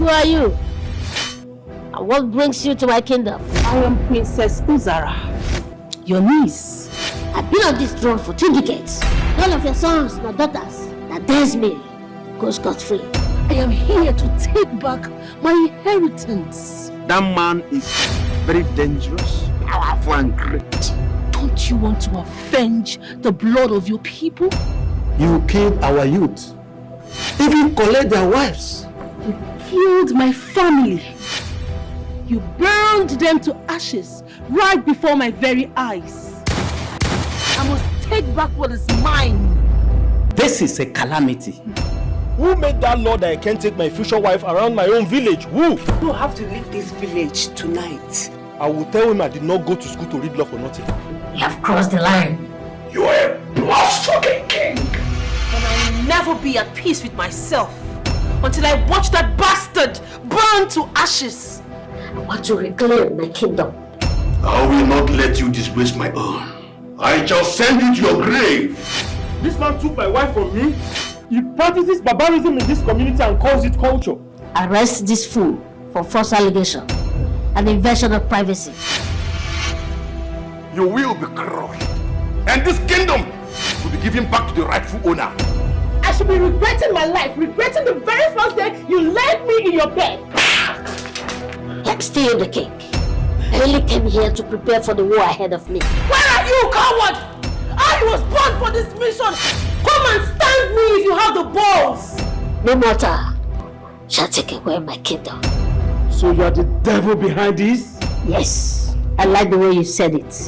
Who are you? And what brings you to my kingdom? I am Princess Uzara, your niece. I've been on this throne for 2 decades. None of your sons nor daughters that dares me go scot-free. I am here to take back my inheritance. That man is very dangerous, powerful and great. Don't you want to avenge the blood of your people? You killed our youth. Even collect their wives. You killed my family. You burned them to ashes right before my very eyes. I must take back what is mine. This is a calamity. Who made that law that I can't take my future wife around my own village? Who? You have to leave this village tonight. I will tell him I did not go to school to read law for nothing. You have crossed the line. You are a blood-sucking king. And I will never be at peace with myself until I watch that bastard burn to ashes. I want to reclaim my kingdom. I will not let you disgrace my own. I shall send you to your grave. This man took my wife from me. He practices barbarism in this community and calls it culture. Arrest this fool for false allegation and invasion of privacy. You will be crushed. And this kingdom will be given back to the rightful owner. I should be regretting my life, regretting the very first day you laid me in your bed. I'm still the king. I only came here to prepare for the war ahead of me. Where are you, coward? I was born for this mission. Come and stand me if you have the balls. No mortar shall take away my kingdom. So you are the devil behind this? Yes, I like the way you said it.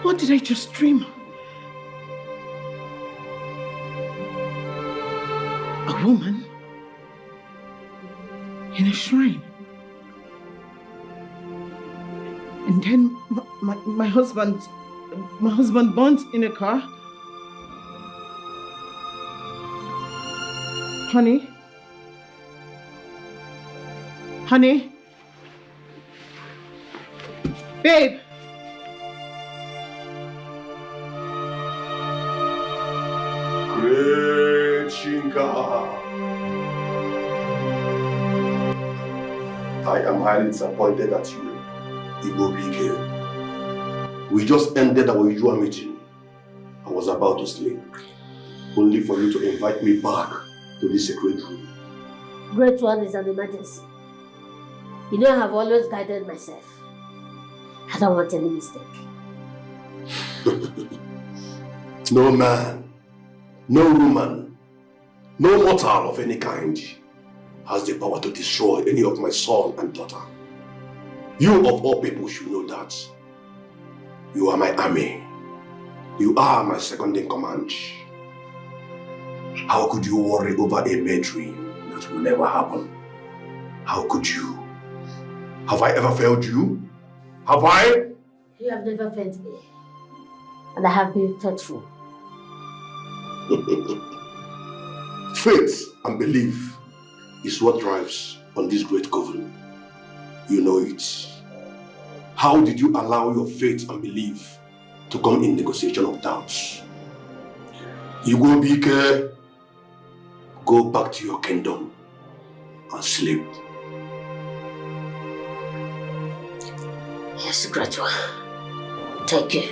What did I just dream? A woman in a shrine. And then my husband burnt in a car. Honey? Honey? Babe! Great Shinka. I am highly disappointed at you, OBIKE. We just ended our usual meeting. I was about to sleep, only for you to invite me back to this sacred room. Great one is an emergency. You know I have always guided myself. I don't want any mistake. No man, no woman, no mortal of any kind has the power to destroy any of my son and daughter. You of all people should know that. You are my army. You are my second in command. How could you worry over a mere dream that will never happen? How could you? Have I ever failed you? Have I? You have never failed me. And I have been faithful. Faith and belief is what drives on this great coven. You know it. How did you allow your faith and belief to come in negotiation of doubts? You go OBIKE, go back to your kingdom and sleep. Yes, great one. Thank you.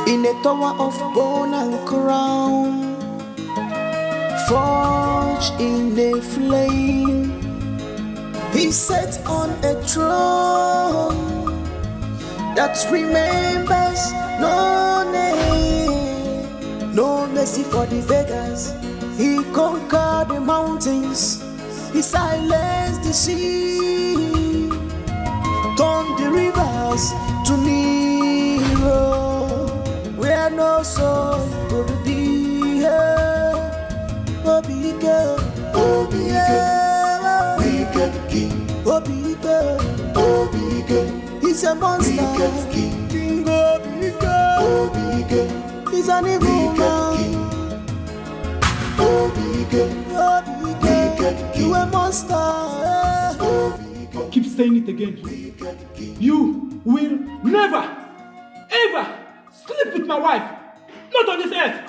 In a tower of bone and crown, forged in a flame, he sat on a throne that remembers no name, no mercy for the beggars. He conquered the mountains, he silenced the sea, turned the rivers to Nero. Where no soul could be here. OBIKE, OBIKE, wicked king. OBIKE, OBIKE, he's a monster. King OBIKE, OBIKE, he's an evil man. OBIKE, OBIKE, you a monster. Keep saying it again. You will never, ever sleep with my wife. Not on this earth.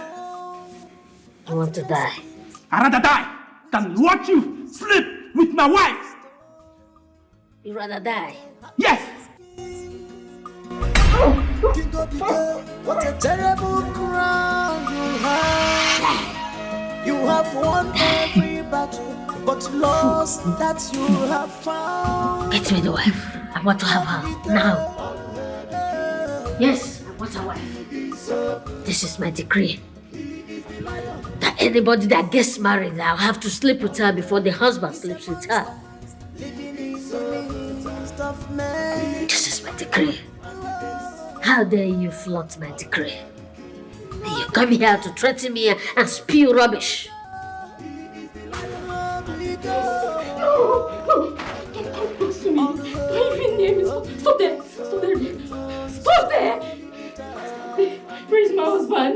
I want to die. I'd rather die than watch you sleep with my wife. You'd rather die? Yes. King OBIKE, what a terrible crown you have. You have won every battle, but lost that you have found. Get me the wife. I want to have her now. Yes, I want a wife. This is my decree. That anybody that gets married, I'll have to sleep with her before the husband sleeps with her. This is my decree. How dare you flaunt my decree? And you come here to threaten me and spew rubbish. No! Don't come close to me. Don't even near me. Stop there. Stop there. Stop there! Where's my husband?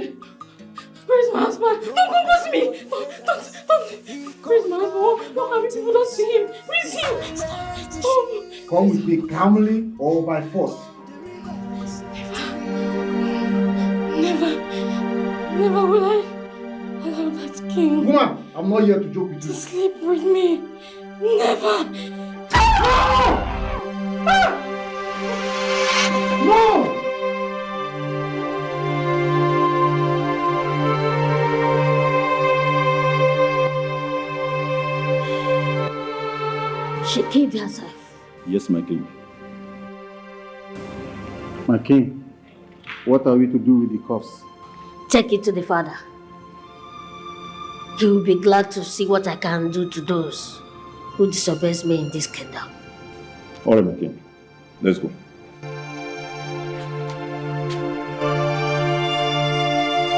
Where's my husband? Don't come close to me! Don't. Where's my husband? What have people done to him? Where's him? Stop. Come with me calmly or by force. Never will I allow that king. Woman, I'm not here to joke with to you. sleep with me. Never. No! She killed herself. Yes, my king. My king, what are we to do with the corpse? Take it to the father. He will be glad to see what I can do to those who disobeys me in this kingdom. All right, my king. Let's go.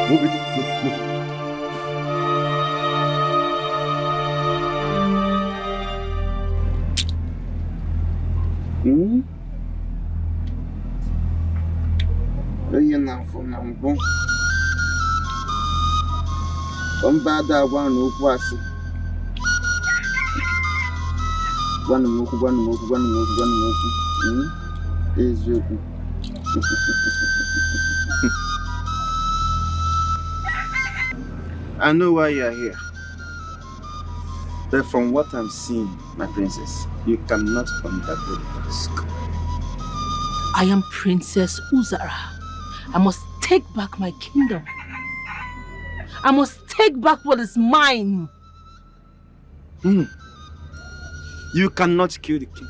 Move it. Move. I know why you are here. But from what I'm seeing, my princess, you cannot undergo the task. I am Princess Uzara. I must take back my kingdom. I must take back what is mine. You cannot kill the king.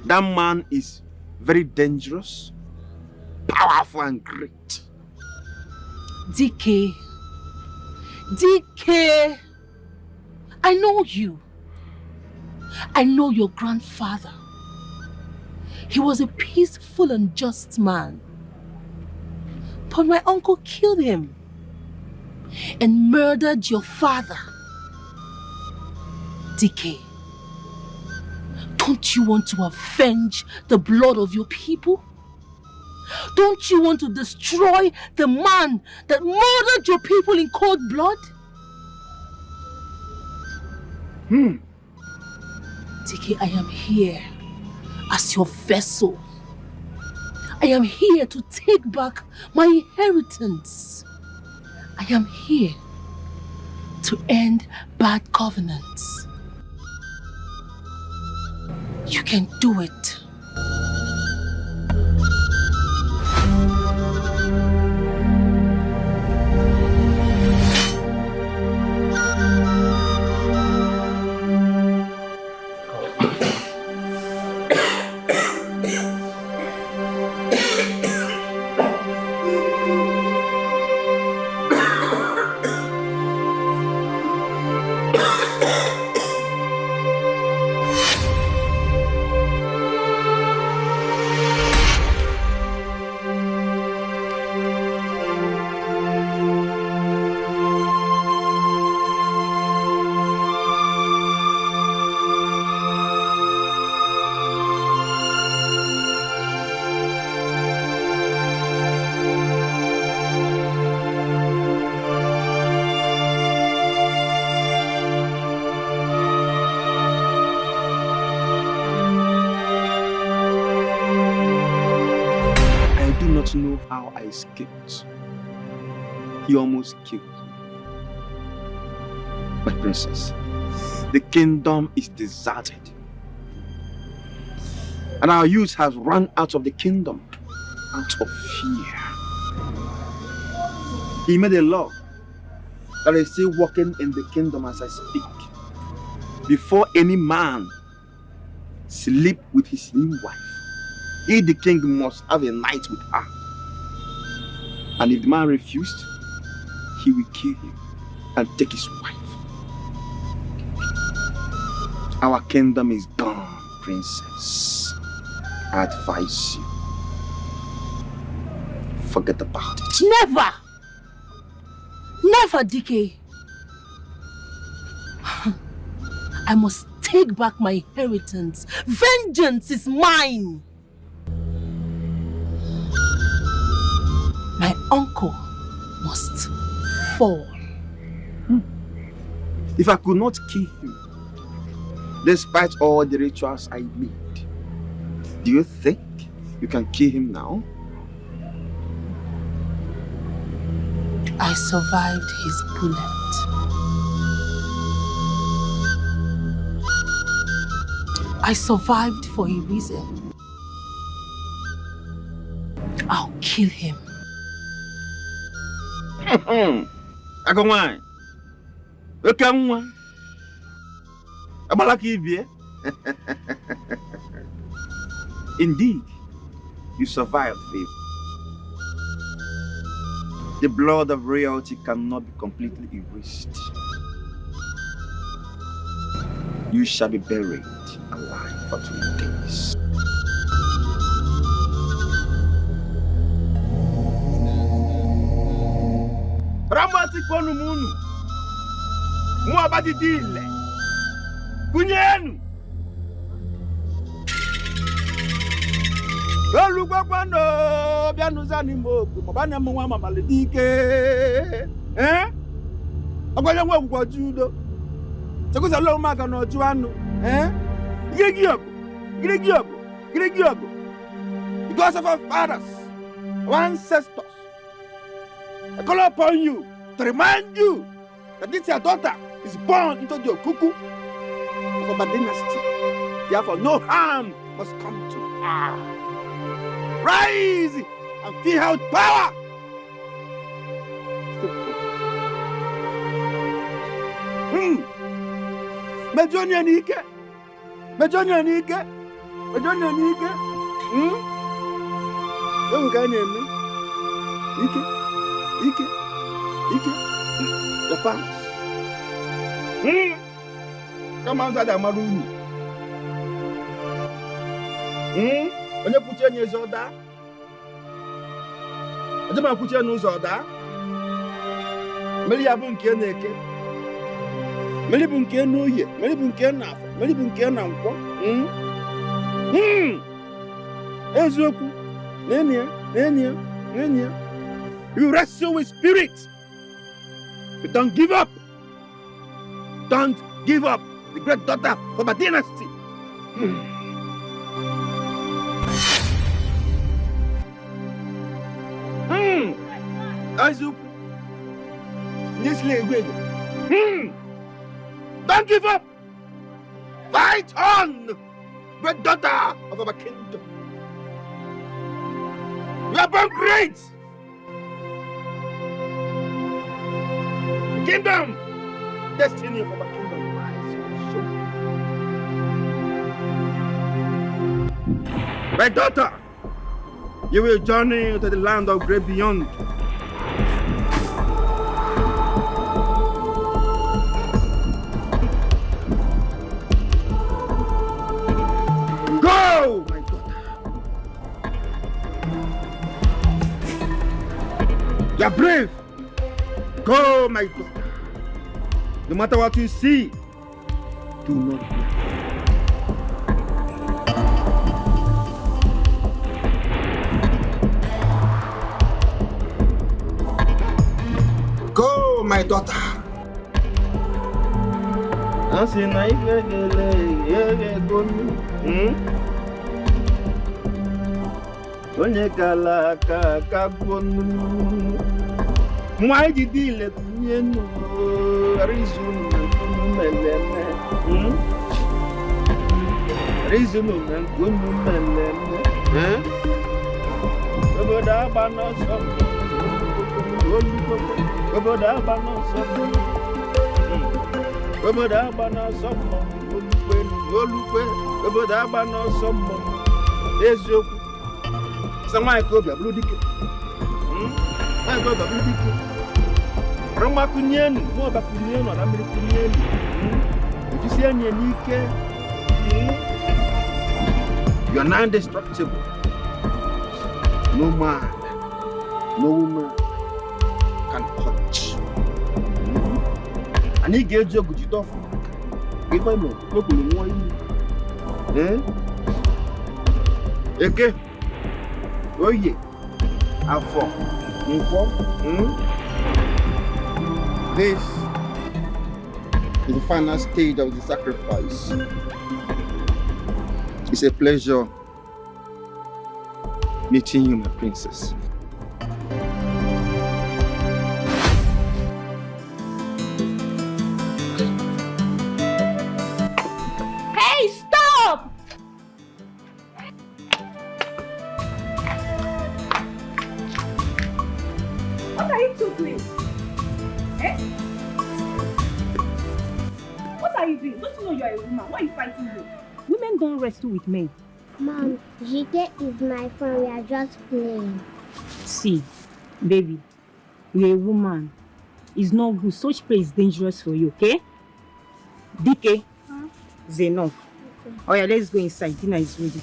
That man is very dangerous powerful and great. DK, I know you. I know your grandfather. He was a peaceful and just man. But my uncle killed him and murdered your father. DK, don't you want to avenge the blood of your people? Don't you want to destroy the man that murdered your people in cold blood? DK, I am here as your vessel. I am here to take back my inheritance. I am here to end bad covenants. You can do it. Know how I escaped. He almost killed me. My princess, the kingdom is deserted. And our youth has run out of the kingdom out of fear. He made a law that is still working in the kingdom as I speak. Before any man sleep with his new wife, he, the king, must have a night with her. And if the man refused, he will kill him and take his wife. Our kingdom is gone, princess. I advise you, forget about it. Never! Never, DK. I must take back my inheritance. Vengeance is mine. My uncle must fall. If I could not kill him, despite all the rituals I made, do you think you can kill him now? I survived his bullet. I survived for a reason. I'll kill him. Agongwan. Okamwa. Abalaki bie. Indeed, you survived, babe. The blood of royalty cannot be completely erased. You shall be buried alive for 3 days. Ramati konu munu. Muabadi dile. Kunyenu. Olugbagwano bianuzani moku. Mabana mwa mamalidike. Agwanya mwa kwa judo. Sekusa lo maka no juanu. Giregiogo. Because of our fathers, our ancestors, I call upon you to remind you that this your daughter is born into the cuckoo of our dynasty. Therefore, no harm must come to her. Rise and feel her power. Mejonia Nike. You can name me. Ike. The palace. Come outside the maroon. When you put your nose on that, I don't put your nose on that. Melibun can naked. Melibun can know ye. Melibun can now. Melibun can now. Ezoku. Nenia. You wrestle with spirits. But don't give up. Don't give up. The great daughter of a dynasty. Ezoku. Don't give up. Fight on. Great daughter of our kingdom. You are born great. Kingdom. Destiny of our kingdom. My daughter, you will journey to the land of great beyond. Go, my daughter. You are brave. Go, my daughter. No matter what you see, do not fear. Go, my daughter. Onye kala ka gwonu. Why did he let me know? Reason meleme. Reason meleme. Oboda bana so. Oboda bana so. Oboda bana so. Oboda bana so. Ezoku. Sama ko bia blue dike. I go back to the Roma Kunyan, more back to the American. Did you see any Nike? You are non destructible. No man, no woman can touch. And he gave you a good off. Give me look okay. Oh, yeah. I'm for. This is the final stage of the sacrifice. It's a pleasure meeting you, my princess. Hey, stop! What are you two doing? Eh? What are you doing? Don't you know you are a woman? Why are you fighting me? Women don't wrestle with men. Mom, Jide is my friend. We are just playing. See, baby, you're a woman. It's not good. Such play is dangerous for you, okay? DK, it's enough. Okay. Oh yeah, let's go inside. Dinner is ready.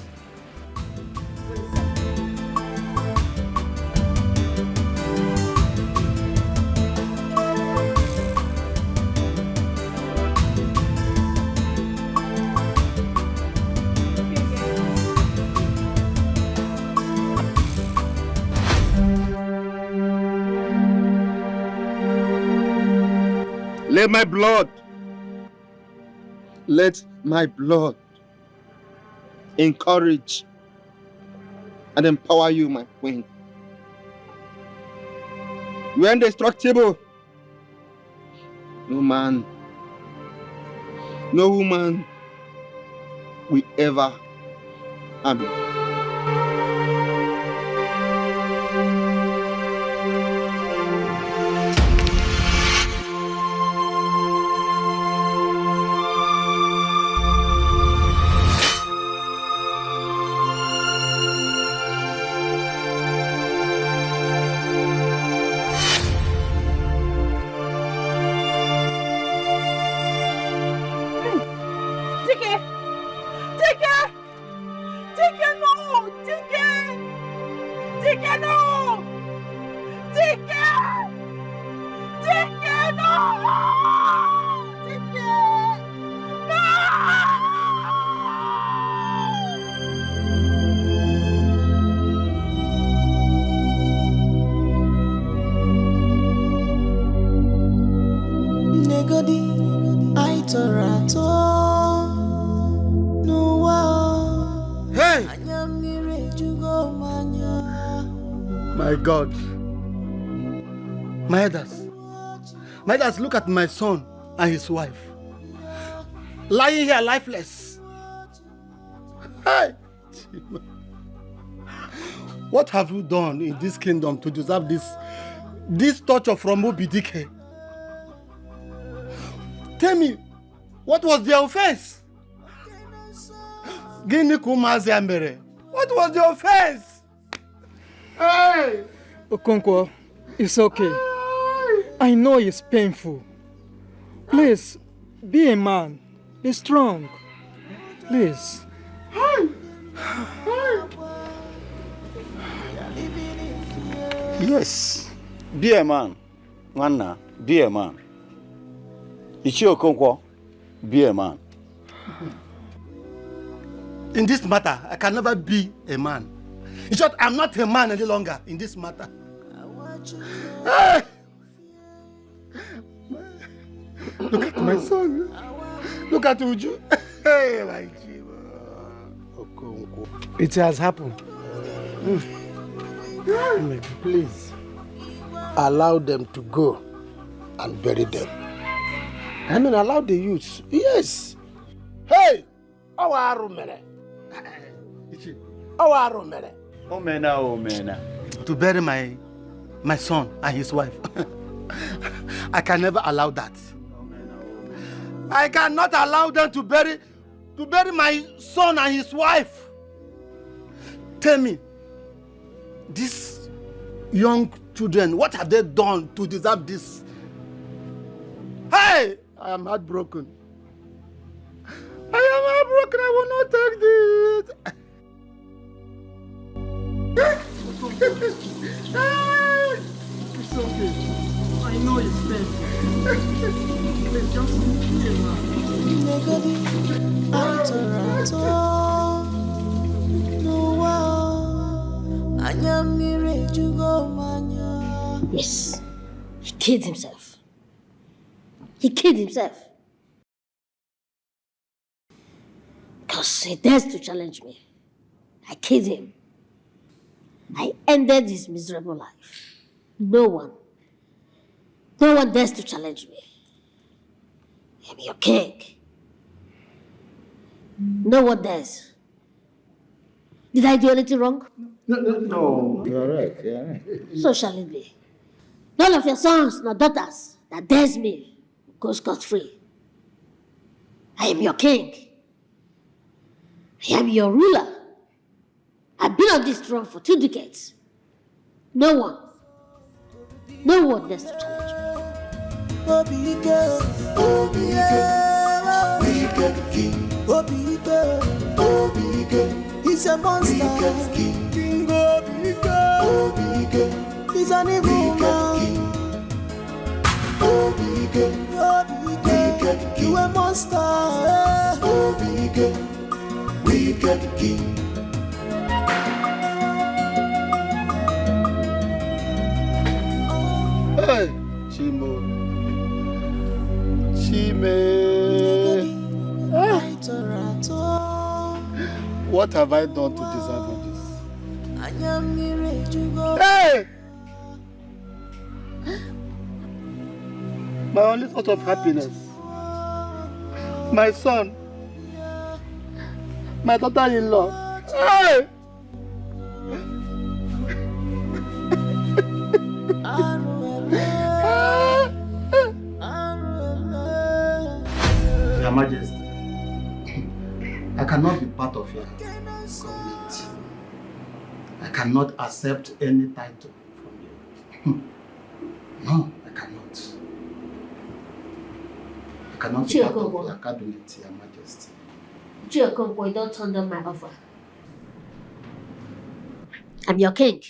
Let my blood encourage and empower you, my queen. You are indestructible. No man, no woman will ever harm you. My God. My elders. My elders, look at my son and his wife. Lying here lifeless. Hey! What have you done in this kingdom to deserve this torture from OBIKE? Tell me, what was the offense? What was the offense? Hey! Okonkwo, it's okay. I know it's painful. Please, be a man. Be strong. Please. Yes, be a man. Nwanna, be a man. Ichi Okonkwo, be a man. In this matter, I can never be a man. In short, I'm not a man any longer in this matter. Hey! Look at my son. Look at Uju. Hey, my Okonkwo. It has happened. Please, allow them to go and bury them. I mean, allow the youths. Yes. Hey! Our Romere. Our Romere. Omena. To bury my son and his wife. I can never allow that. I cannot allow them to bury my son and his wife. Tell me, these young children, what have they done to deserve this? Hey! I am heartbroken. I am heartbroken. I will not take this. It's okay. I know it's painful. Please just be a man. Yes, he killed himself. He killed himself. Because he dares to challenge me. I killed him. I ended his miserable life. No one dares to challenge me. I'm your king. No one dares. Did I do anything wrong? No. You're right. So shall it be. None of your sons nor daughters that dares me go scot-free. I am your king. I am your ruler. I've been on this throne for 2 decades. No one dares to challenge me. OBIKE, he's a monster. King OBIKE, he's an evil man. OBIKE, you a monster. OBIKE, wicked king. Hey, Chime. What have I done to deserve all this? Hey! My only source of happiness. My son. My daughter-in-law. Hey! Your Majesty, I cannot be part of your government. I cannot accept any title from you. No, I cannot. I cannot be part of your cabinet, Your Majesty. Okonkwo, don't turn down my offer. I'm your king.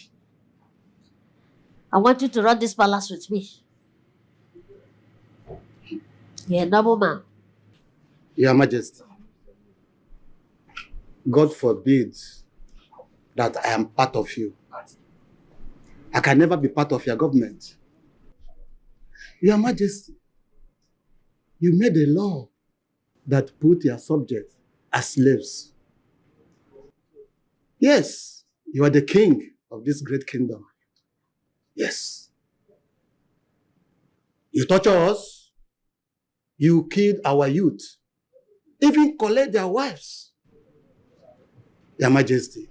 I want you to run this palace with me. You're a noble man. Your Majesty, God forbid that I am part of you. I can never be part of your government. Your Majesty, you made a law that put your subjects as slaves. Yes, you are the king of this great kingdom. Yes. You torture us. You killed our youth. Even collect their wives. Your Majesty,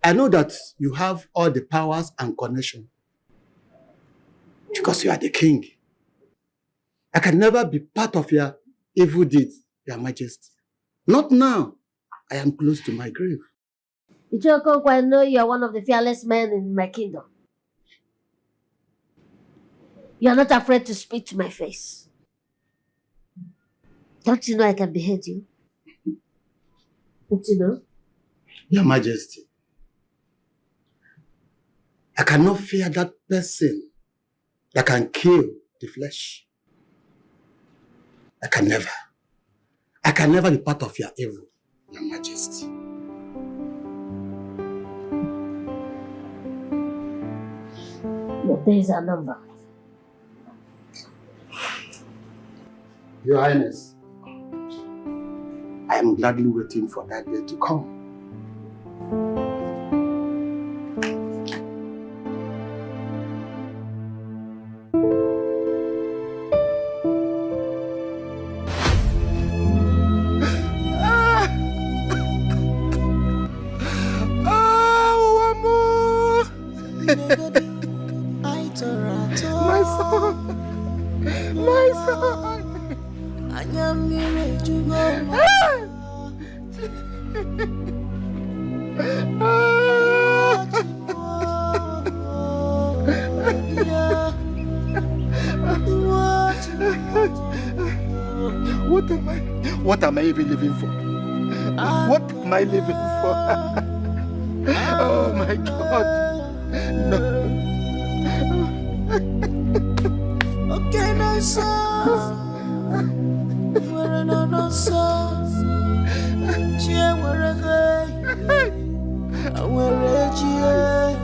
I know that you have all the powers and connection because you are the king. I can never be part of your evil deeds, Your Majesty. Not now. I am close to my grave. Ichoko, I know you are one of the fearless men in my kingdom. You are not afraid to speak to my face. Don't you know I can behead you? Don't you know? Your Majesty, I cannot fear that person that can kill the flesh. I can never be part of your evil, Your Majesty. Your days are numbered. Your Highness, I am gladly waiting for that day to come. My son! My son! What am I even living for? What am I living for? Oh my God! No. Okay, no son. We're no son. Cheer, we're a guy. We're a cheer.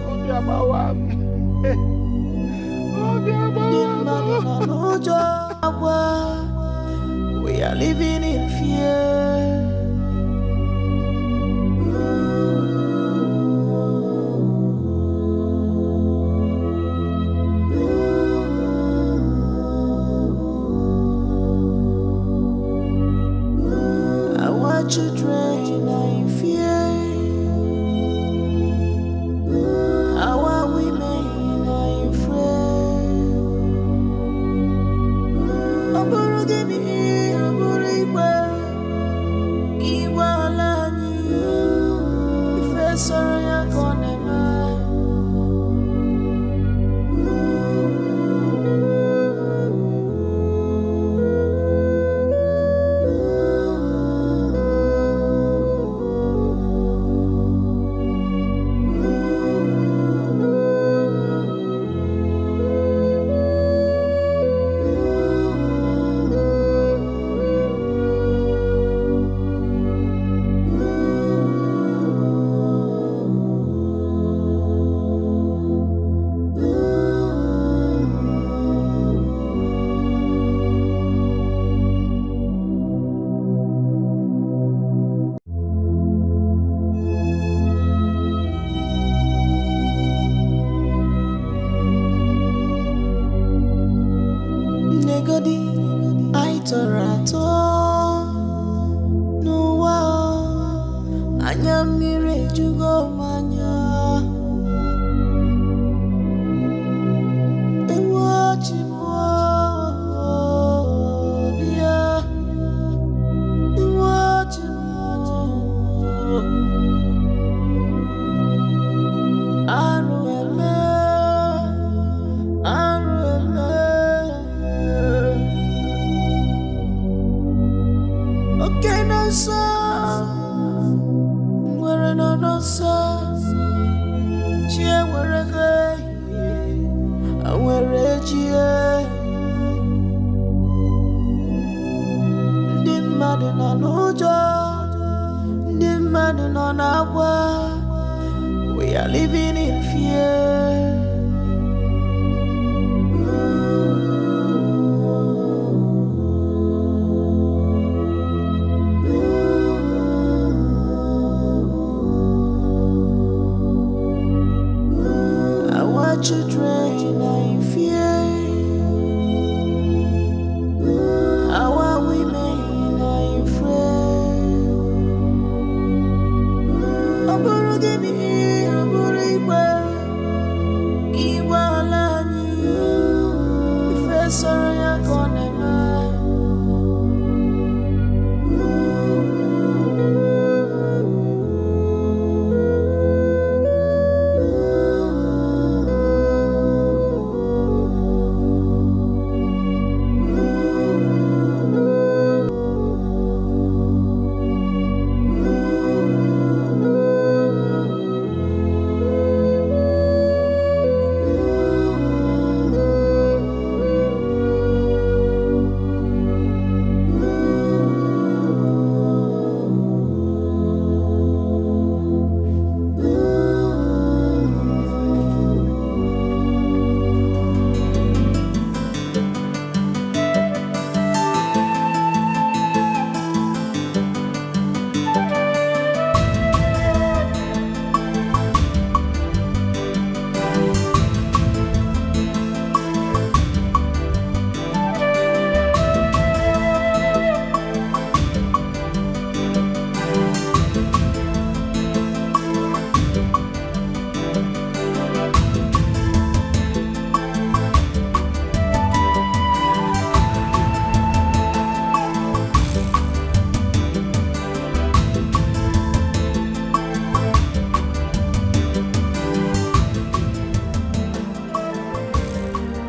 We are living in fear. Our children are in fear. Our women are in fear. Oborogemi, oboriwe, iwa olani, ife soro ya konema. Negodi, aitorato, nuwa, anyamire jugo manya. Ewachi mo, dia, ewachi mo, arueme. Okay, no son. We're no son. Cheer, we're a guy. And we're a cheer. Dimadu no nojo. Dimadu no nawa. We are living in fear. in fear. Our women in fear. Aborogini, aborigwe, iwalani. Ifesoro ya konema.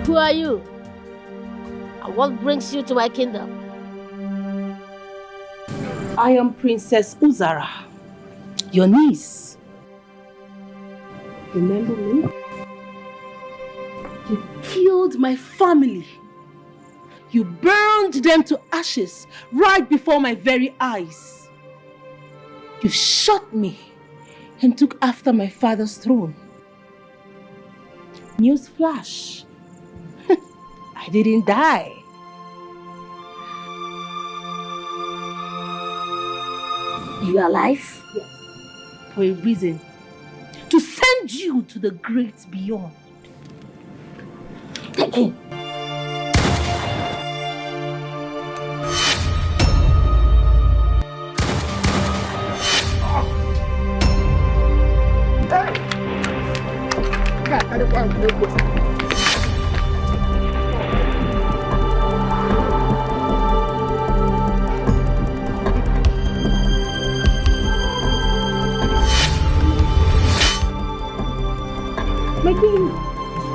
Who are you? And what brings you to my kingdom? I am Princess Uzara, your niece. Remember me? You killed my family. You burned them to ashes right before my very eyes. You shot me and took after my father's throne. Newsflash. I didn't die. You are alive? Yes. For a reason. To send you to the great beyond. Again.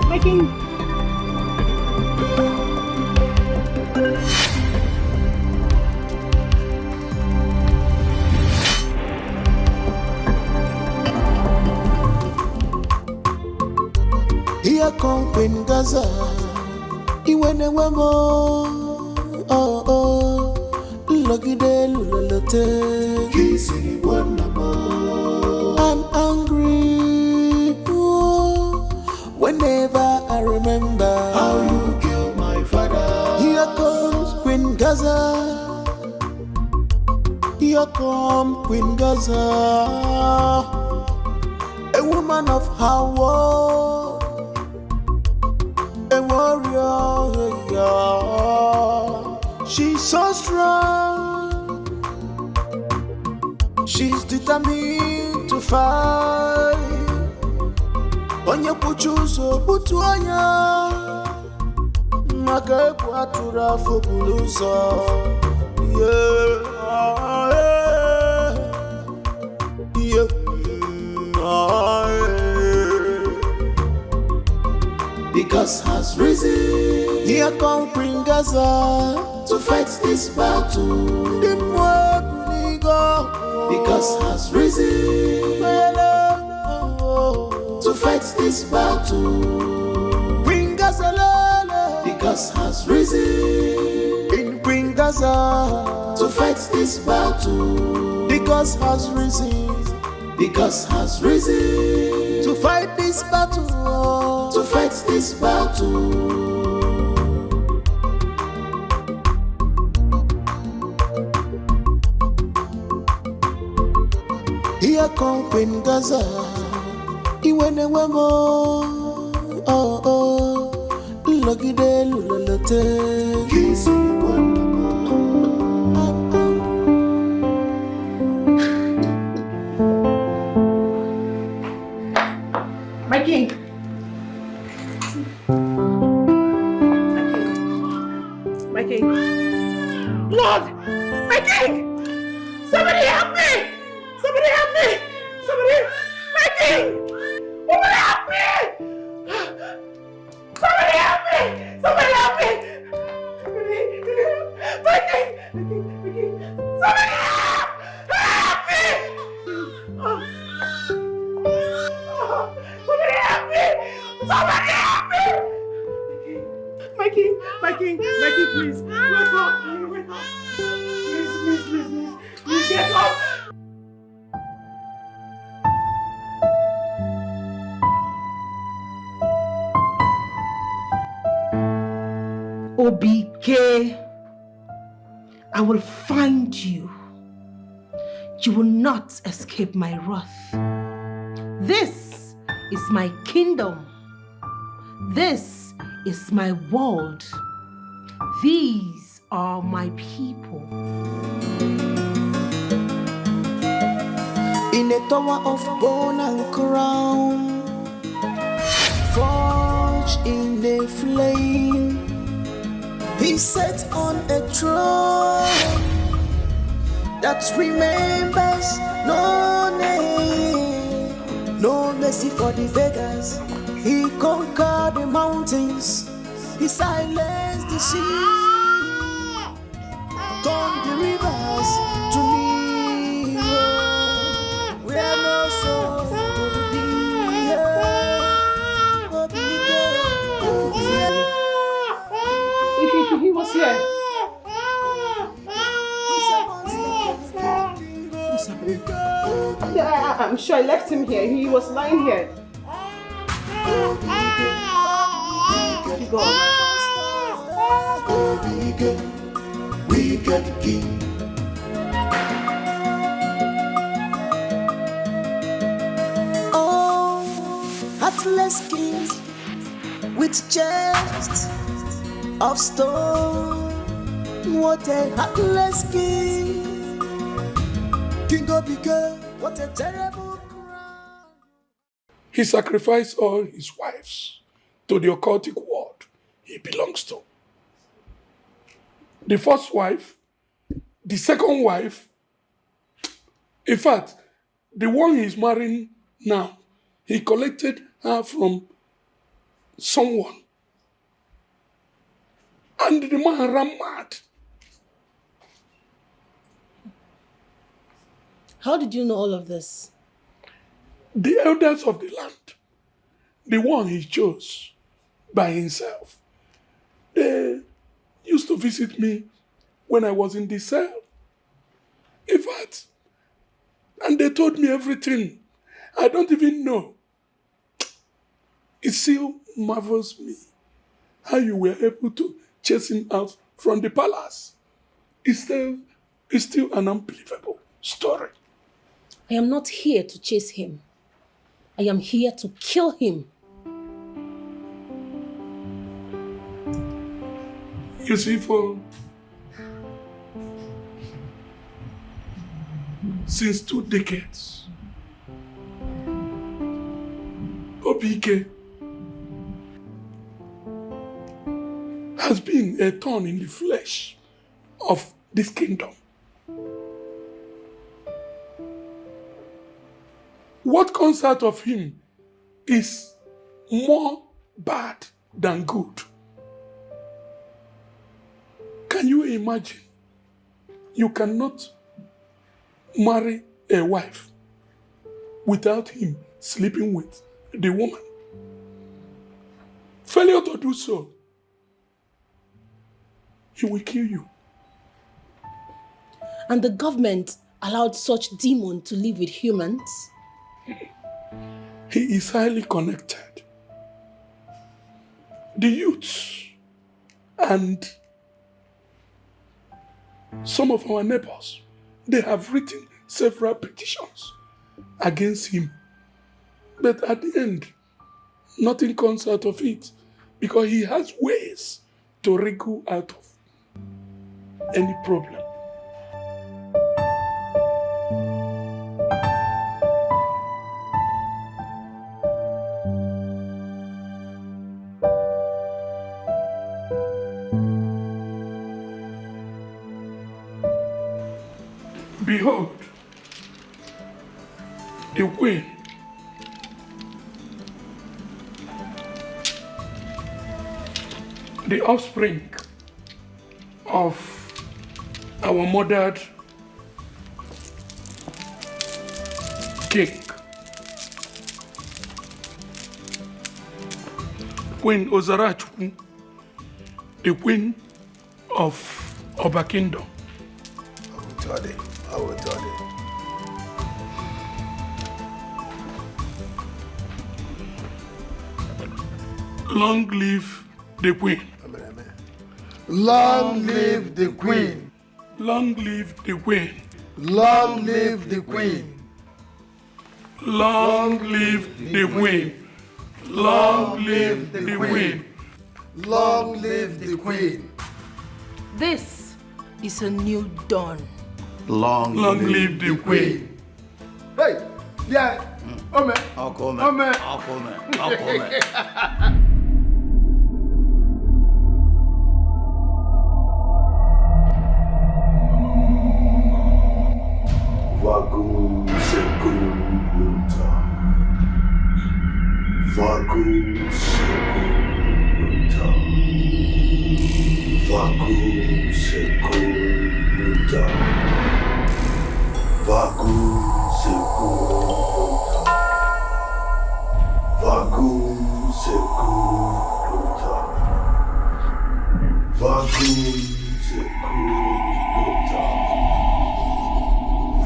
My king. Here come Queen Gaza, Iwene Wemo, oh oh, Logide Lulalote, Kisi Wanamo. I'm angry, oh, whenever I remember how you killed my father. Here comes Queen Gaza, here comes Queen Gaza, a woman of her word. A warrior, yeah. She's so strong. She's determined to fight. Onye kuchuso butuanya, maka kwatura fobulusa. Yeah, yeah, yeah. Because has risen. Here come Queen Gaza to fight this battle. Because has risen to fight this battle. Queen Gaza, because has risen. In Queen Gaza to fight this battle. Because has risen. Because has risen to fight this battle. To fight this battle. Here come Queen Gaza, Iwene Wemo, oh oh. Nogide lulolote. Kisi My king. My king. Lord! My king! Somebody help me! Somebody help me! Somebody! My king! Somebody help me! Somebody help me! Somebody help me! My king! My king! Somebody help! Help me! Somebody help me! Somebody help me! My king, please, wake up, wake up. Please get up. OBIKE, I will find you. You will not escape my wrath. This is my kingdom. This is my world. These are my people. In a tower of bone and crown, forged in a flame, he sat on a throne that remembers no name, no mercy for the beggars. He conquered the mountains, he silenced the sea, turned the rivers to mirror, where no soul could be. He was here. Yeah, I'm sure I left him here. He was lying here. Wicked king. Oh, heartless king with chest of stone. What a heartless king. King OBIKE, what a terrible crime. He sacrificed all his wives to the occultic world he belongs to. The first wife, the second wife, in fact, the one he's marrying now, he collected her from someone. And the man ran mad. How did you know all of this? The elders of the land, the one he chose by himself, they used to visit me when I was in the cell. In fact, and they told me everything. I don't even know. It still marvels me how you were able to chase him out from the palace. It's still an unbelievable story. I am not here to chase him. I am here to kill him. You see, since 2 decades, OBIKE has been a thorn in the flesh of this kingdom. What comes out of him is more bad than good. Can you imagine? You cannot marry a wife without him sleeping with the woman. Failure to do so, he will kill you. And the government allowed such demon to live with humans? He is highly connected. The youths and some of our neighbors, they have written several petitions against him. But at the end, nothing comes out of it Because he has ways to wriggle out of any problem. Behold, the queen, the offspring of our murdered king, Queen Ozarachukwu, the queen of Oba Kingdom. I will tell you. Long live the queen. Long live the queen. Long live the queen. Long live the queen. Long live the queen. Long live the queen. Long live the queen. This is a new dawn. Long live the queen. Hey, yeah. Ome. I'll come. Vagu seculuta. Vagu seculuta. Vagu seculuta. Vagu seculuta. Vagu seculuta. Vagu seculuta.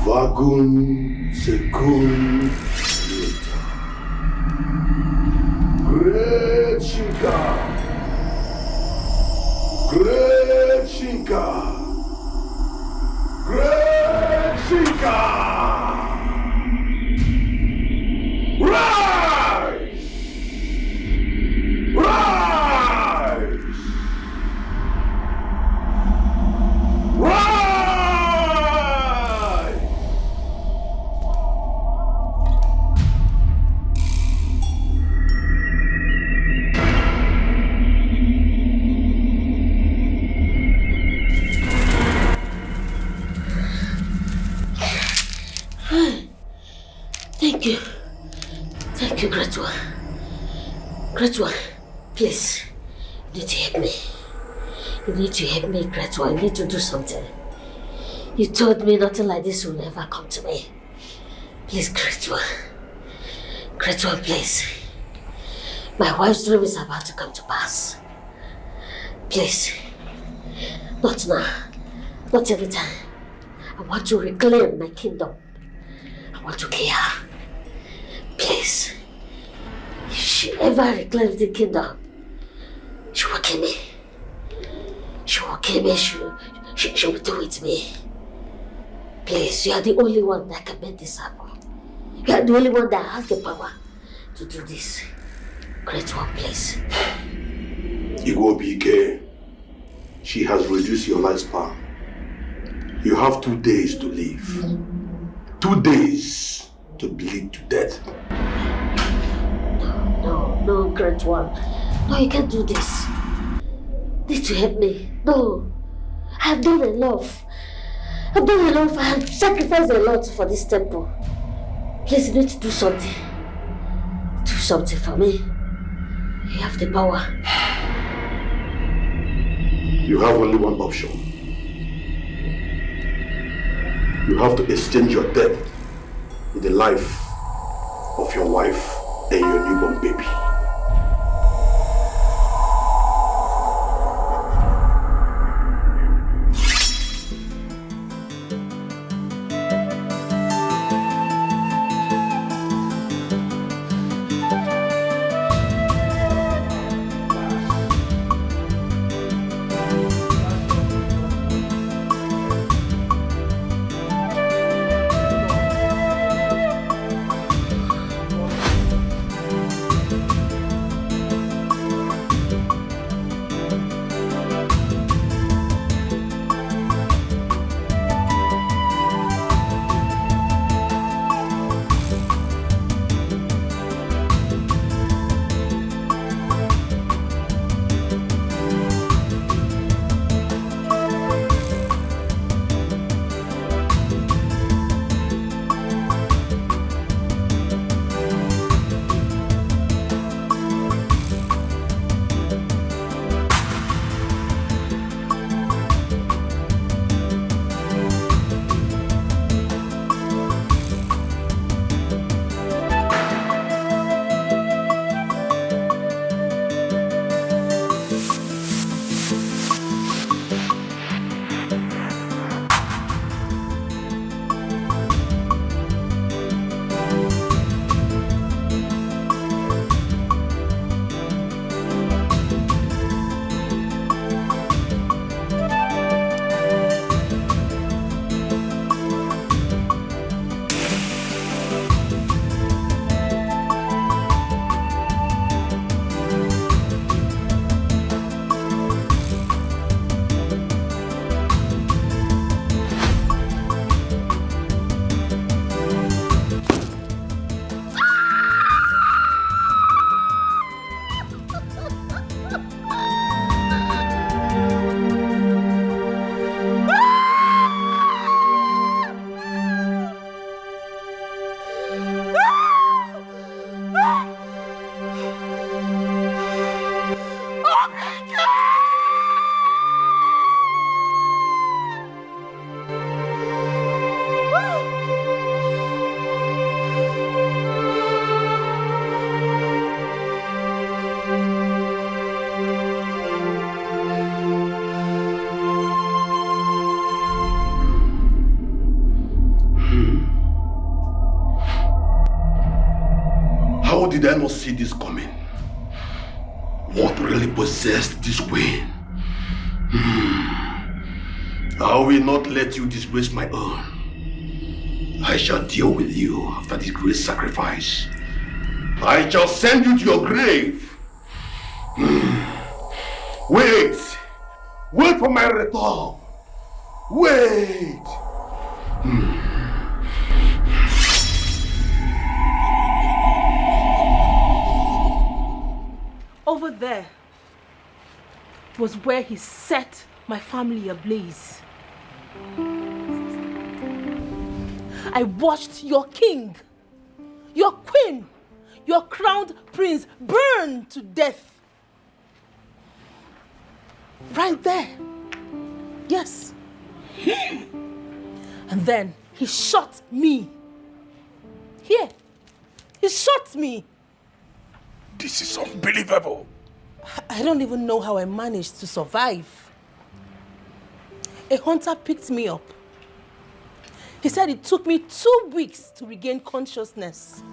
Vagun seculuta. Great Shinka. Great Shinka. Great Shinka. Rise! Rise! Rise! Thank you. Thank you, Great One. Great One, please, you need to help me. You need to help me, Great One. You need to do something. You told me nothing like this will ever come to me. Please, Great One. Great One, please. My wife's dream is about to come to pass. Please. Not now. Not every time. I want to reclaim my kingdom. I want to kill her. Please. If she ever reclaims the kingdom, she will kill me. She will kill me. She will do it to me. Please, you are the only one that can make this happen. You are the only one that has the power to do this. Great One, please. OBIKE, she has reduced your lifespan. You have 2 days to live. 2 days to bleed to death. No, Great One. No, you can't do this. You need to help me. No. I have done enough. I've done enough. I have sacrificed a lot for this temple. Please, you need to do something. Do something for me. You have the power. You have only one option. You have to exchange your death with the life of your wife and your newborn baby. did I not see this coming? What really possessed this queen? I will not let you disgrace my own. I shall deal with you after this great sacrifice. I shall send you to your grave. Wait! Wait for my return! Wait! Over there was where he set my family ablaze. I watched your king, your queen, your crowned prince burn to death. Right there. Yes. And then he shot me. Here. He shot me. This is unbelievable. I don't even know how I managed to survive. A hunter picked me up. He said it took me 2 weeks to regain consciousness.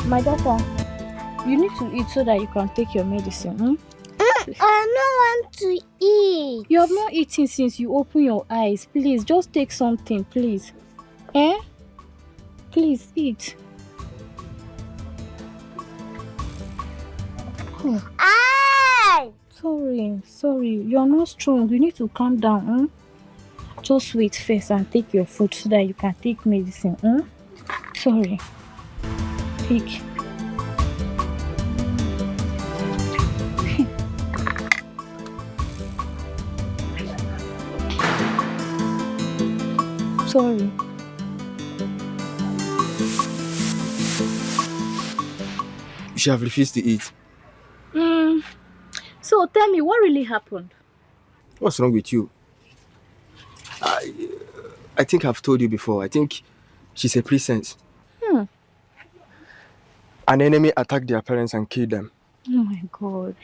My daughter, you need to eat so that you can take your medicine. I don't want to eat. You have not eaten since you opened your eyes. Please, just take something, please. Eh? Please, eat. Oh. Ay! Sorry. You are not strong. You need to calm down. Just wait first and take your food so that you can take medicine. Sorry. Take. Sorry. You should have refused to eat. So tell me, what really happened? What's wrong with you? I think I've told you before. I think she's a presence. An enemy attacked their parents and killed them. Oh my God.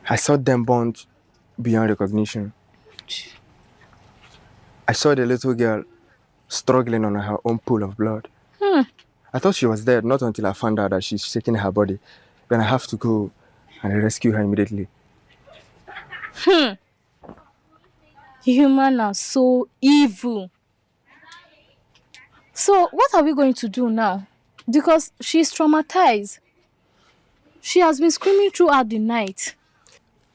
I saw them burned beyond recognition. I saw the little girl struggling on her own pool of blood. I thought she was dead, not until I found out that she's shaking her body. Then I have to go and rescue her immediately. Humans are so evil. So what are we going to do now? Because she's traumatized. She has been screaming throughout the night.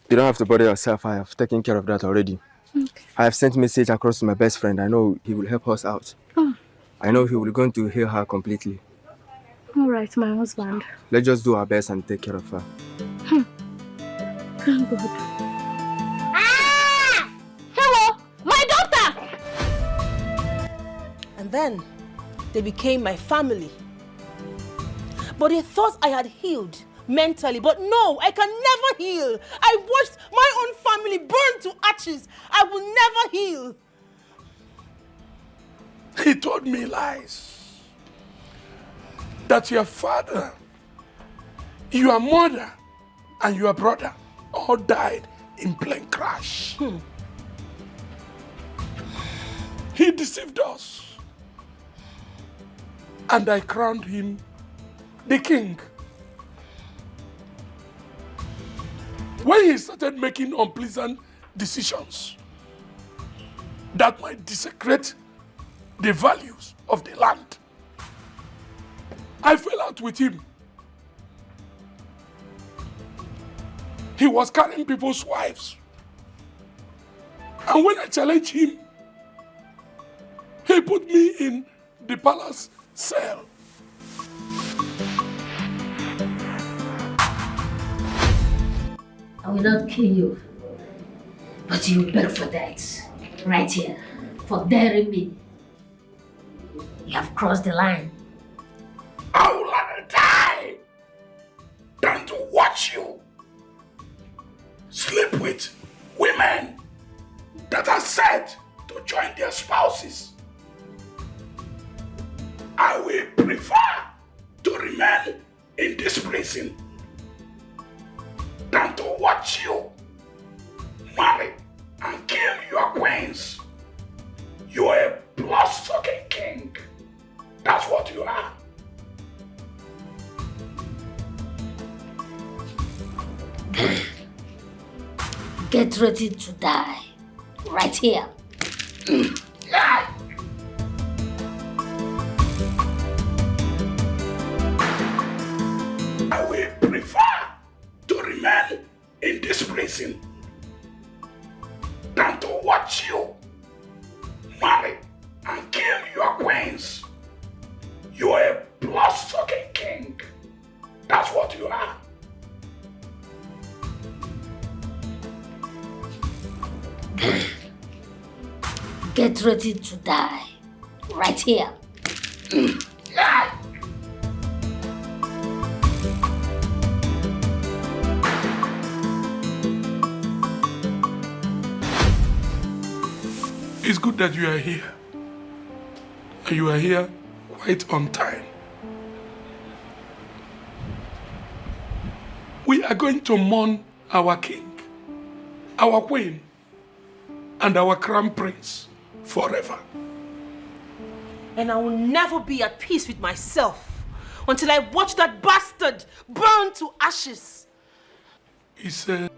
You don't have to bother yourself. I have taken care of that already. Okay. I have sent a message across to my best friend. I know he will help us out. I know he will going to heal her completely. All right, my husband. Let's just do our best and take care of her. Thank God. Hello, my daughter! And then they became my family. But they thought I had healed mentally, but no, I can never heal. I watched my own family burn to ashes. I will never heal. He told me lies. That your father, your mother, and your brother all died in plane crash. He deceived us. And I crowned him the king. When he started making unpleasant decisions that might desecrate the values of the land, I fell out with him. He was carrying people's wives. And when I challenged him, he put me in the palace cell. I will not kill you, but you will beg for that, right here, for daring me. You have crossed the line. I would rather die than to watch you sleep with women that are said to join their spouses. I will prefer to remain in this prison than to watch you marry and kill your queens. You are a blood-sucking king. That's what you are. Get ready to die, right here. I will prefer to remain in this prison than to watch you marry and kill your queens. You are a blood-sucking king. That's what you are. Get ready to die, right here. It's good that you are here. And you are here quite on time. We are going to mourn our king, our queen, and our crown prince forever. And I will never be at peace with myself until I watch that bastard burn to ashes. He said,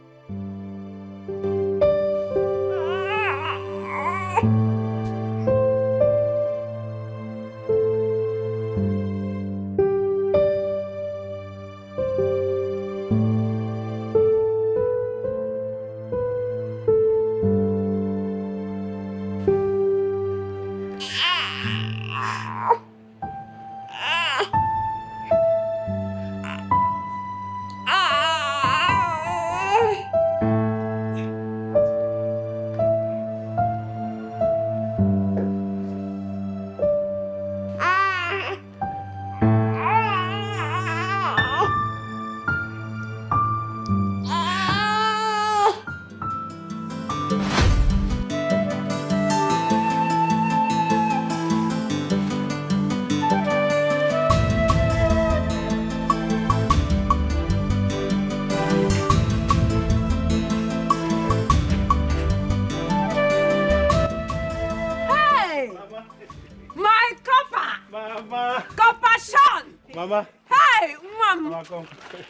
Mama. Hi, Mom. Mama, come.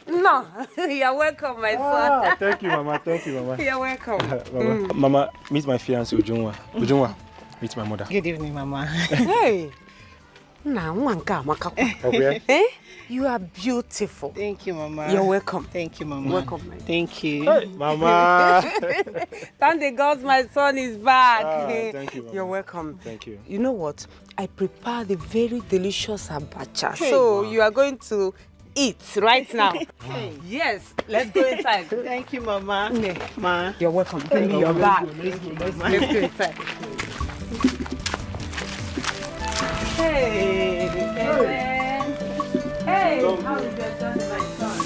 No, you're welcome, my son. Thank you, Mama. Thank you, Mama. You're welcome. Mama, meet my fiancé, Ujunwa. Ujunwa, meet my mother. Good evening, Mama. Hey. Okay. You are beautiful. Thank you, Mama. You're welcome. Thank you, Mama. Welcome, my Thank you. Hey, Mama. Thank the gods my son is back. Thank you, Mama. You're welcome. Thank you. You know what? I prepared a very delicious abacha. Hey, so wow. you are going to eat right now. Yes, let's go inside. Thank you, Mama. Ma. You're welcome. Give me your bag. Let's go inside. Hey, hey, how is your son, my son?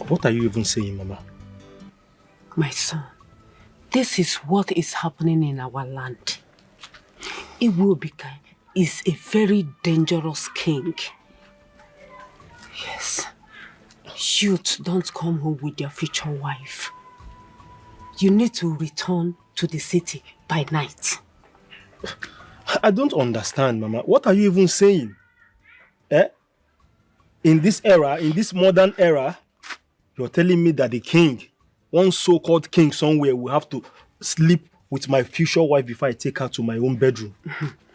What are you even saying, Mama? My son, This is what is happening in our land. OBIKE is a very dangerous king. Yes. Youth don't come home with their future wife. You need to return to the city by night. I don't understand, Mama. What are you even saying? In this era, in this modern era, you're telling me that the king, one so-called king somewhere, will have to sleep with my future wife before I take her to my own bedroom.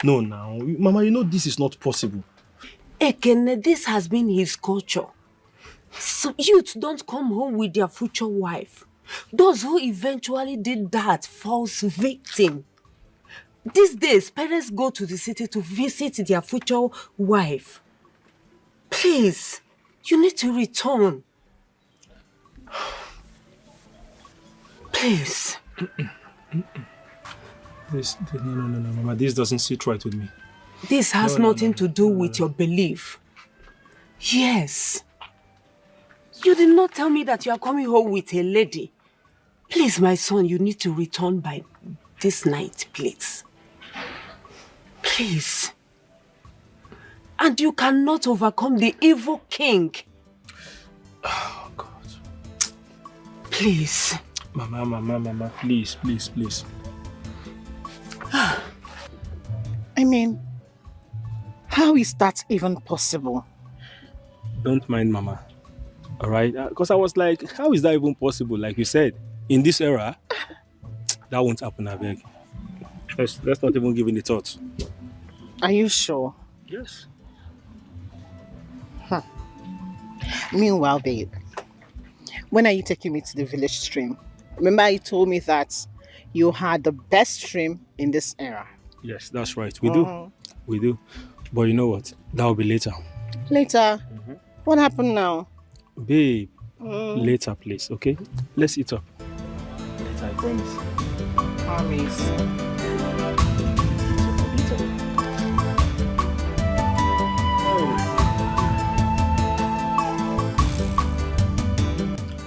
No, now. Mama, you know this is not possible. Ekene, this has been his culture. So youth don't come home with their future wife. Those who eventually did that falls victim. These days, parents go to the city to visit their future wife. Please, you need to return. Please. No, Mama, this doesn't sit right with me. This has nothing to do with your belief. Yes. You did not tell me that you are coming home with a lady. Please, my son, you need to return by this night, please. Please. And you cannot overcome the evil king. Oh, God. Please. Mama, please. I mean, how is that even possible? Don't mind, Mama. All right? Because I was like, how is that even possible? Like you said, in this era, that won't happen, I beg. Let's not even give it a thought. Are you sure? Yes. Meanwhile, babe, when are you taking me to the village stream? Remember you told me that you had the best stream in this era. Yes, that's right. We do. But you know what? That will be later. Later? What happened now? Babe, later, please, okay? Let's eat up. Later, I promise. Promise.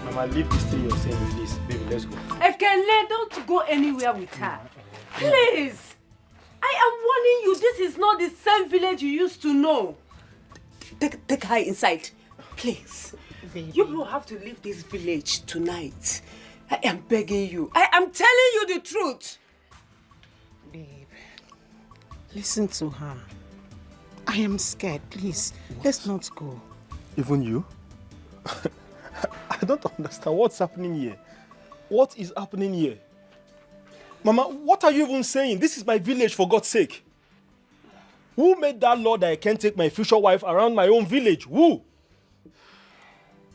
Mama, leave this thing you're saying, please. Baby, let's go. Ekene, don't go anywhere with her. Please. I am warning you, this is not the same village you used to know. Take her inside. Please. Baby. You will have to leave this village tonight. I am begging you. I am telling you the truth. Babe, listen to her. I am scared. Please, let's not go. Even you? I don't understand what's happening here. What is happening here? Mama, what are you even saying? This is my village, for God's sake. Who made that law that I can't take my future wife around my own village? Who?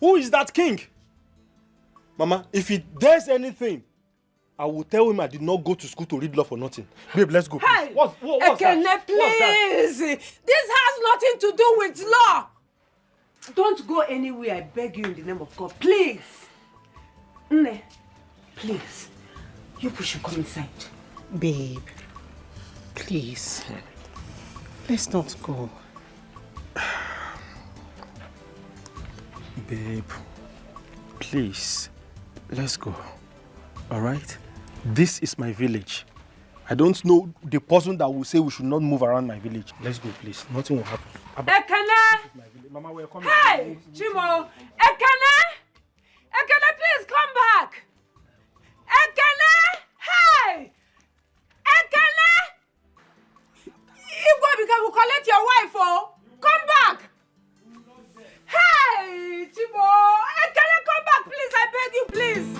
Who is that king? Mama, if he does anything, I will tell him I did not go to school to read law for nothing. Babe, let's go. Hey, what's Ekene, that? please. This has nothing to do with law. Don't go anywhere, I beg you in the name of God. Please. Nne, please. You should come inside. Babe, please. Let's not go. Babe, please, let's go. All right? This is my village. I don't know the person that will say we should not move around my village. Let's go, please. Nothing will happen. Ekene! Mama, we're coming. Hey, Chimo! Ekene! Ekene, please come back! Ekene! Hey! Ekene! OBIKE will collect your wife, oh! Come back! Hey, Chimo! Ekene, come back, please! I beg you, please!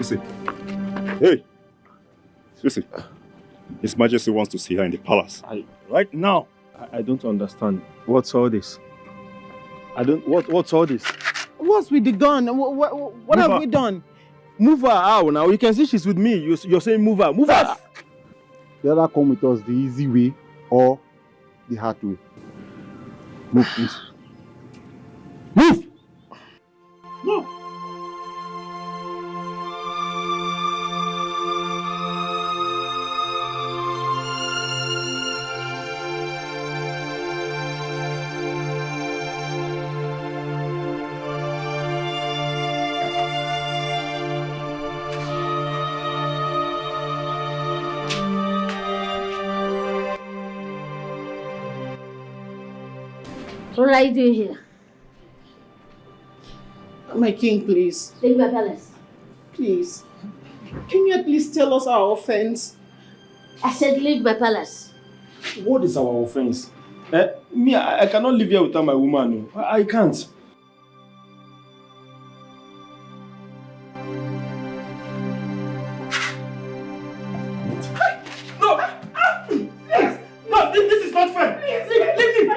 Listen. Hey! Listen. His Majesty wants to see her in the palace. Right now. I don't understand. What's all this? What's all this? What's with the gun? What have we done? Move her out now. You can see she's with me. You're saying move her. Move her. You either come with us the easy way or the hard way. Move, please. Move! Move! What are you doing here? My king, please. Leave my palace. Please. Can you at least tell us our offense? I said leave my palace. What is our offense? Me, I cannot live here without my woman. No. I can't. This is not fair. Leave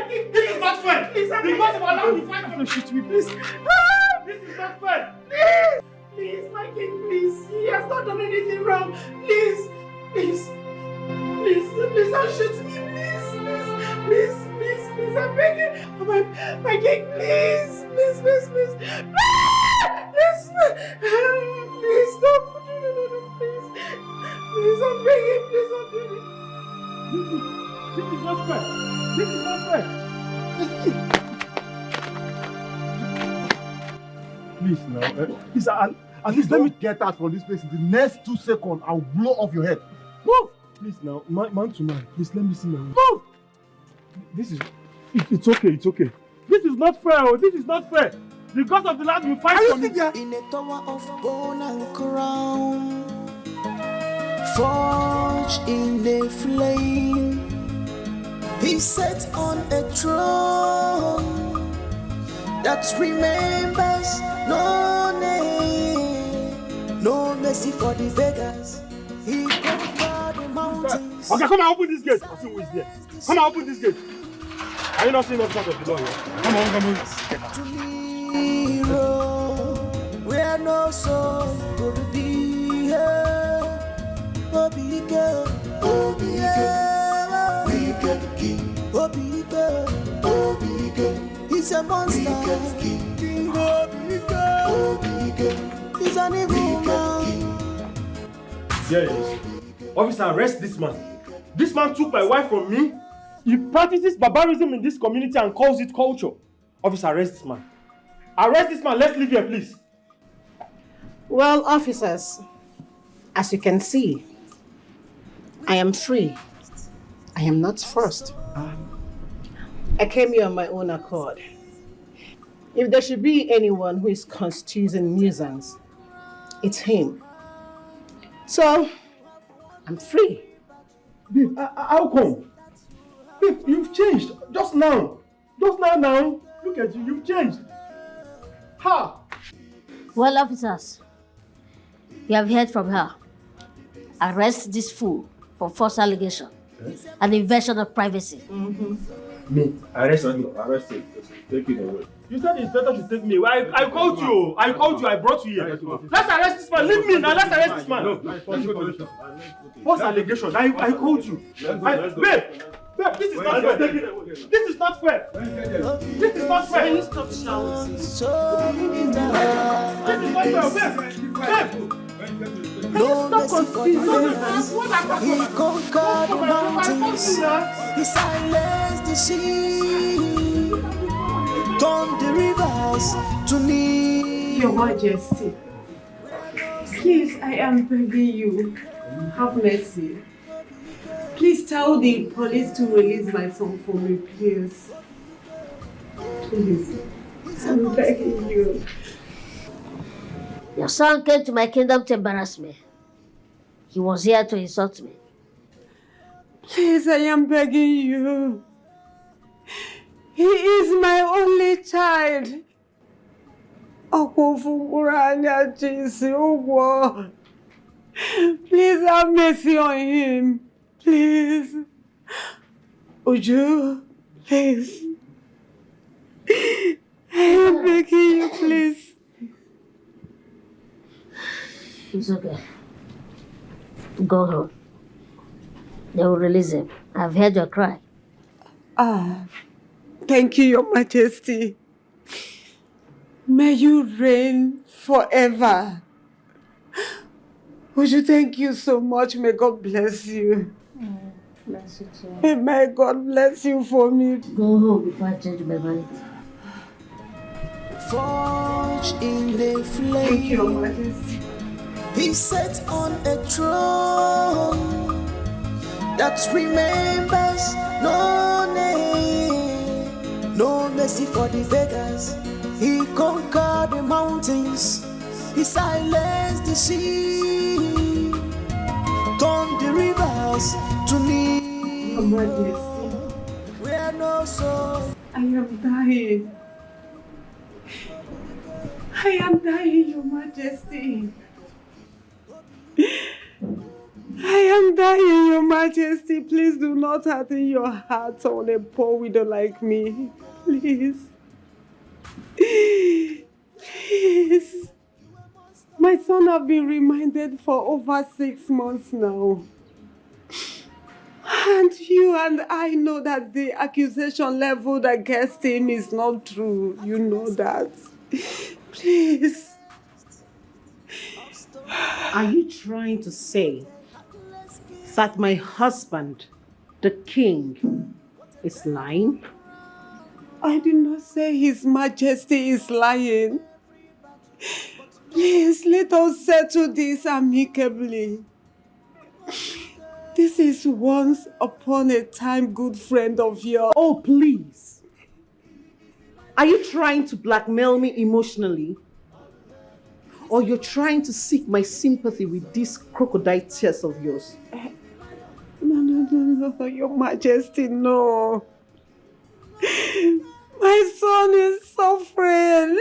me. This is not fair. Because of Allah, you fight for shoot me, please. This is not fair. Please, my king, please. He has not done anything wrong. Please, please, please, please don't shoot me, please, I'm begging. My king, please, please, stop. Please, I'm begging, please don't do it. This is not fair. This is not fair. Please now. Please, at least let me get out from this place. In the next 2 seconds, I'll blow off your head. Move! Please now, man to man. Please let me see my woman. Move! This is... It's okay, it's okay. This is not fair. Oh. This is not fair. The gods of the land will fight for me. In a tower of bone and crown, forged in a flame, he sat on a throne that remembers no name, no mercy for the beggars. He conquered the mountains. Okay, come and open this gate. I'll see who is there. Come and open this gate. Are you not seeing officers of the law here? Come on. Where no soul could be here. Obike, Obike, wicked king. Obike, Obike, he's a monster. King Obike, Obike, he's an evil man. Yes. Officer, arrest this man. This man took my wife from me. He practices barbarism in this community and calls it culture. Officer, arrest this man. Arrest this man. Let's leave here, please. Well, officers, as you can see, I am free. I am not forced. I came here on my own accord. If there should be anyone who is constituting nuisance, it's him. So, I'm free. Babe, how come? Babe, you've changed. Just now. Just now. Look at you. You've changed. Ha! Well, officers, you have heard from her. Arrest this fool for false allegation and invasion of privacy. Me? Arrest me. Arrest him. Take it away. You said it's better to take me. I called you. I brought you here. Let's arrest this man. Leave me now. Let's arrest this man. No. False allegation. I called you. Babe, this is not fair. This is not fair. This is not fair. Can you stop shouting? This is not fair. Babe. No mercy for the beggars. He conquered the mountains. He silenced the sea. Turned the rivers to me. Your Majesty, please, I am begging you, have mercy. Please tell the police to release my son for me, please. Please, I'm begging you. Your son came to my kingdom to embarrass me. He was here to insult me. Please, I am begging you. He is my only child. Please have mercy on him. Please. Uju, please. I am begging you, please. It's okay. Go home. They will release him. I've heard your cry. Thank you, Your Majesty. May you reign forever. Would you thank you so much? May God bless you. Bless you too. May God bless you for me. Go home before I change my mind. Forged in the flame. Thank you, Your Majesty. He sat on a throne that remembers no name, no mercy for the beggars. He conquered the mountains, he silenced the sea, turned the rivers to me. Your Majesty, where no soul. I am dying. I am dying, Your Majesty. I am dying, Your Majesty. Please do not harden your heart on a poor widow like me. Please. Please. My son has been reminded for over 6 months now. And you and I know that the accusation leveled against him is not true. You know that. Please. Are you trying to say that my husband, the king, is lying? I did not say His Majesty is lying. Please, let us settle this amicably. This is once upon a time good friend of yours. Oh, please. Are you trying to blackmail me emotionally? Or you're trying to seek my sympathy with these crocodile tears of yours? No, Your Majesty, no. My son is suffering.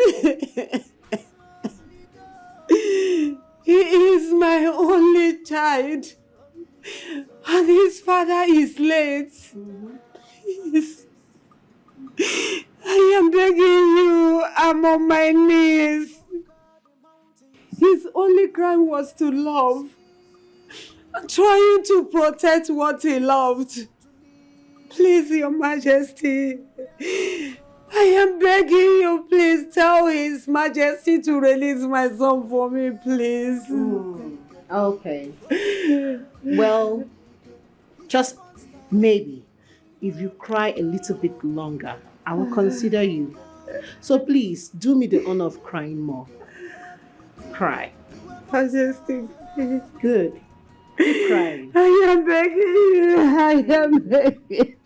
He is my only child. And his father is late. Please. I am begging you. I'm on my knees. His only crime was to love. Trying to protect what he loved. Please, Your Majesty. I am begging you, please tell His Majesty to release my son for me, please. Okay. Well, just maybe, if you cry a little bit longer, I will consider you. So please, do me the honor of crying more. Cry. Majesty, please. Good. Keep crying. I am begging you. I am begging.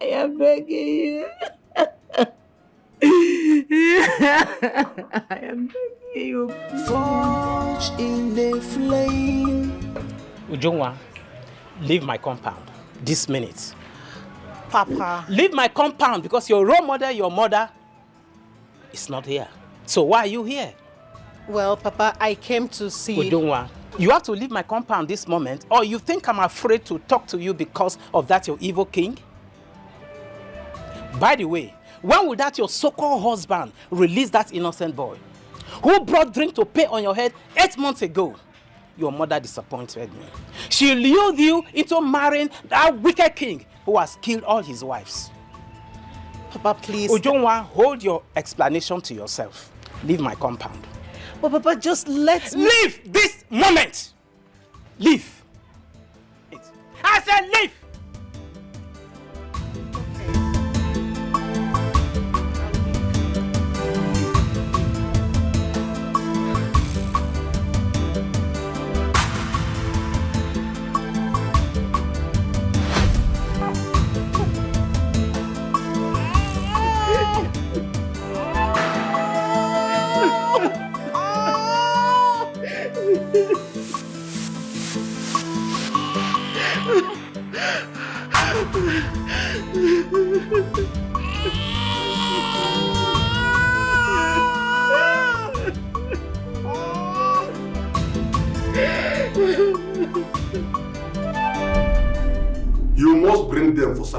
I am begging you. I am begging you. Forged in the flame. Ujungwa, leave my compound this minute. Papa. Leave my compound because your role model, your mother, is not here. So why are you here? Well, Papa, I came to see... Ujungwa, you have to leave my compound this moment, or you think I'm afraid to talk to you because of that your evil king? By the way, when will that your so-called husband release that innocent boy? Who brought drink to pay on your head 8 months ago? Your mother disappointed me. She lured you into marrying that wicked king who has killed all his wives. Papa, please... Ujungwa, hold your explanation to yourself. Leave my compound. But Papa, just let me... Leave this moment! Leave! I said leave!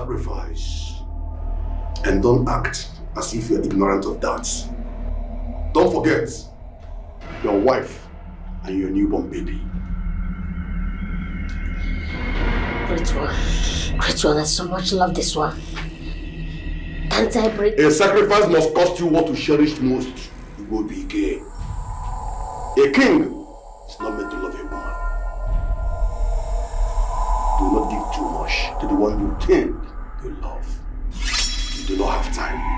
sacrifice. And don't act as if you're ignorant of that. Don't forget your wife and your newborn baby. Great one. Great one. I so much love this one. Can't I break? A sacrifice must cost you what you cherish most. You go OBIKE. A king is not meant to love a woman. Do not give too much to the one you think you love. You do not have time.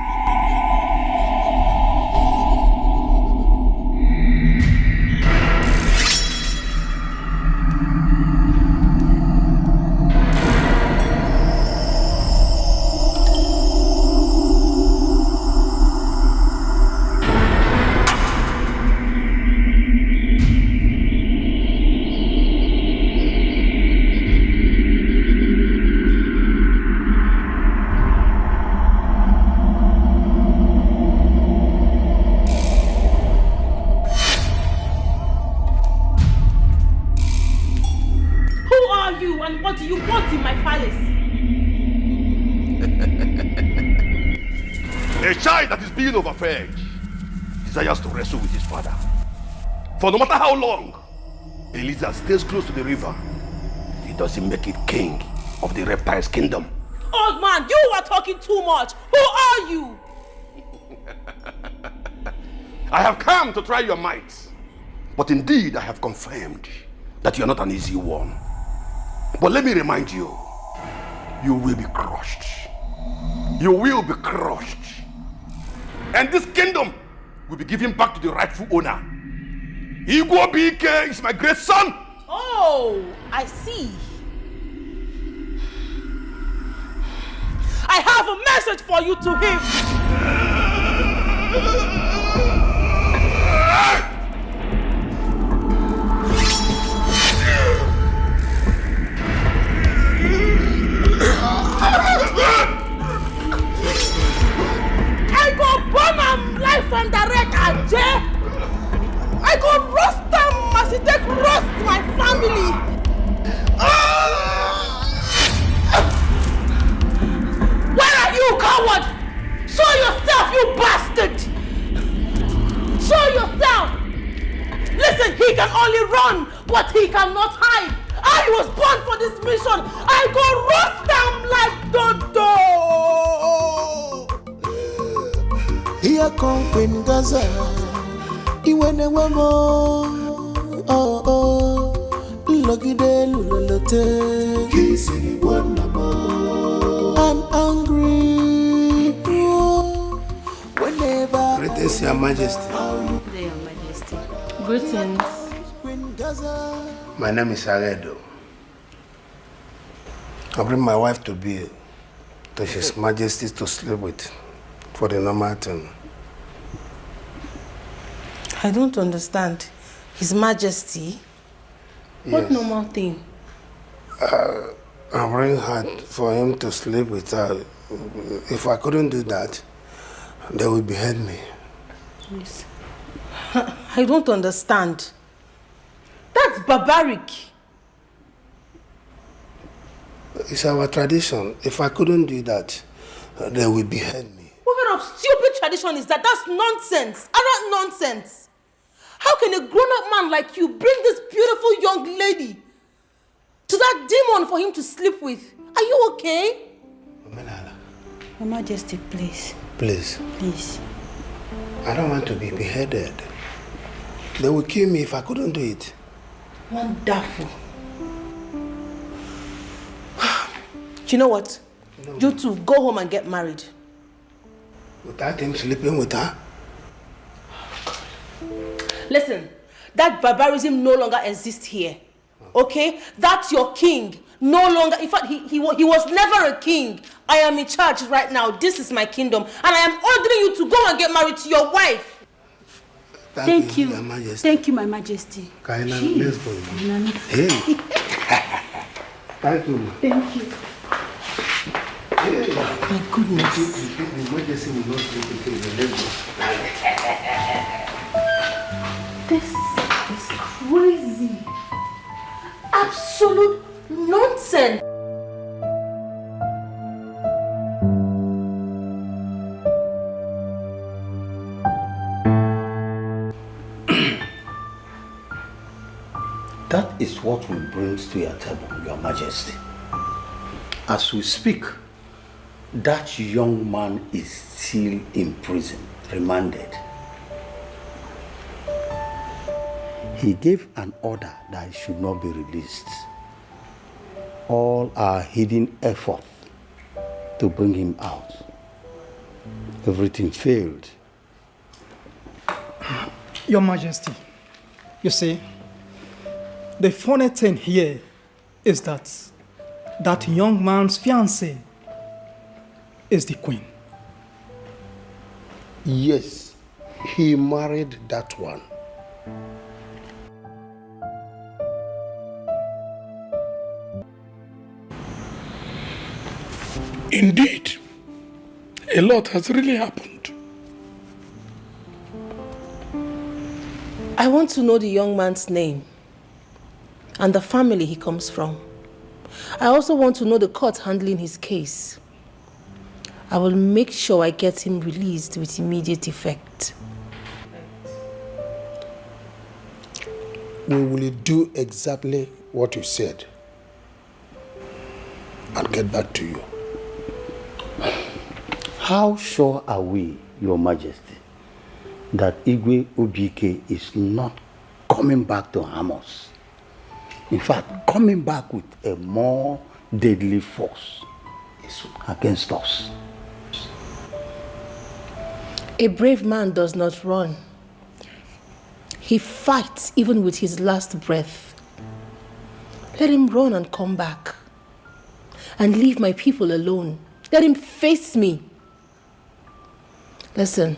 What do you want in my palace? A child that is being overfed desires to wrestle with his father. For no matter how long Eliza stays close to the river, he doesn't make it king of the reptiles' kingdom. Old man, you are talking too much. Who are you? I have come to try your might, but indeed I have confirmed that you are not an easy one. But let me remind you, you will be crushed. You will be crushed. And this kingdom will be given back to the rightful owner. OBIKE is my great son. Oh, I see. I have a message for you to him. I go burn him life and direct at jail. I go roast them as he take roast my family. Where are you, coward? Show yourself, you bastard! Show yourself! Listen, he can only run, but he cannot hide. I was born for this mission. I go roast them like Dodo. Here come Queen Gaza. Iwene wemo. Oh oh. Lucky de lulolote. Kisi wanamo. I'm angry. Whenever. Greetings, Your Majesty. There, Your Majesty. Greetings. My name is Aredo. I bring my wife to be to His Majesty to sleep with for the normal thing. I don't understand. His Majesty? Yes. What normal thing? I bring her for him to sleep with her. If I couldn't do that, they would behead me. Yes. I don't understand. That's barbaric. It's our tradition. If I couldn't do that, they would behead me. What kind of stupid tradition is that? That's nonsense. Utter nonsense. How can a grown-up man like you bring this beautiful young lady to that demon for him to sleep with? Are you okay? Your Majesty, please. Please. Please. I don't want to be beheaded. They would kill me if I couldn't do it. Wonderful. You know what? No. You two, go home and get married. Without him sleeping with her? Listen, that barbarism no longer exists here. Okay? That's your king. No longer, in fact, he was never a king. I am in charge right now. This is my kingdom. And I am ordering you to go and get married to your wife. Thank you. Your Majesty. Thank you, my Majesty. Kaina, let's go. Hey. Thank you. Thank you. Hey. My goodness. The Majesty will not sleep with you. Let's go. This is crazy. Absolute nonsense. That is what we bring to your table, Your Majesty. As we speak, that young man is still in prison, remanded. He gave an order that he should not be released. All our hidden effort to bring him out, everything failed. Your Majesty, you see, the funny thing here is that that young man's fiancée is the queen. Yes, he married that one. Indeed, a lot has really happened. I want to know the young man's name and the family he comes from. I also want to know the court handling his case. I will make sure I get him released with immediate effect. We will do exactly what you said and get back to you. How sure are we, Your Majesty, that Igwe OBIKE is not coming back to harm us? In fact, coming back with a more deadly force against us. A brave man does not run. He fights even with his last breath. Let him run and come back. And leave my people alone. Let him face me. Listen,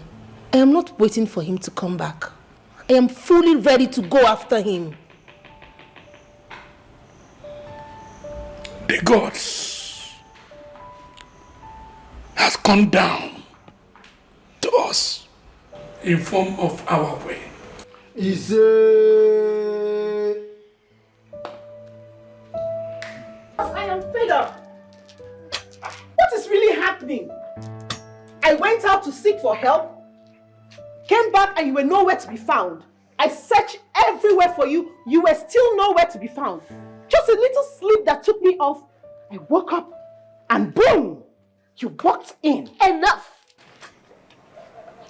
I am not waiting for him to come back. I am fully ready to go after him. The gods has come down to us in form of our way. I am fed up. What is really happening? I went out to seek for help, came back and you were nowhere to be found. I searched everywhere for you, you were still nowhere to be found. Just a little sleep that took me off. I woke up and boom, you walked in. Enough!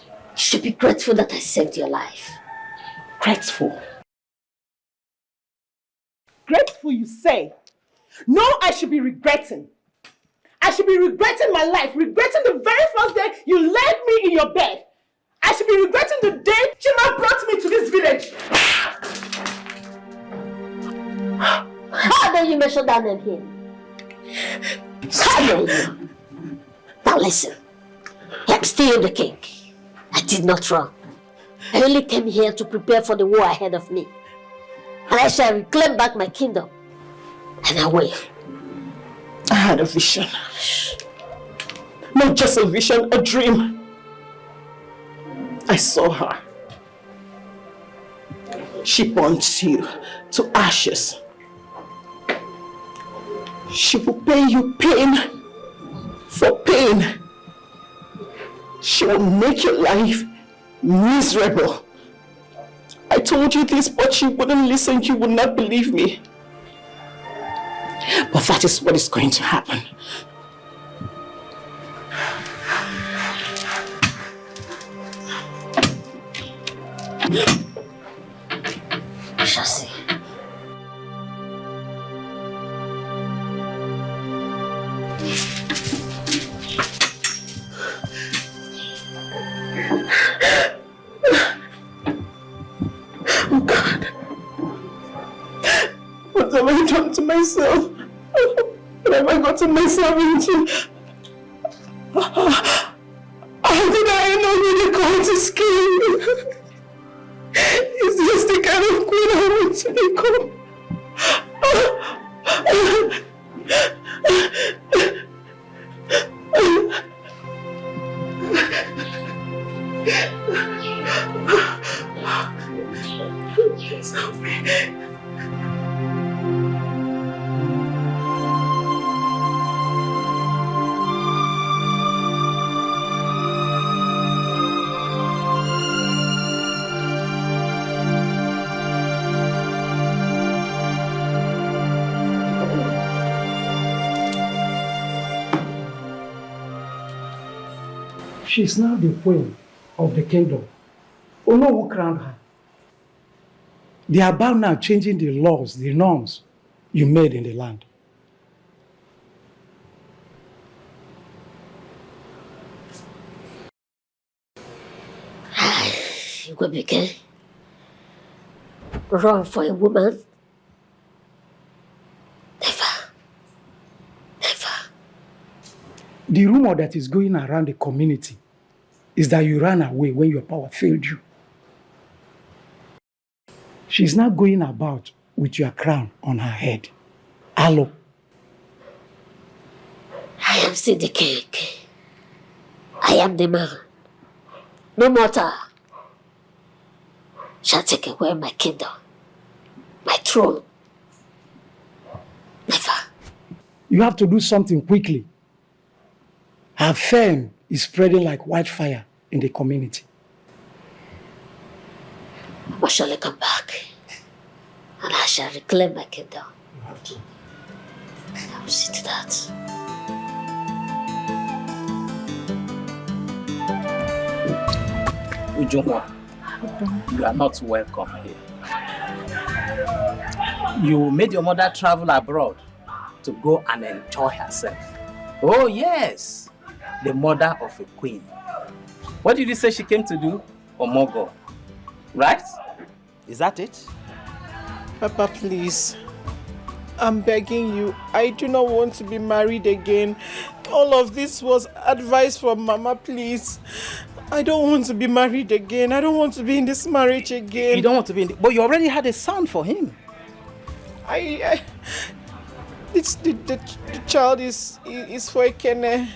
You should be grateful that I saved your life. Grateful? Grateful, you say? No, I should be regretting. I should be regretting my life, regretting the very first day you laid me in your bed. I should be regretting the day Chima brought me to this village. How dare you mention that name here? How dare you? Now listen, I'm still the king. I did not run. I only came here to prepare for the war ahead of me. And I shall reclaim back my kingdom. And I will. I had a vision. Not just a vision, a dream. I saw her. She burns you to ashes. She will pay you pain for pain. She will make your life miserable. I told you this, but you wouldn't listen, you would not believe me. But that is what is going to happen. We shall see. Oh God. What have I done to myself? What have I gotten myself into? How did I end up with a countess king? Is this the kind of queen I want to become? Please help me. She's now the queen of the kingdom. Oh no, who crowned her? They are about now changing the laws, the norms you made in the land. OBIKE, run for a woman? The rumor that is going around the community is that you ran away when your power failed you. She's now going about with your crown on her head. Hello. I am still the king. I am the man. No mortal shall take away my kingdom, my throne. Never. You have to do something quickly. Her fame is spreading like wildfire in the community. I shall come back and I shall reclaim my kingdom. You have to. I will see to that. Ujunwa, you are not welcome here. You made your mother travel abroad to go and enjoy herself. Oh yes, the mother of a queen. What did you say she came to do? Omogo, right? Is that it? Papa, please. I'm begging you. I do not want to be married again. All of this was advice from Mama, please. I don't want to be married again. I don't want to be in this marriage again. You don't want to be in but you already had a son for him. The child is for Ekene.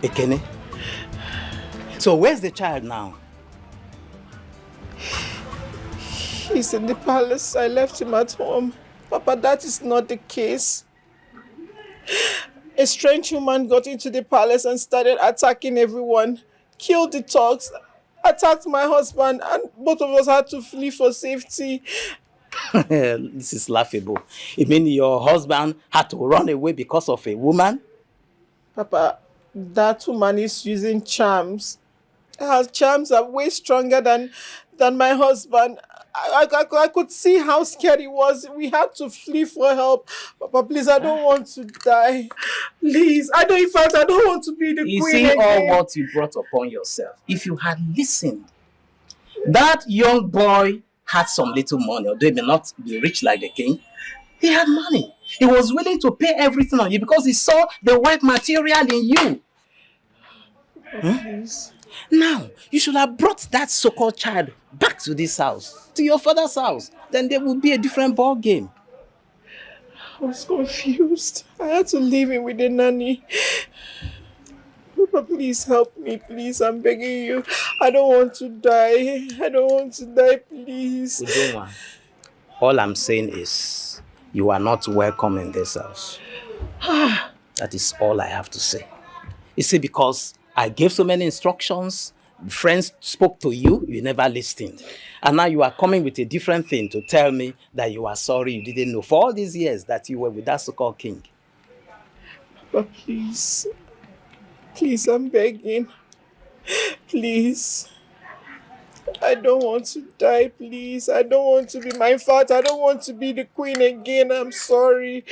Ekene? So where's the child now? He's in the palace. I left him at home. Papa, that is not the case. A strange woman got into the palace and started attacking everyone. Killed the thugs, attacked my husband, and both of us had to flee for safety. This is laughable. It means your husband had to run away because of a woman? Papa, that woman is using charms. Her charms are way stronger than my husband. I could see how scared he was. We had to flee for help. Papa, please, I don't want to die. Please, I don't want to be the queen. You see again. all what you brought upon yourself. If you had listened, that young boy had some little money, although he may not be rich like the king. He had money. He was willing to pay everything on you because he saw the white material in you. Please. Now, you should have brought that so-called child back to this house, to your father's house. Then there would be a different ball game. I was confused. I had to leave him with the nanny. Papa, please help me, please. I'm begging you. I don't want to die. I don't want to die, please. Ujunwa, all I'm saying is you are not welcome in this house. That is all I have to say. You see, because I gave so many instructions, friends spoke to you, you never listened. And now you are coming with a different thing to tell me that you are sorry you didn't know for all these years that you were with that so-called king. Papa, please. Please, I'm begging. Please. I don't want to die, please. I don't want to be my fault. I don't want to be the queen again. I'm sorry.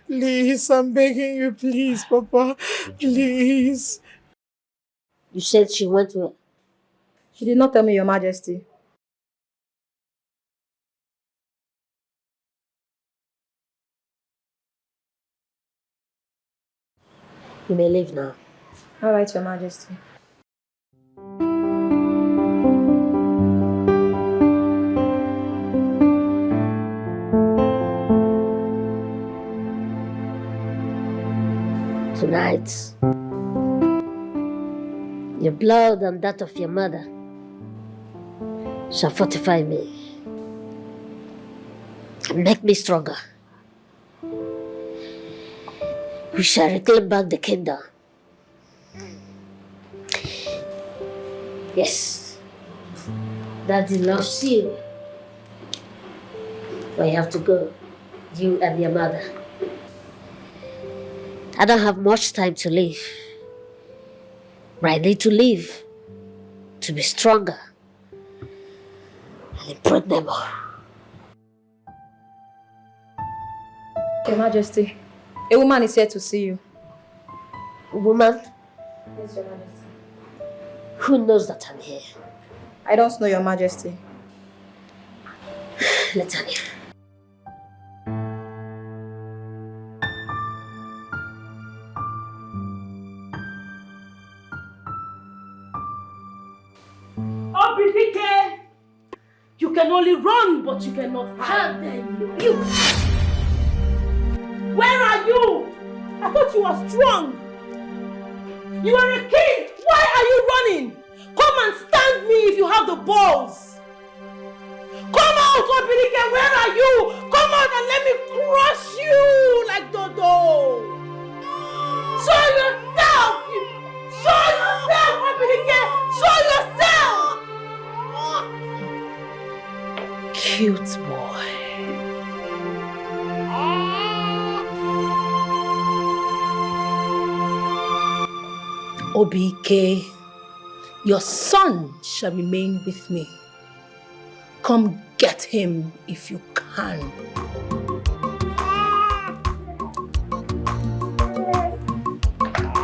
Please, I'm begging you, please, Papa. Please. You said she went where? She did not tell me, Your Majesty. You may leave now. All right, Your Majesty. Tonight, your blood and that of your mother shall fortify me and make me stronger. We shall reclaim back the kingdom. Yes, Daddy loves you. But you have to go, you and your mother. I don't have much time to live. But I need to live to be stronger and impregnable. Your Majesty, a woman is here to see you. A woman? Yes, Your Majesty. Who knows that I'm here? I don't know, Your Majesty. Let her in. OBIKE! You can only run, but you cannot hide. How dare you? Where are you? I thought you were strong. You are a king. Why are you running? Come and stand me if you have the balls. Come out, OBIKE. Where are you? Come out and let me crush you like dodo. Show yourself. Show yourself, OBIKE. Show yourself. Cute boy. OBIKE, your son shall remain with me. Come get him if you can.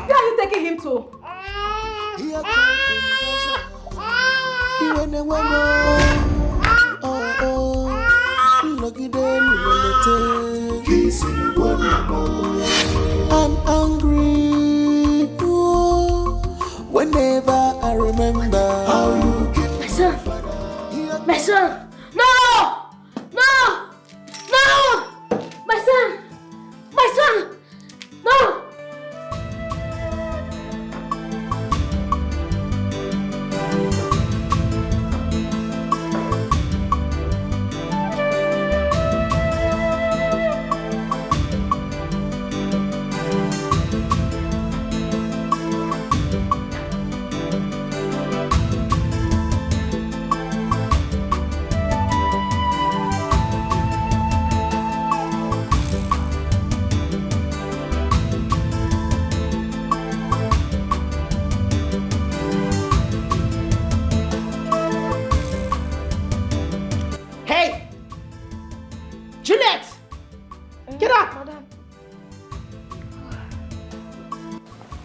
Where are you taking him to? I'm angry whenever I remember how you get my son. My son! No! No! No! My son! My son! No!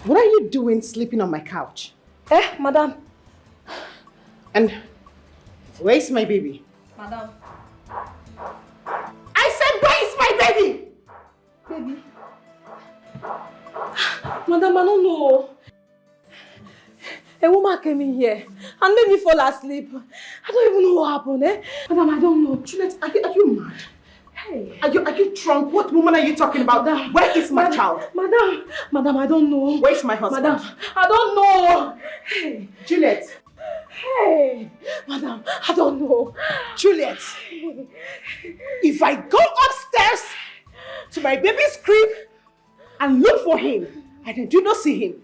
What are you doing sleeping on my couch? Madam. And where's my baby? Madam. I said, where is my baby? Baby. Madam, I don't know. A woman came in here and made me fall asleep. I don't even know what happened, Madam, I don't know. Juliet, are you mad? Hey. Are you drunk? What woman are you talking about? Madam, where is my child? Madam, I don't know. Where's my husband? Madam, I don't know. Hey. Juliet. Hey. Madam, I don't know. Juliet. If I go upstairs to my baby's crib and look for him, and I do not see him,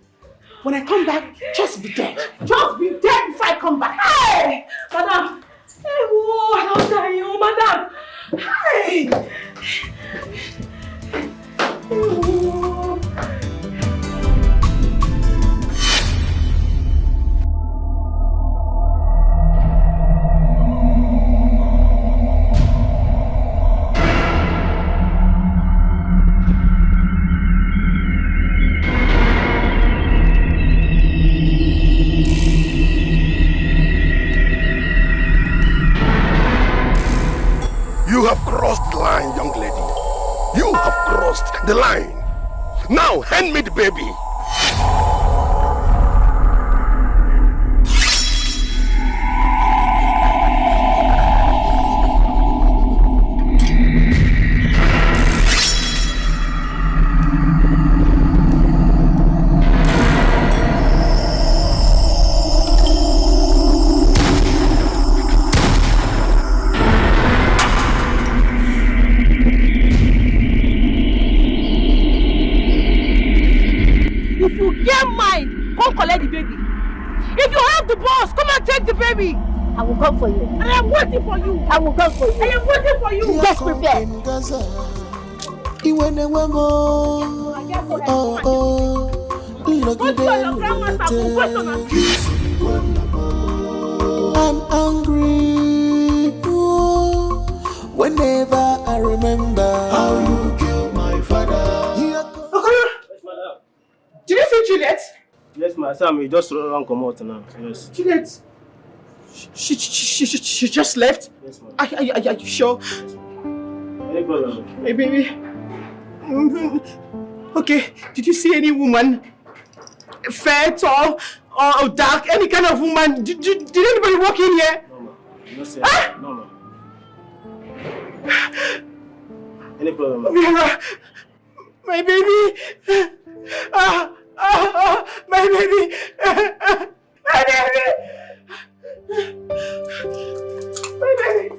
when I come back, just be dead. Just be dead before I come back. Hey! Madam! Hey, whoa! I don't die, you, madam! Hey! Oh. You have crossed the line, young lady. You have crossed the line. Now, hand me the baby. Collect the baby. If you have the balls, come and take the baby. I will come for you. I am waiting for you. I will come for you. I am waiting for you. Just prepare. I'm angry whenever I remember how you killed my father. Did you see Juliet? Yes, my son, we just run come out now. Yes. Juliet? She just left? Yes, ma'am. Are you sure? Any problem? Hey, baby. Okay, did you see any woman? Fair, tall, or dark? Any kind of woman? Did anybody walk in here? No, ma'am. No, sir. No, ma'am. Any problem? Vera, my baby. My baby. My baby. My baby.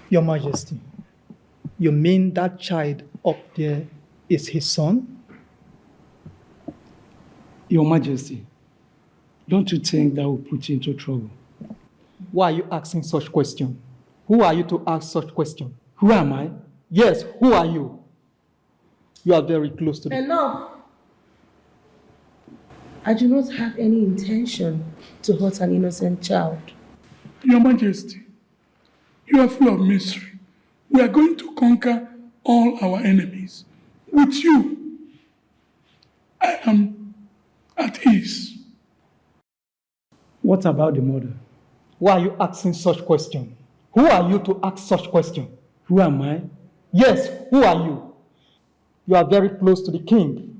Your Majesty, you mean that child up there is his son? Your Majesty, don't you think that will put you into trouble? Why are you asking such question? Who are you to ask such question? Who am I? Yes, who are you? You are very close to the... Enough! I do not have any intention to hurt an innocent child. Your Majesty, you are full of mystery. We are going to conquer all our enemies. With you, I am at ease. What about the mother? Why are you asking such question? Who are you to ask such question? Who am I? Yes, who are you? You are very close to the king.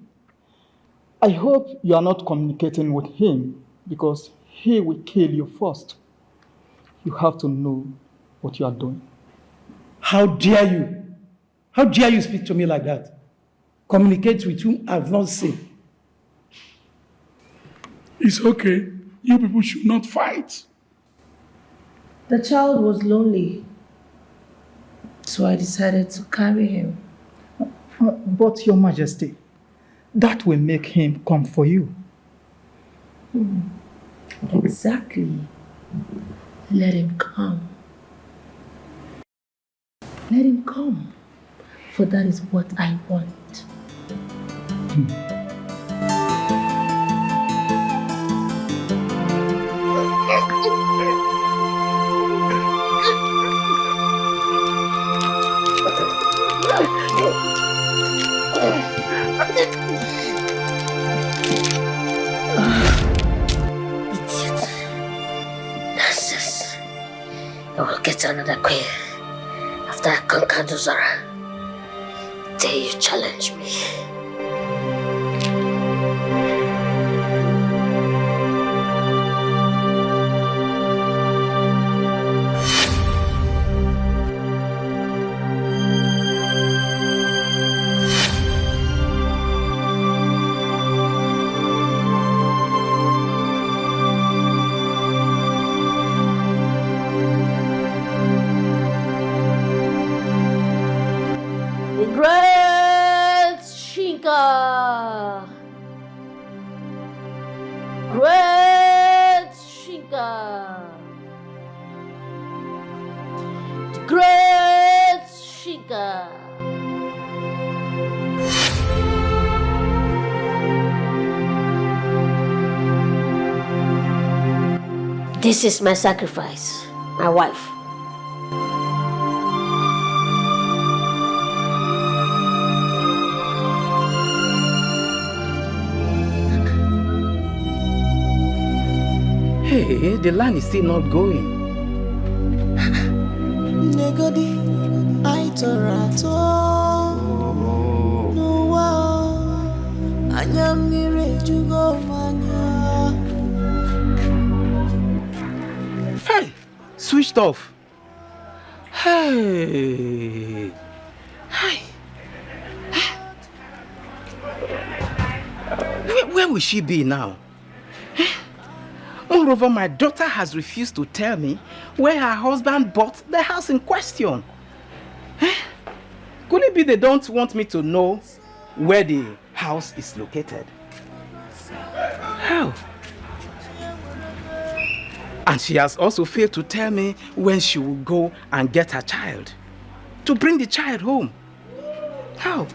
I hope you are not communicating with him because he will kill you first. You have to know what you are doing. How dare you? How dare you speak to me like that? Communicate with whom I have not seen. It's okay. You people should not fight. The child was lonely, so I decided to carry him. But Your Majesty, that will make him come for you. Exactly. Let him come. Let him come, for that is what I want. Idiot. Nonsense. I will get another queen after I conquer Dozara. Dare you challenge me? Great Shinka! Great Shinka! Great Shinka! This is my sacrifice, my wife. Hey, the line is still not going. Negodi, I torato. No wow, anyamire jugo manya. switched off. Hey. Hi. Where will she be now? Moreover, my daughter has refused to tell me where her husband bought the house in question. Could it be they don't want me to know where the house is located? How? And she has also failed to tell me when she will go and get her child, to bring the child home. How?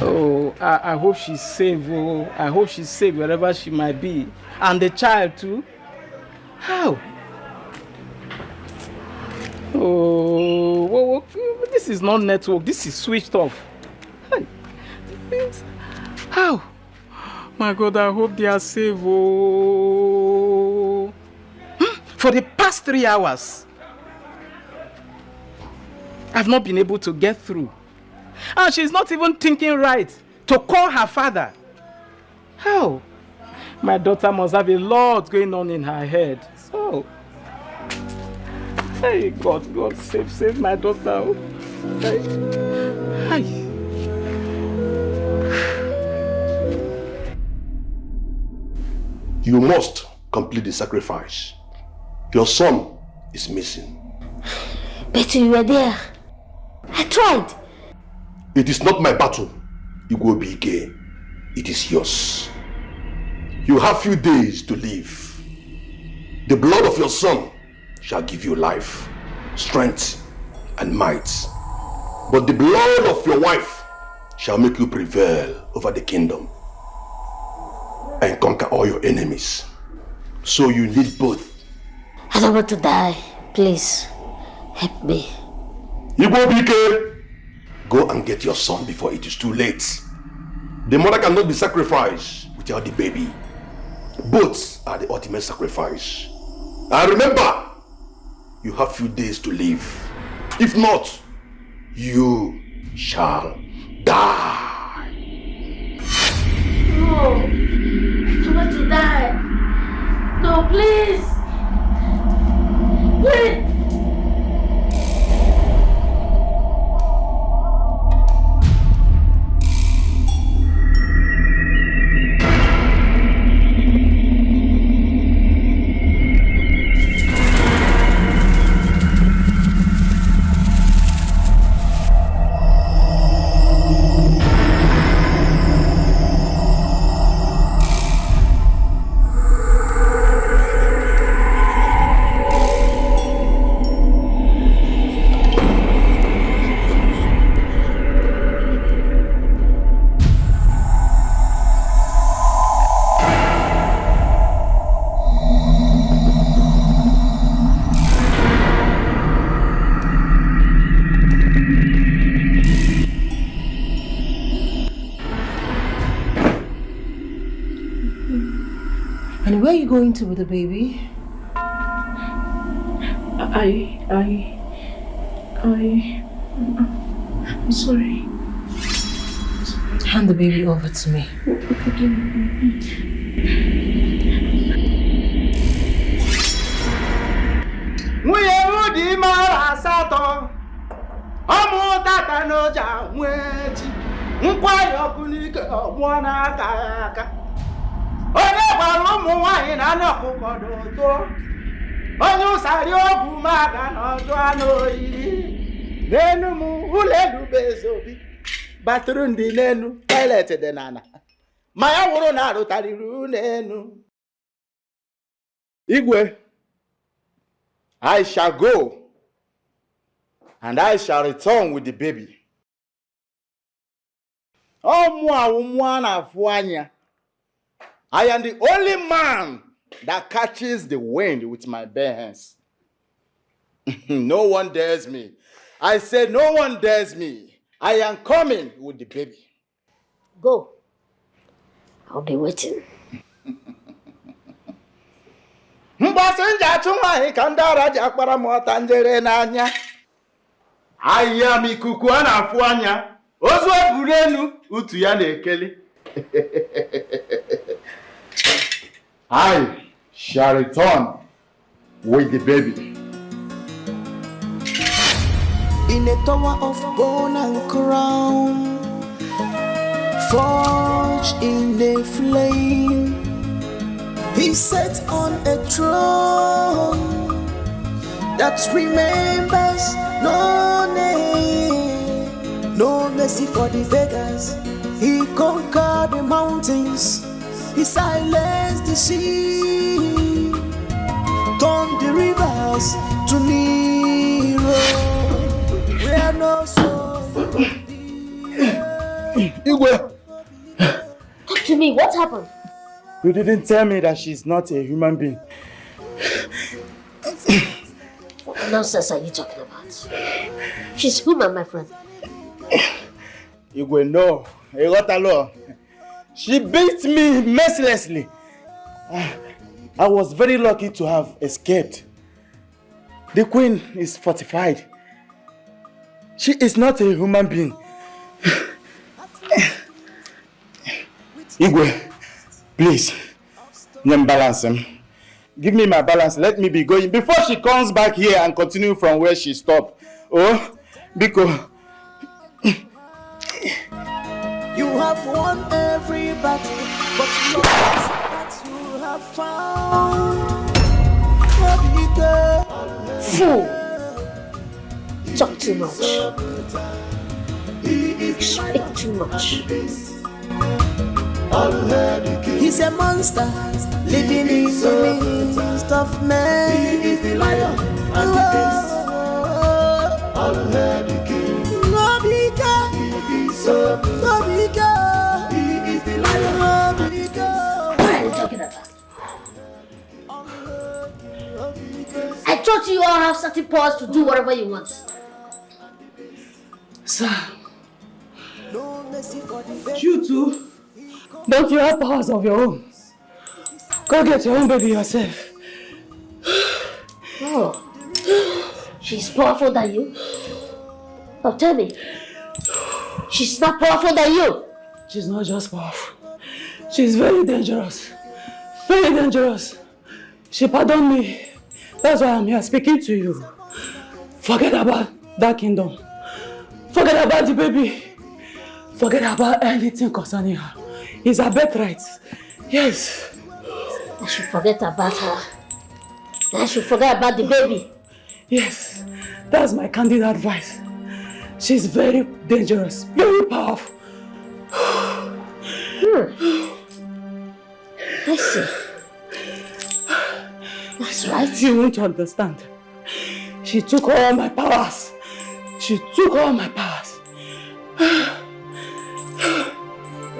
Oh, I hope she's safe. Oh, I hope she's safe wherever she might be. And the child too. How? Oh, this is not network. This is switched off. How? My God, I hope they are safe. Oh. For the past 3 hours, I've not been able to get through. And she's not even thinking right to call her father. How? My daughter must have a lot going on in her head. Oh. Hey, God, save my daughter. Hey. Hi. You must complete the sacrifice. Your son is missing. Betty, you were there. I tried. It is not my battle, OBIKE. It is yours. You have few days to live. The blood of your son shall give you life, strength, and might. But the blood of your wife shall make you prevail over the kingdom and conquer all your enemies. So you need both. I don't want to die. Please, help me. OBIKE, go and get your son before it is too late. The mother cannot be sacrificed without the baby. Both are the ultimate sacrifice. And remember, you have few days to live. If not, you shall die. No, I want to die. No, please. Please. And where are you going to with the baby? I'm sorry. Hand the baby over to me. Onye gwara ụmụ nwanyị na anọkụ ụfọdụ ụtọ onye ụsarị ogwu maga n'ọdụ anụ oriri n'enu m ụlọ elu bụ ezobi batụrụ ndị n'enu toilet dị n'ala ma ya wụrụ na arụtarịrị n'enu. Igwe, I shall go and I shall return with the baby. Ọmụ awụ mụọ na-afụ anya. I am the only man that catches the wind with my bare hands. No one dares me. I said no one dares me. I am coming with the baby. Go. I'll be waiting. Mbọsị nji achụ nwaanyị ka ndị ara ji akpara m ọta njere n'anya. Ahịa m ikuku a na-afụ anya. Ozu eburu enu utu ya na-ekeli. I shall return with the baby. In a tower of bone and crown, forged in a flame, he sat on a throne that remembers no name, no mercy for the beggars. He conquered the mountains, he silenced the sea, turned the rivers to mirrors. Where no soul. Igwe! Talk to me, what happened? You didn't tell me that she's not a human being. What nonsense are you talking about? She's human, my friend. Igwe, no. Igotalo. She beat me mercilessly. I was very lucky to have escaped. The queen is fortified. She is not a human being. Igwe, please, balance him. Give me my balance. Let me be going before she comes back here and continue from where she stopped. Oh, because you have won every battle, but lost that you have found. Fool! Talk too much. You speak too much. He's a monster living in the midst of men. He is the lion and the beast. Almighty King. Obike. He is Obike. He is the lion. Obike. What are you talking about? I thought you all have certain powers to do whatever you want. Sir, you too? Don't you have powers of your own? Go get your own baby yourself. Oh, she's powerful than you? Oh, tell me, she's not powerful than you? She's not just powerful. She's very dangerous. Very dangerous. She pardoned me. That's why I'm here speaking to you. Forget about that kingdom. Forget about the baby. Forget about anything concerning her. It's her birthright. Yes. I should forget about her. I should forget about the baby. Yes. That's my candid advice. She's very dangerous. Very powerful. I see. That's right. You won't understand. She took all my powers. She took all my powers.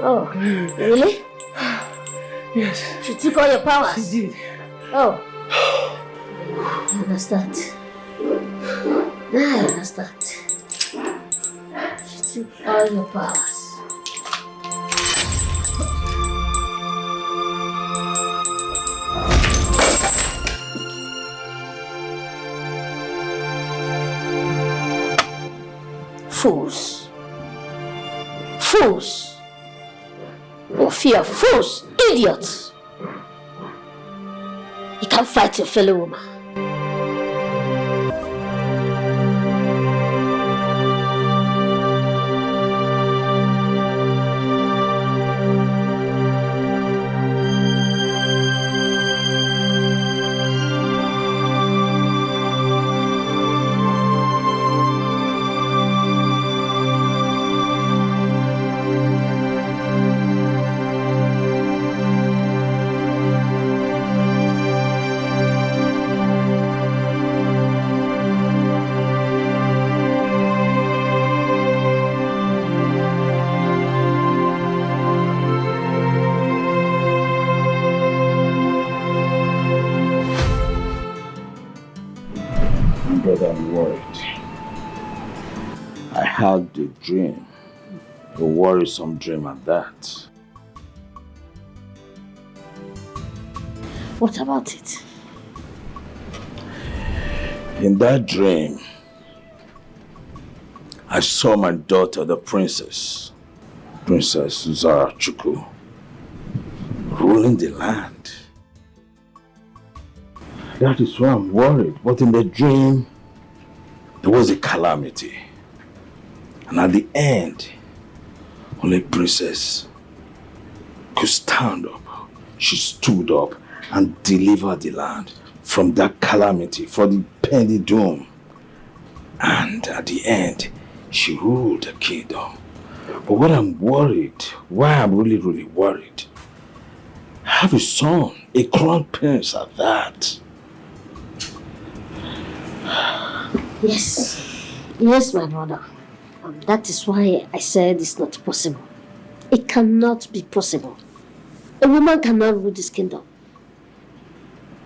Oh, really? Yes. She took all your powers? She did. Oh. I understand. Now I understand. She took all your powers. Fools. Fools. Oh, fear fools. Idiots. You can't fight your fellow woman. I'm worried. I had a dream, a worrisome dream at that. What about it? In that dream, I saw my daughter, the princess, Princess Zara Chukwu, ruling the land. That is why I'm worried. But in the dream, there was a calamity. And at the end, only Princess could stand up. She stood up and delivered the land from that calamity for the pending doom. And at the end, she ruled the kingdom. But what I'm worried, why I'm really worried, I have a son, a crown prince at that. Yes, my brother. That is why I said it's not possible. It cannot be possible. A woman cannot rule this kingdom.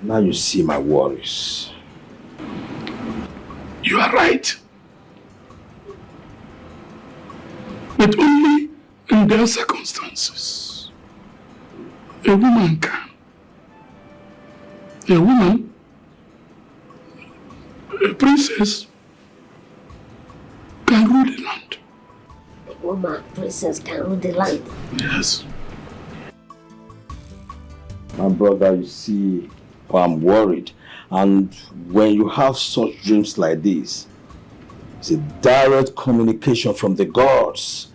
Now you see my worries. You are right. But only in their circumstances. A woman can. A woman, a princess, can rule the land. A woman, princess, can rule the land. Yes. My brother, you see, I'm worried. And when you have such dreams like this, it's a direct communication from the gods.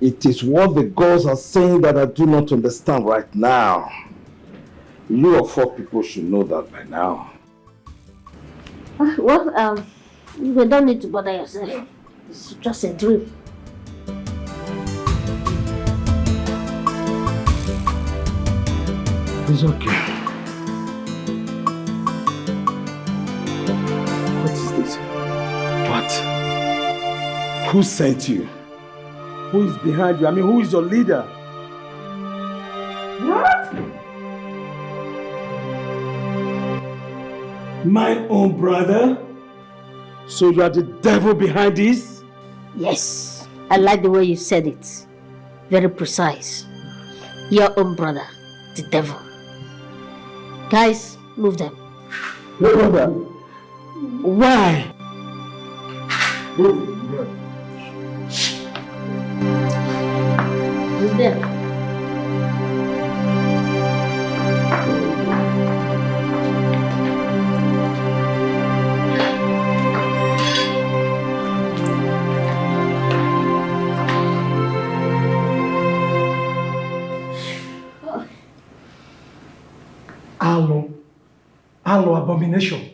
It is what the gods are saying that I do not understand right now. You of all people should know that by now. Well, you don't need to bother yourself. It's just a dream. It's okay. What is this? What? Who sent you? Who is behind you? I mean, who is your leader? What? My own brother? So you are the devil behind this? Yes, I like the way you said it. Very precise. Your own brother, the devil. Guys, move them. Your brother? Why? Move them. Alo abomination.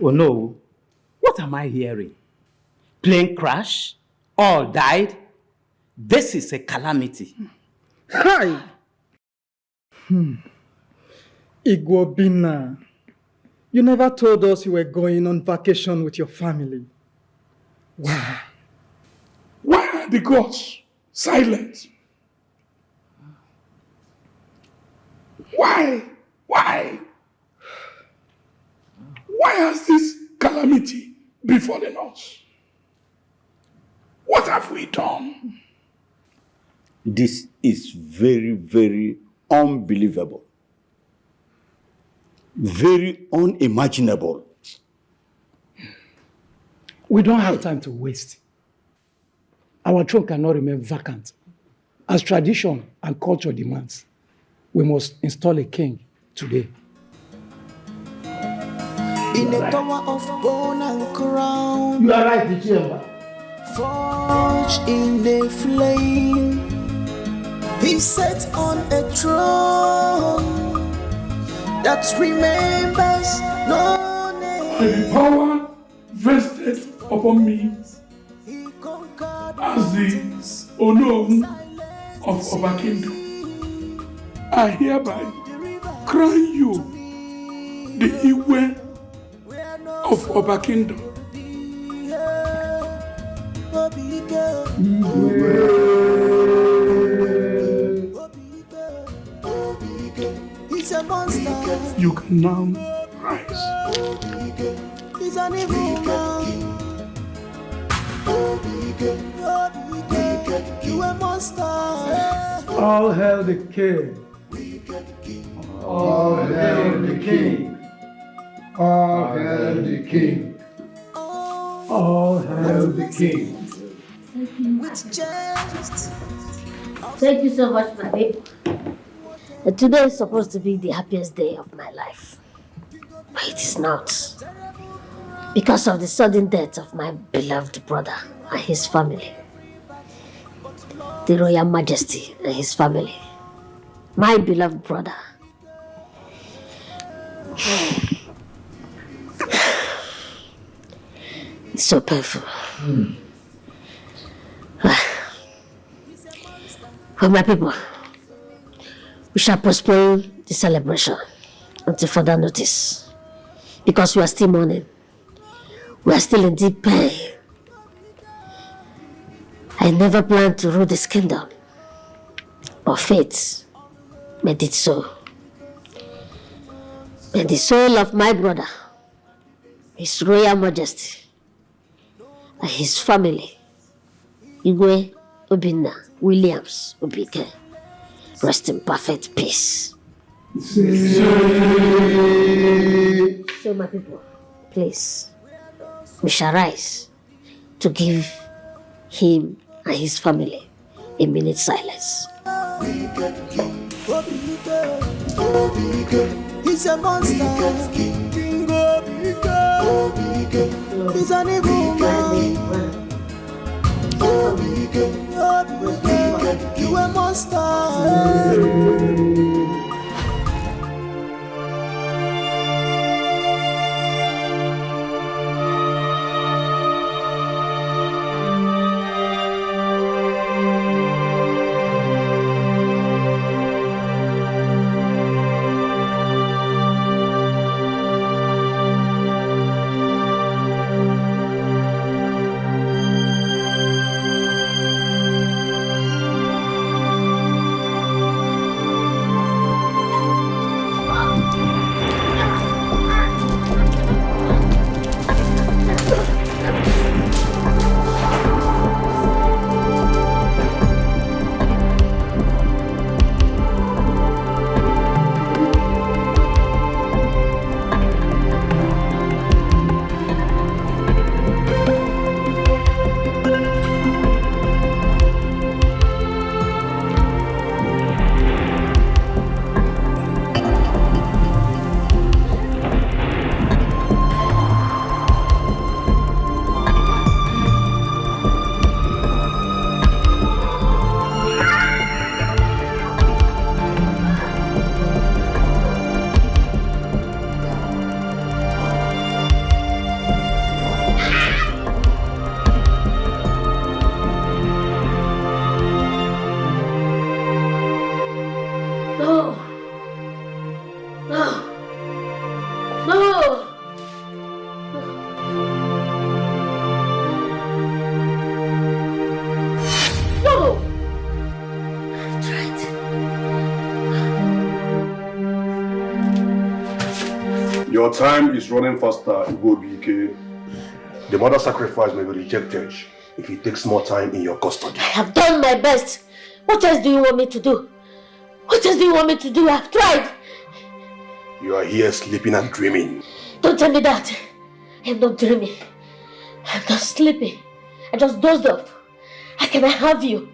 Oh no, what am I hearing? Plane crash? All died? This is a calamity. Hi! Igwobina, you never told us you were going on vacation with your family. Why? Why are the gods silent? Why? Why? Why has this calamity befallen us? What have we done? This is very, very unbelievable. Very unimaginable. We don't have time to waste. Our throne cannot remain vacant. As tradition and culture demands, we must install a king today. In a tower of bone and crown. You are right, Ichemba. Forged in the flame. He sat on a throne that remembers no name. By the power vested upon me as the Ono of Obakendo, I hereby crown you the Iwe of Obakendo. He's a monster. You can now rise. He's an evil man. You a monster. All hail the king. All hail the king. All hail the king. All hail the king. Thank you so much, my babe. Today is supposed to be the happiest day of my life. But it is not. Because of the sudden death of my beloved brother and his family. The Royal Majesty and his family. My beloved brother. It's so painful. For my people, we shall postpone the celebration until further notice. Because we are still mourning. We are still in deep pain. I never planned to rule this kingdom. But fate made it so. May the soul of my brother, His Royal Majesty, and his family, Igwe Obinna Williams Obike, rest in perfect peace. So my people, please, we shall rise to give him and his family a minute silence. He's a monster. He's an evil man. You a monster. Your time is running faster, OBIKE. The mother sacrifice may be rejected if it takes more time in your custody. I have done my best. What else do you want me to do? What else do you want me to do? I have tried. You are here sleeping and dreaming. Don't tell me that. I am not dreaming. I am not sleeping. I just dozed off. How can I have you?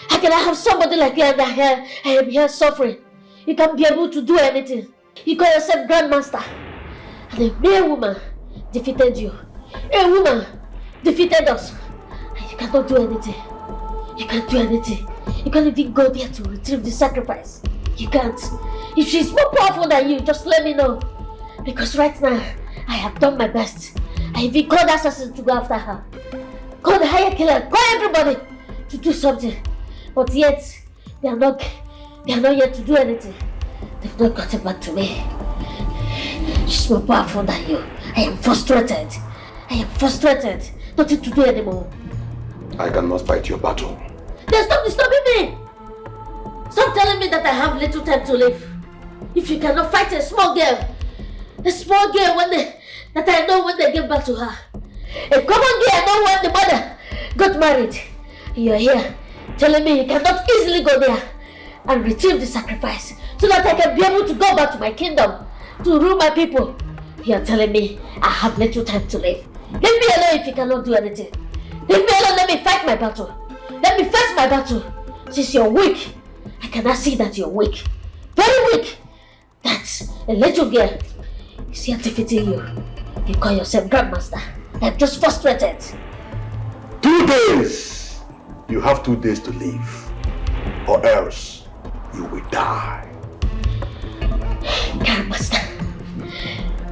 How can I have somebody like you and I am here suffering? You can't be able to do anything. You call yourself Grandmaster. And a mere woman defeated you. A woman defeated us. And you cannot do anything. You can't do anything. You can't even go there to retrieve the sacrifice. You can't. If she's more powerful than you, just let me know. Because right now, I have done my best. I even called assassins to go after her. Called the higher killer, call everybody to do something. But yet, they are not yet to do anything. They've not gotten back to me. She's more powerful than you. I am frustrated. I am frustrated. Nothing to do anymore. I cannot fight your battle. Then stop disturbing me! Stop telling me that I have little time to live. If you cannot fight a small girl that I know when they give back to her. A common girl I know when the mother got married. You're here telling me you cannot easily go there and retrieve the sacrifice so that I can be able to go back to my kingdom to rule my people. You're telling me I have little time to live. Leave me alone if you cannot do anything. Leave me alone, let me fight my battle. Let me face my battle. Since you're weak, I cannot see that you're weak. Very weak. That a little girl See, I'm defeating you. You call yourself Grandmaster. I'm just frustrated. 2 days! You have 2 days to live. Or else, you will die. Grandmaster,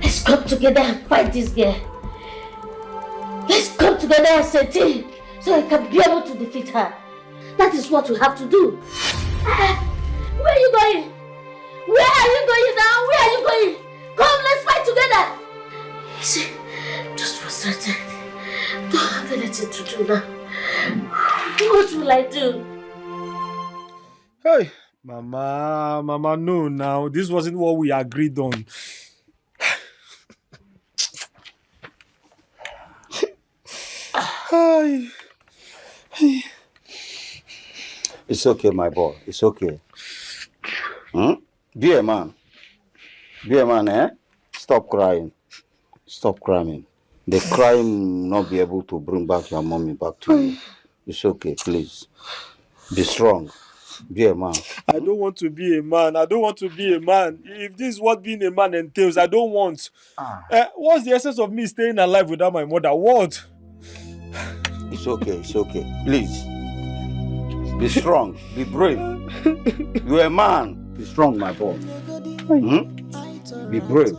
let's come together and fight this girl. Let's come together as a team so I can be able to defeat her. That is what we have to do. Where are you going? Where are you going now? Where are you going? Come, let's fight together. See, just frustrated. Don't have anything to do now. What will I do? Hey, Mama, no, now. This wasn't what we agreed on. Hi. It's okay, my boy. It's okay. Be a man. Be a man, eh? Stop crying. Stop crying. The crying will not be able to bring back your mommy back to you. It's okay, please. Be strong. Be a man. I don't want to be a man. I don't want to be a man. If this is what being a man entails, I don't want. What's the essence of me staying alive without my mother? What? It's okay, it's okay. Please. Be strong. Be brave. You're a man. Be strong, my boy. Be brave.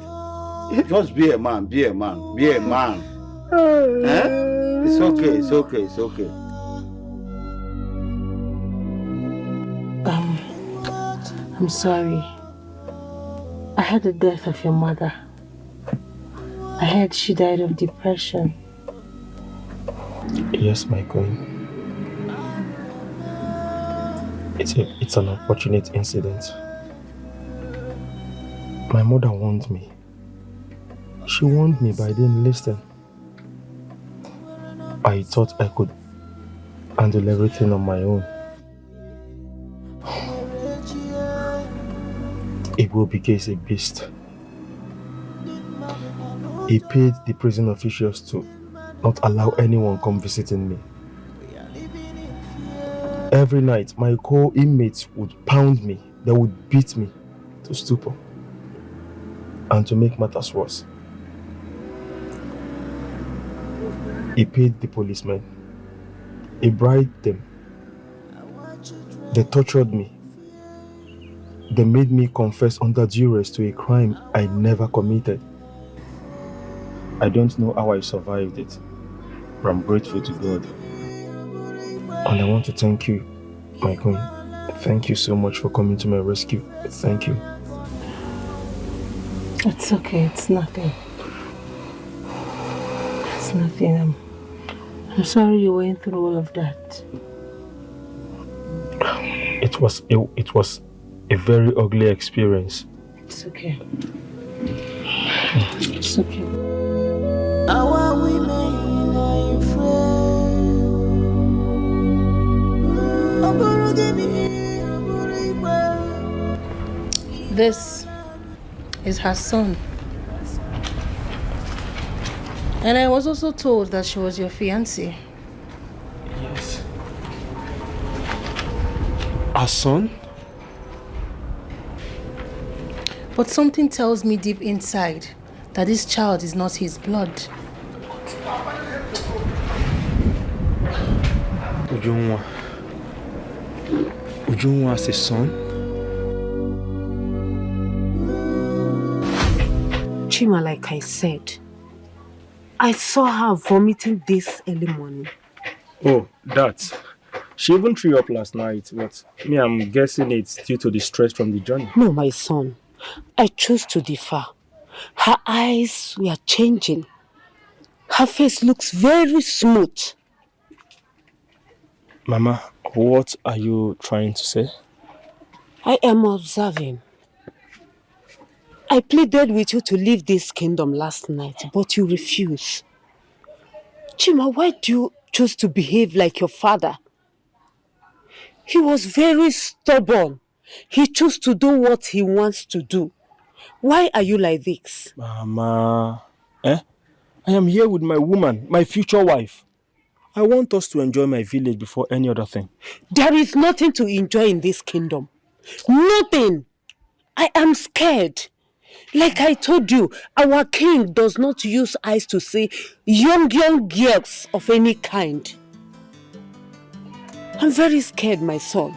Just be a man. Be a man. Be a man. It's okay. It's okay. It's okay. I'm sorry. I heard the death of your mother. I heard she died of depression. Yes, my queen. It's an unfortunate incident. My mother warned me. She warned me, but I didn't listen. I thought I could handle everything on my own. OBIKE is a beast. He paid the prison officials to not allow anyone come visiting me. Every night, my co-inmates would pound me. They would beat me to stupor. And to make matters worse, he paid the policemen. He bribed them. They tortured me. They made me confess under duress to a crime I never committed. I don't know how I survived it, but I'm grateful to God. And I want to thank you, my queen. Thank you so much for coming to my rescue. Thank you. It's okay, it's nothing. It's nothing. I'm sorry you went through all of that. It was a very ugly experience. It's okay. It's okay. Our women are This is her son. And I was also told that she was your fiancée. Yes. Our son? But something tells me deep inside that this child is not his blood. Ujunwa has a son? Chima, like I said, I saw her vomiting this early morning. Oh, that. She even threw up last night, but me, I'm guessing it's due to the stress from the journey. No, my son. I chose to differ. Her eyes were changing. Her face looks very smooth. Mama, what are you trying to say? I am observing. I pleaded with you to leave this kingdom last night, but you refused. Chima, why do you choose to behave like your father? He was very stubborn. He chose to do what he wants to do. Why are you like this? Mama, I am here with my woman, my future wife. I want us to enjoy my village before any other thing. There is nothing to enjoy in this kingdom. Nothing. I am scared. Like I told you, our king does not use eyes to see young girls of any kind. I'm very scared, my son.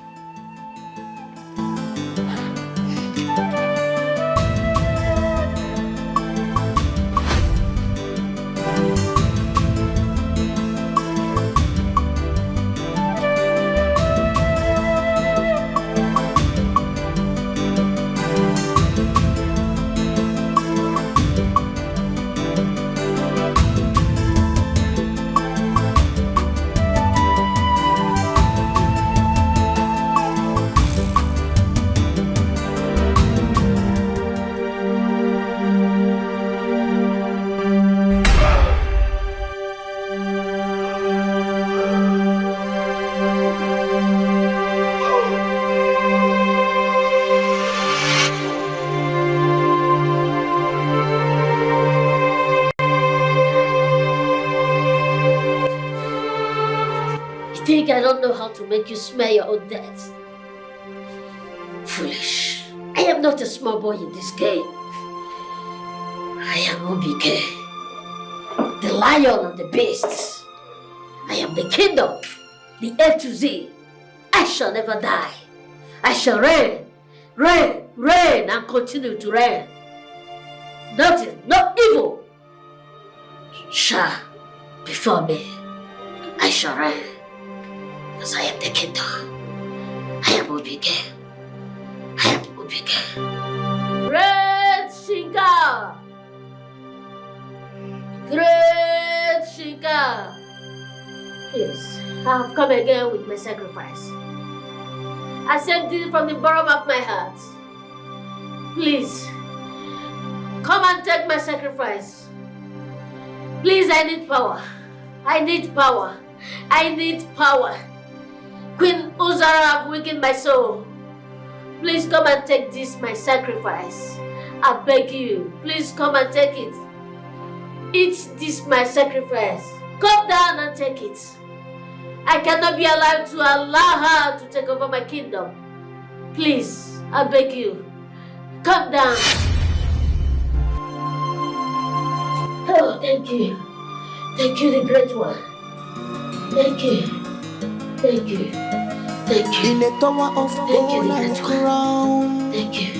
I don't know how to make you smell your own death. Foolish. I am not a small boy in this game. I am OBIKE, the lion and the beasts. I am the kingdom, the A to Z. I shall never die. I shall reign, and continue to reign. Nothing, no evil shall before me. I shall reign. Because I am the kingdom. I am OBIKE. I am OBIKE. Great Shinka! Great Shinka! Please, I have come again with my sacrifice. I sent it from the bottom of my heart. Please, come and take my sacrifice. Please, I need power. I need power. I need power. Queen Uzara have weakened my soul. Please come and take this, my sacrifice. I beg you, please come and take it. Eat this, my sacrifice. Come down and take it. I cannot be allowed to allow her to take over my kingdom. Please, I beg you, come down. Oh, thank you. Thank you, the great one. Thank you. Thank you. Thank you. In a tower of gold and crown. Thank you.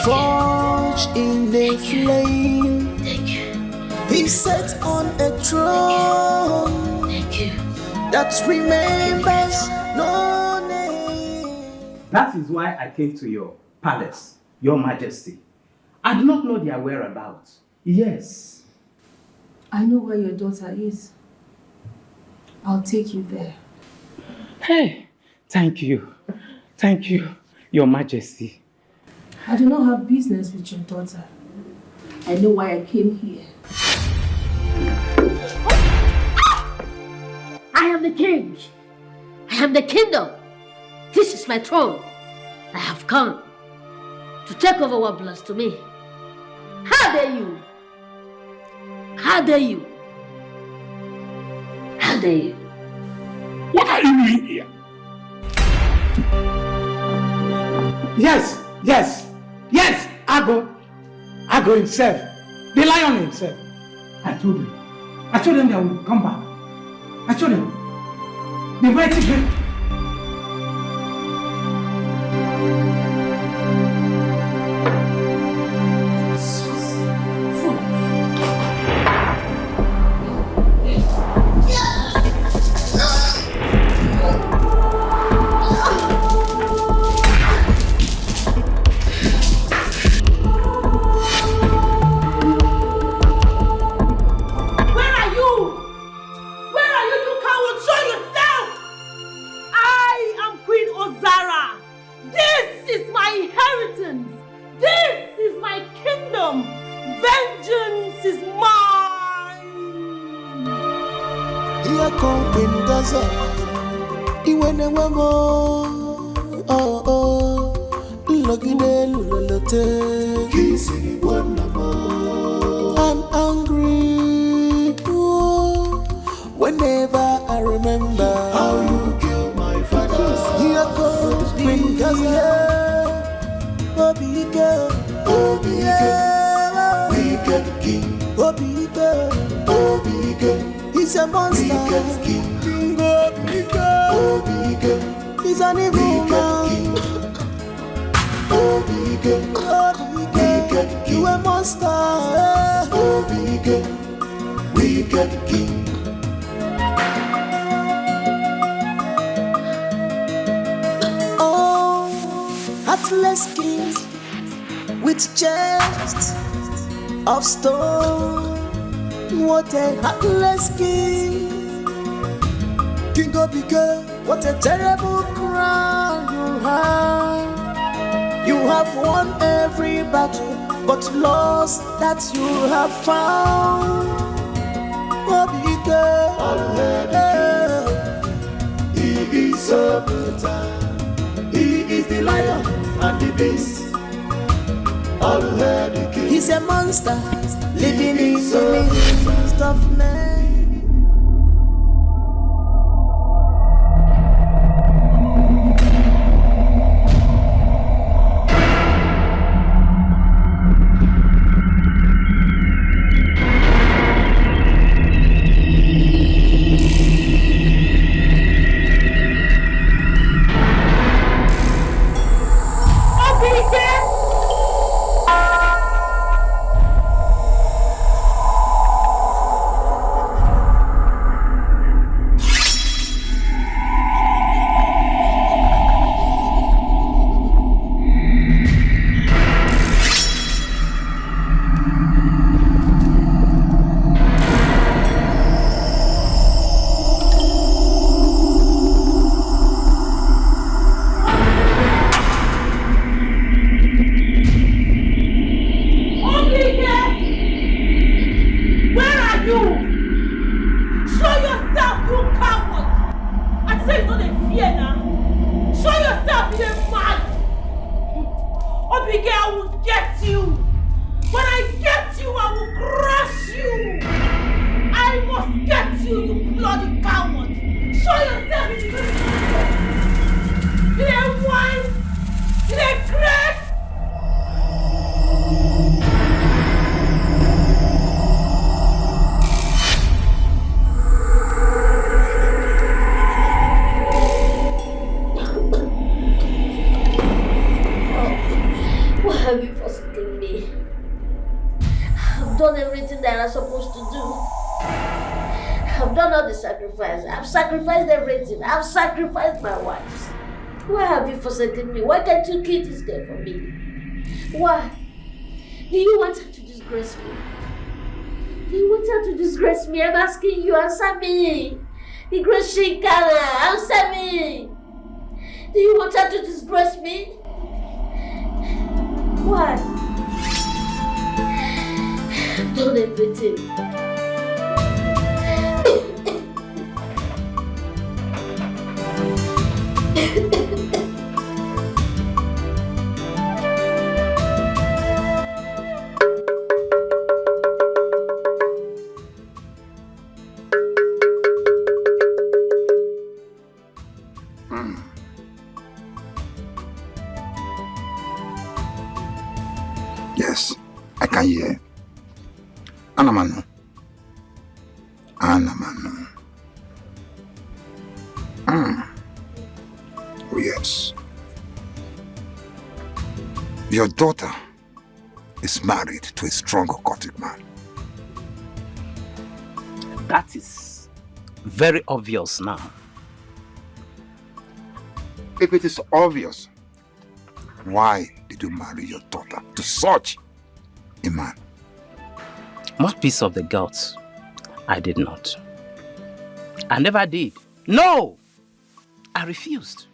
Forged in the flame. Thank you. He sat on a throne. Thank you. That remembers no name. That is why I came to your palace, Your Majesty. I do not know their whereabouts. Yes. I know where your daughter is. I'll take you there. Hey, thank you. Thank you, Your Majesty. I do not have business with your daughter. I know why I came here. I am the king. I am the kingdom. This is my throne. I have come to take over what belongs to me. How dare you? How dare you? How dare you? What are you doing here? Yes, Ago himself, the lion himself. I told him that we would come back. I told him, the mighty great. I'm angry whenever I remember how you killed my father. Here comes Queen Gaza, OBIKE, OBIKE. Obike, Obike, he's a monster. Obike, he's an evil man. Obike, Obike, you a monster. Obike, wicked king. Oh, heartless king with chest of stone. What a heartless king. King Obike, what a terrible crown you have. You have won every battle, but lost that you have found. Obike, he is so brutal. He is the lion and the beast. He's a monster, living in the midst of men. I've sacrificed my wives. Why have you forsaken me? Why can't you keep this girl for me? Why? Do you want her to disgrace me? Do you want her to disgrace me? I'm asking you, answer me. The great Shinkara, answer me. Do you want her to disgrace me? Why? I've done everything. Yes, I can hear. Anamano. Anamano. Oh yes. Your daughter is married to a strong occultic man. That is very obvious now. If it is obvious, why did you marry your daughter to such a man? What piece of the gods? I did not. I never did. No! I refused.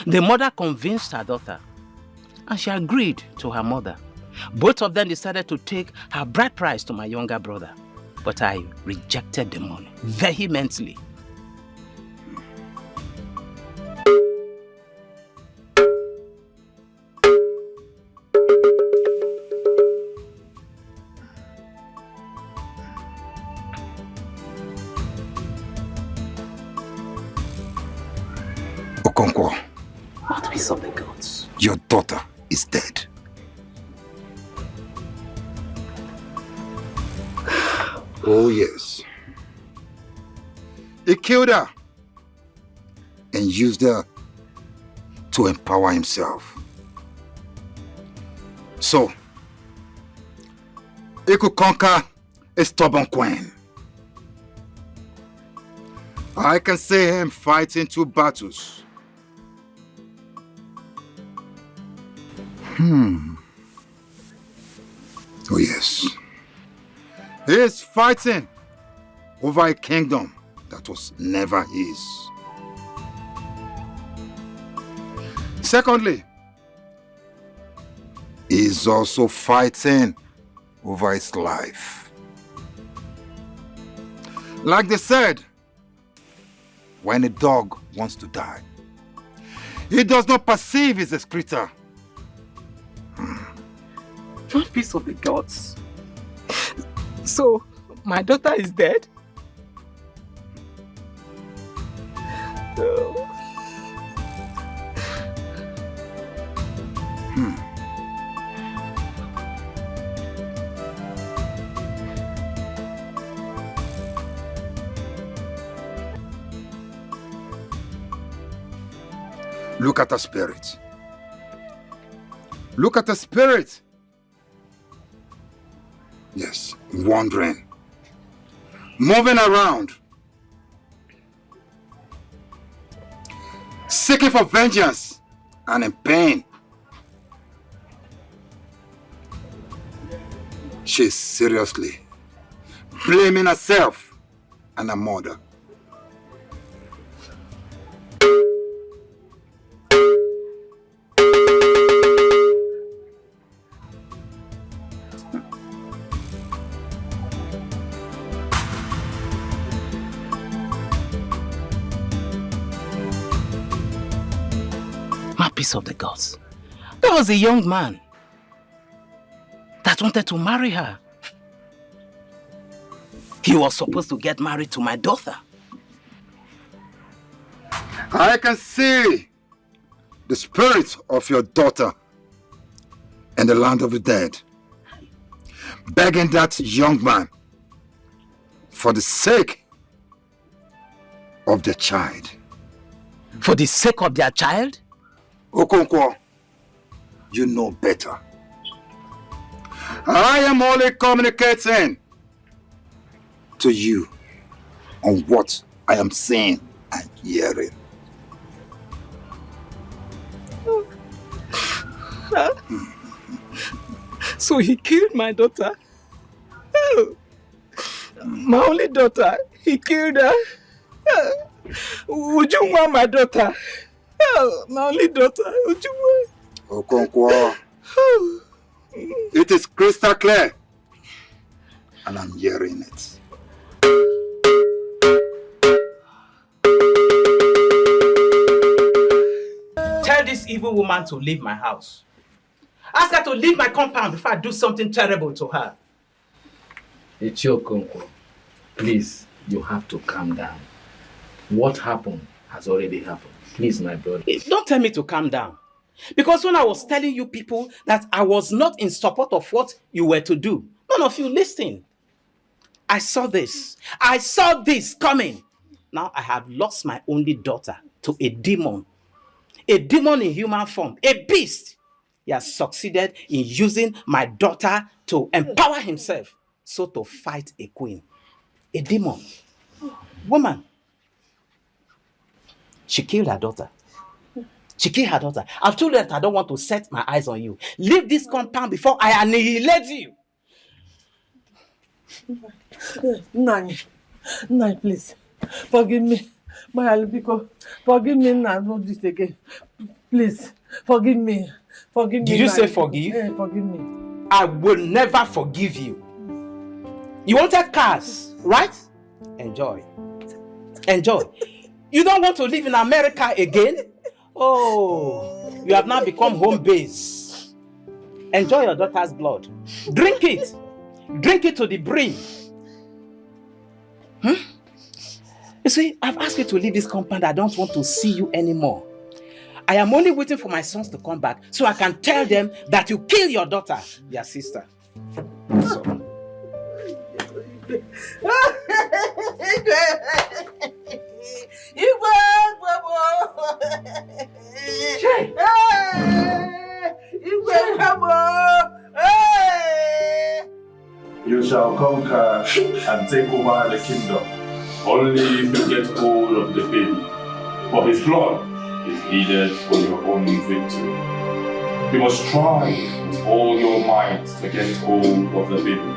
The mother convinced her daughter, and she agreed to her mother. Both of them decided to take her bride price to my younger brother, but I rejected the money vehemently. Okonkwo. What piece of the gods? Your daughter is dead. Oh, yes. He killed her and used her to empower himself. So, he could conquer a stubborn queen. I can see him fighting 2 battles. Oh, yes. He is fighting over a kingdom that was never his. Secondly, he is also fighting over his life. Like they said, when a dog wants to die, he does not perceive his excreta. One piece of the gods. So, my daughter is dead? No. Look at the spirit. Look at the spirit. Yes, wandering, moving around, seeking for vengeance and in pain. She's seriously blaming herself and her mother. Piece of the gods. There was a young man that wanted to marry her. He was supposed to get married to my daughter. I can see the spirit of your daughter in the land of the dead, begging that young man for the sake of their child. For the sake of their child? Okonkwo, you know better. I am only communicating to you on what I am seeing and hearing. So he killed my daughter? Oh. My only daughter, he killed her? Would you want my daughter? Oh, my only daughter, would you want? Okonkwo, it is crystal clear, and I'm hearing it. Tell this evil woman to leave my house. Ask her to leave my compound before I do something terrible to her. Okonkwo, please, you have to calm down. What happened has already happened. Please, my brother. Don't tell me to calm down. Because when I was telling you people that I was not in support of what you were to do, none of you listened. I saw this. I saw this coming. Now I have lost my only daughter to a demon. A demon in human form. A beast. He has succeeded in using my daughter to empower himself. So to fight a queen. A demon. Woman. She killed her daughter. She killed her daughter. I've told her that I don't want to set my eyes on you. Leave this compound before I annihilate you. Nani, please, forgive me. My Alubiko, forgive me now. Not this again. Please, forgive me. Forgive me. Did you say forgive? Yeah, forgive me. I will never forgive you. You wanted cars, right? Enjoy. Enjoy. You don't want to live in America again? Oh, you have now become home base. Enjoy your daughter's blood. Drink it. Drink it to the brim. You see, I've asked you to leave this compound. I don't want to see you anymore. I am only waiting for my sons to come back so I can tell them that you killed your daughter, their sister. So. You shall conquer and take over the kingdom, only if you get hold of the baby. For his blood is needed for your own victory. You must strive with all your might to get hold of the baby.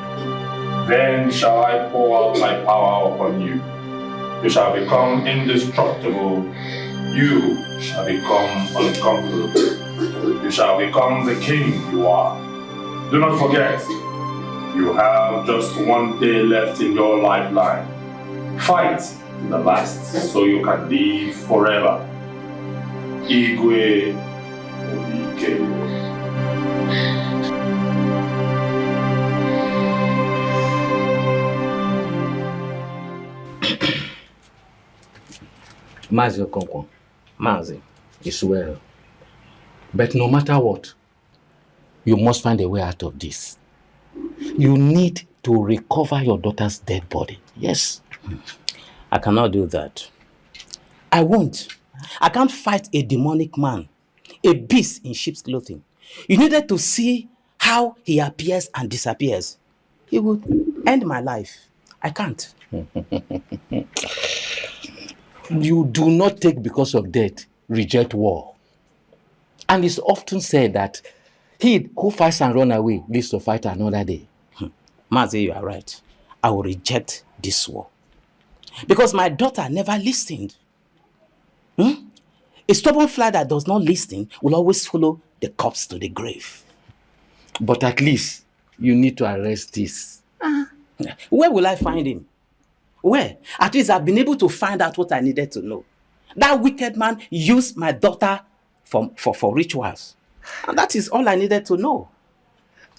Then shall I pour out my power upon you. You shall become indestructible. You shall become unconquerable. You shall become the king you are. Do not forget, you have just one day left in your lifeline. Fight to the last so you can live forever. Igwe Obike. Mazi Okonkwo, Mazi, it's well. But no matter what, you must find a way out of this. You need to recover your daughter's dead body. Yes. I cannot do that. I won't. I can't fight a demonic man, a beast in sheep's clothing. You needed to see how he appears and disappears. He would end my life. I can't. You do not take because of death, reject war. And it's often said that he who fights and run away lives to fight another day. Mazi, you are right. I will reject this war. Because my daughter never listened. A stubborn fly that does not listen will always follow the corpse to the grave. But at least you need to arrest this. Where will I find him? Where? At least I've been able to find out what I needed to know. That wicked man used my daughter for rituals. And that is all I needed to know.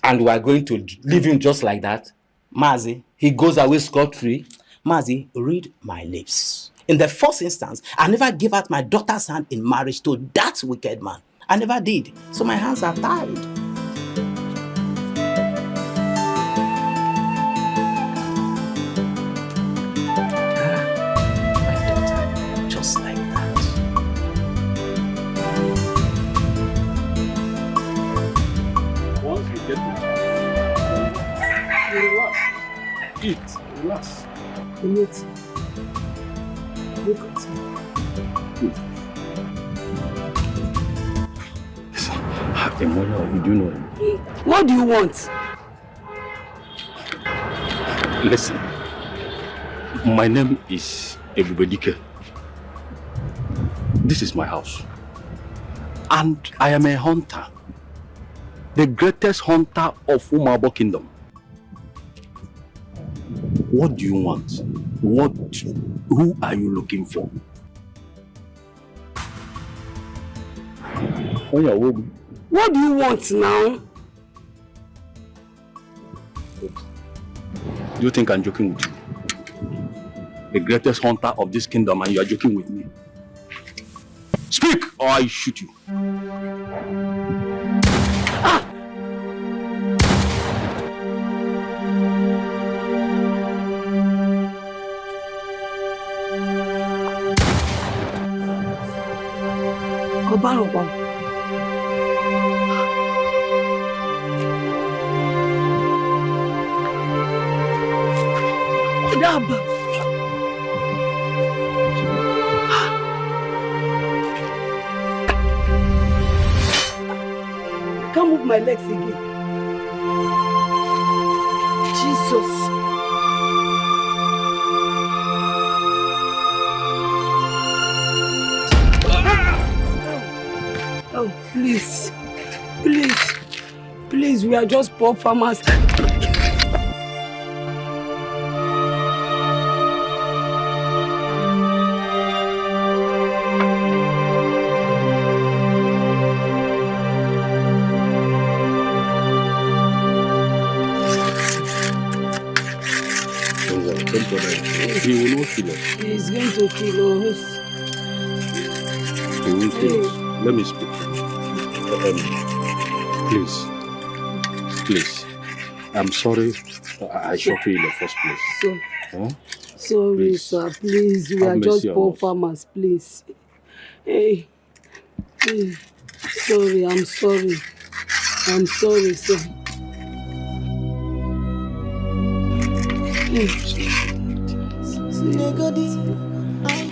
And we are going to leave him just like that? Mazi, he goes away scot-free? Mazi, read my lips. In the first instance, I never gave out my daughter's hand in marriage to that wicked man. I never did. So my hands are tied. Just like that. Once you get to relax. Eat. Relax. Wait. Look at me. You do know. What do you want? Listen. My name is OBIKE. This is my house. And I am a hunter. The greatest hunter of Umabo Kingdom. What do you want? Who are you looking for? What do you want now? Do you think I'm joking with you? The greatest hunter of this kingdom, and you are joking with me? Speak or I shoot you. Can't move my legs again. Jesus. Oh, please. Please. Please, we are just poor farmers. He will not kill us. He's going to kill us. He will kill us. Let me speak. Please. I'm sorry I shot you in the first place. So, Huh? sorry, Please. sir. Please, we Have are mercy just on poor us. farmers. Please. Hey, sorry. I'm sorry. I'm sorry, sir.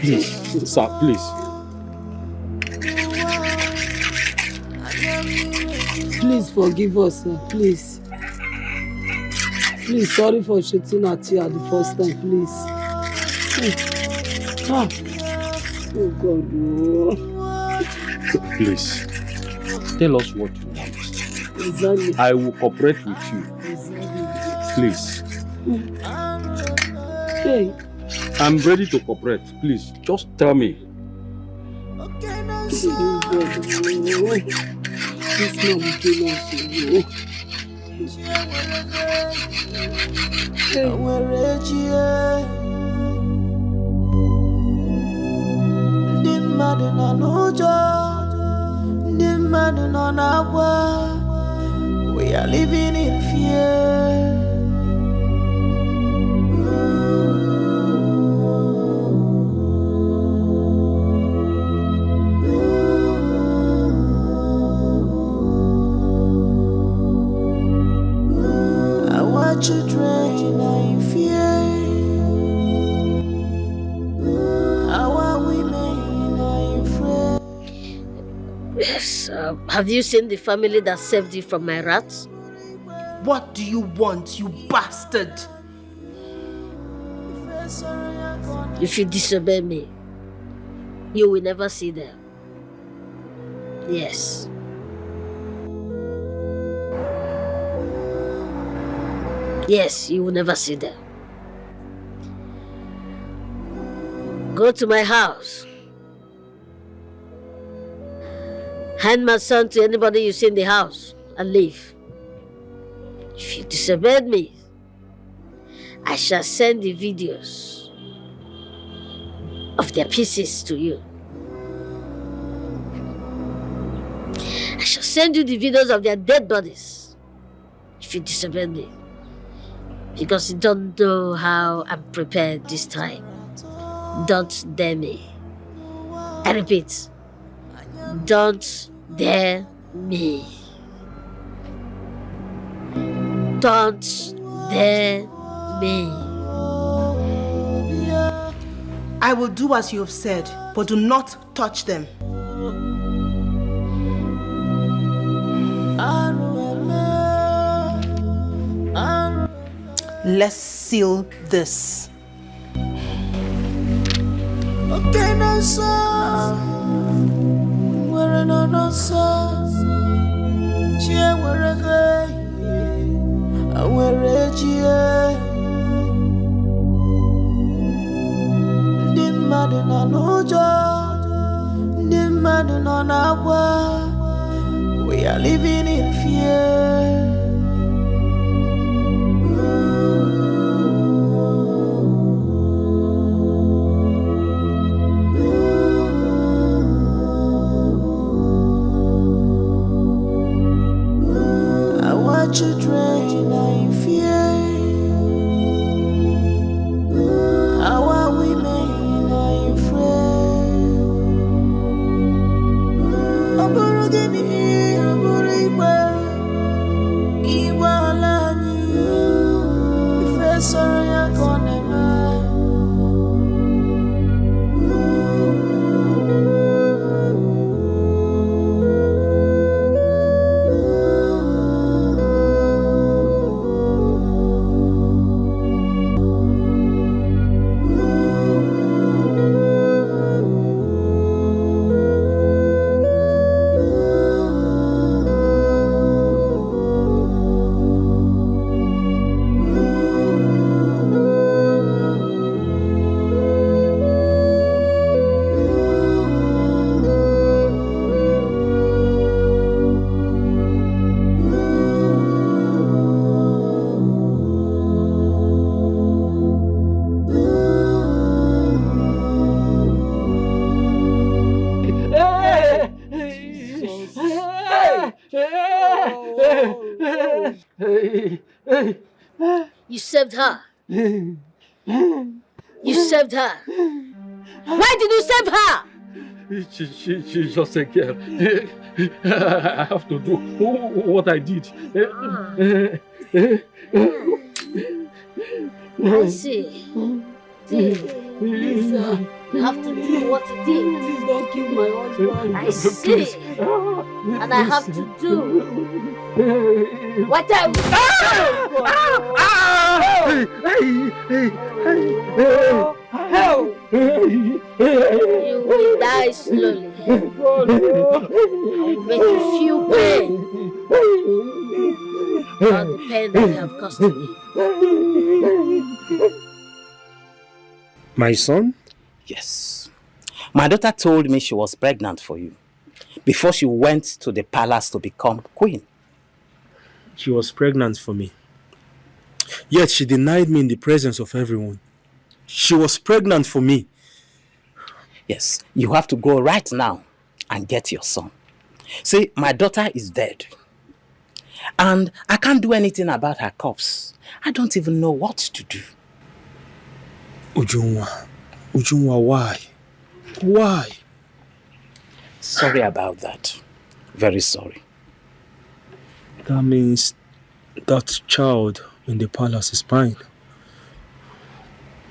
Please, sir, please. Please forgive us, sir. Please. Please, sorry for shooting at you at the first time, please. Oh, God. Oh. Please. Tell us what you want. Exactly. I will cooperate with you. Exactly. Please. Hey. I'm ready to cooperate. Please, just tell me. Oh, God. This man will kill us. We are living in fear. Our children are in fear. Our women are in fear. Yes, have you seen the family that saved you from my rats? What do you want, you bastard? If you disobey me, you will never see them. Yes. Yes, you will never see them. Go to my house. Hand my son to anybody you see in the house and leave. If you disobeyed me, I shall send the videos of their pieces to you. I shall send you the videos of their dead bodies if you disobey me. Because you don't know how I'm prepared this time. Don't dare me. I repeat, don't dare me. Don't dare me. I will do as you have said, but do not touch them. Let's seal this. Okay, no, sir. We're no, sir. Cheer, we're a gay. And we're a cheer. Dimmadina no job. Dimmadina no agua. We are living in fear. Our children are in fear. Our women are in fear. Aborogini, aborigwe. You saved her. You saved her. Why did you save her? She's just a girl. I have to do what I did. I see. Please, you have to do what you did. Please don't kill my husband. I see. And I have to do what I You will die slowly. I'll make you feel pain. Not the pain that you have caused me. My son? Yes. My daughter told me she was pregnant for you before she went to the palace to become queen. She was pregnant for me. Yet she denied me in the presence of everyone. She was pregnant for me. Yes, you have to go right now and get your son. See, my daughter is dead. And I can't do anything about her corpse. I don't even know what to do. Ujunwa, why? Why? Sorry about that. Very sorry. That means that child in the palace is mine.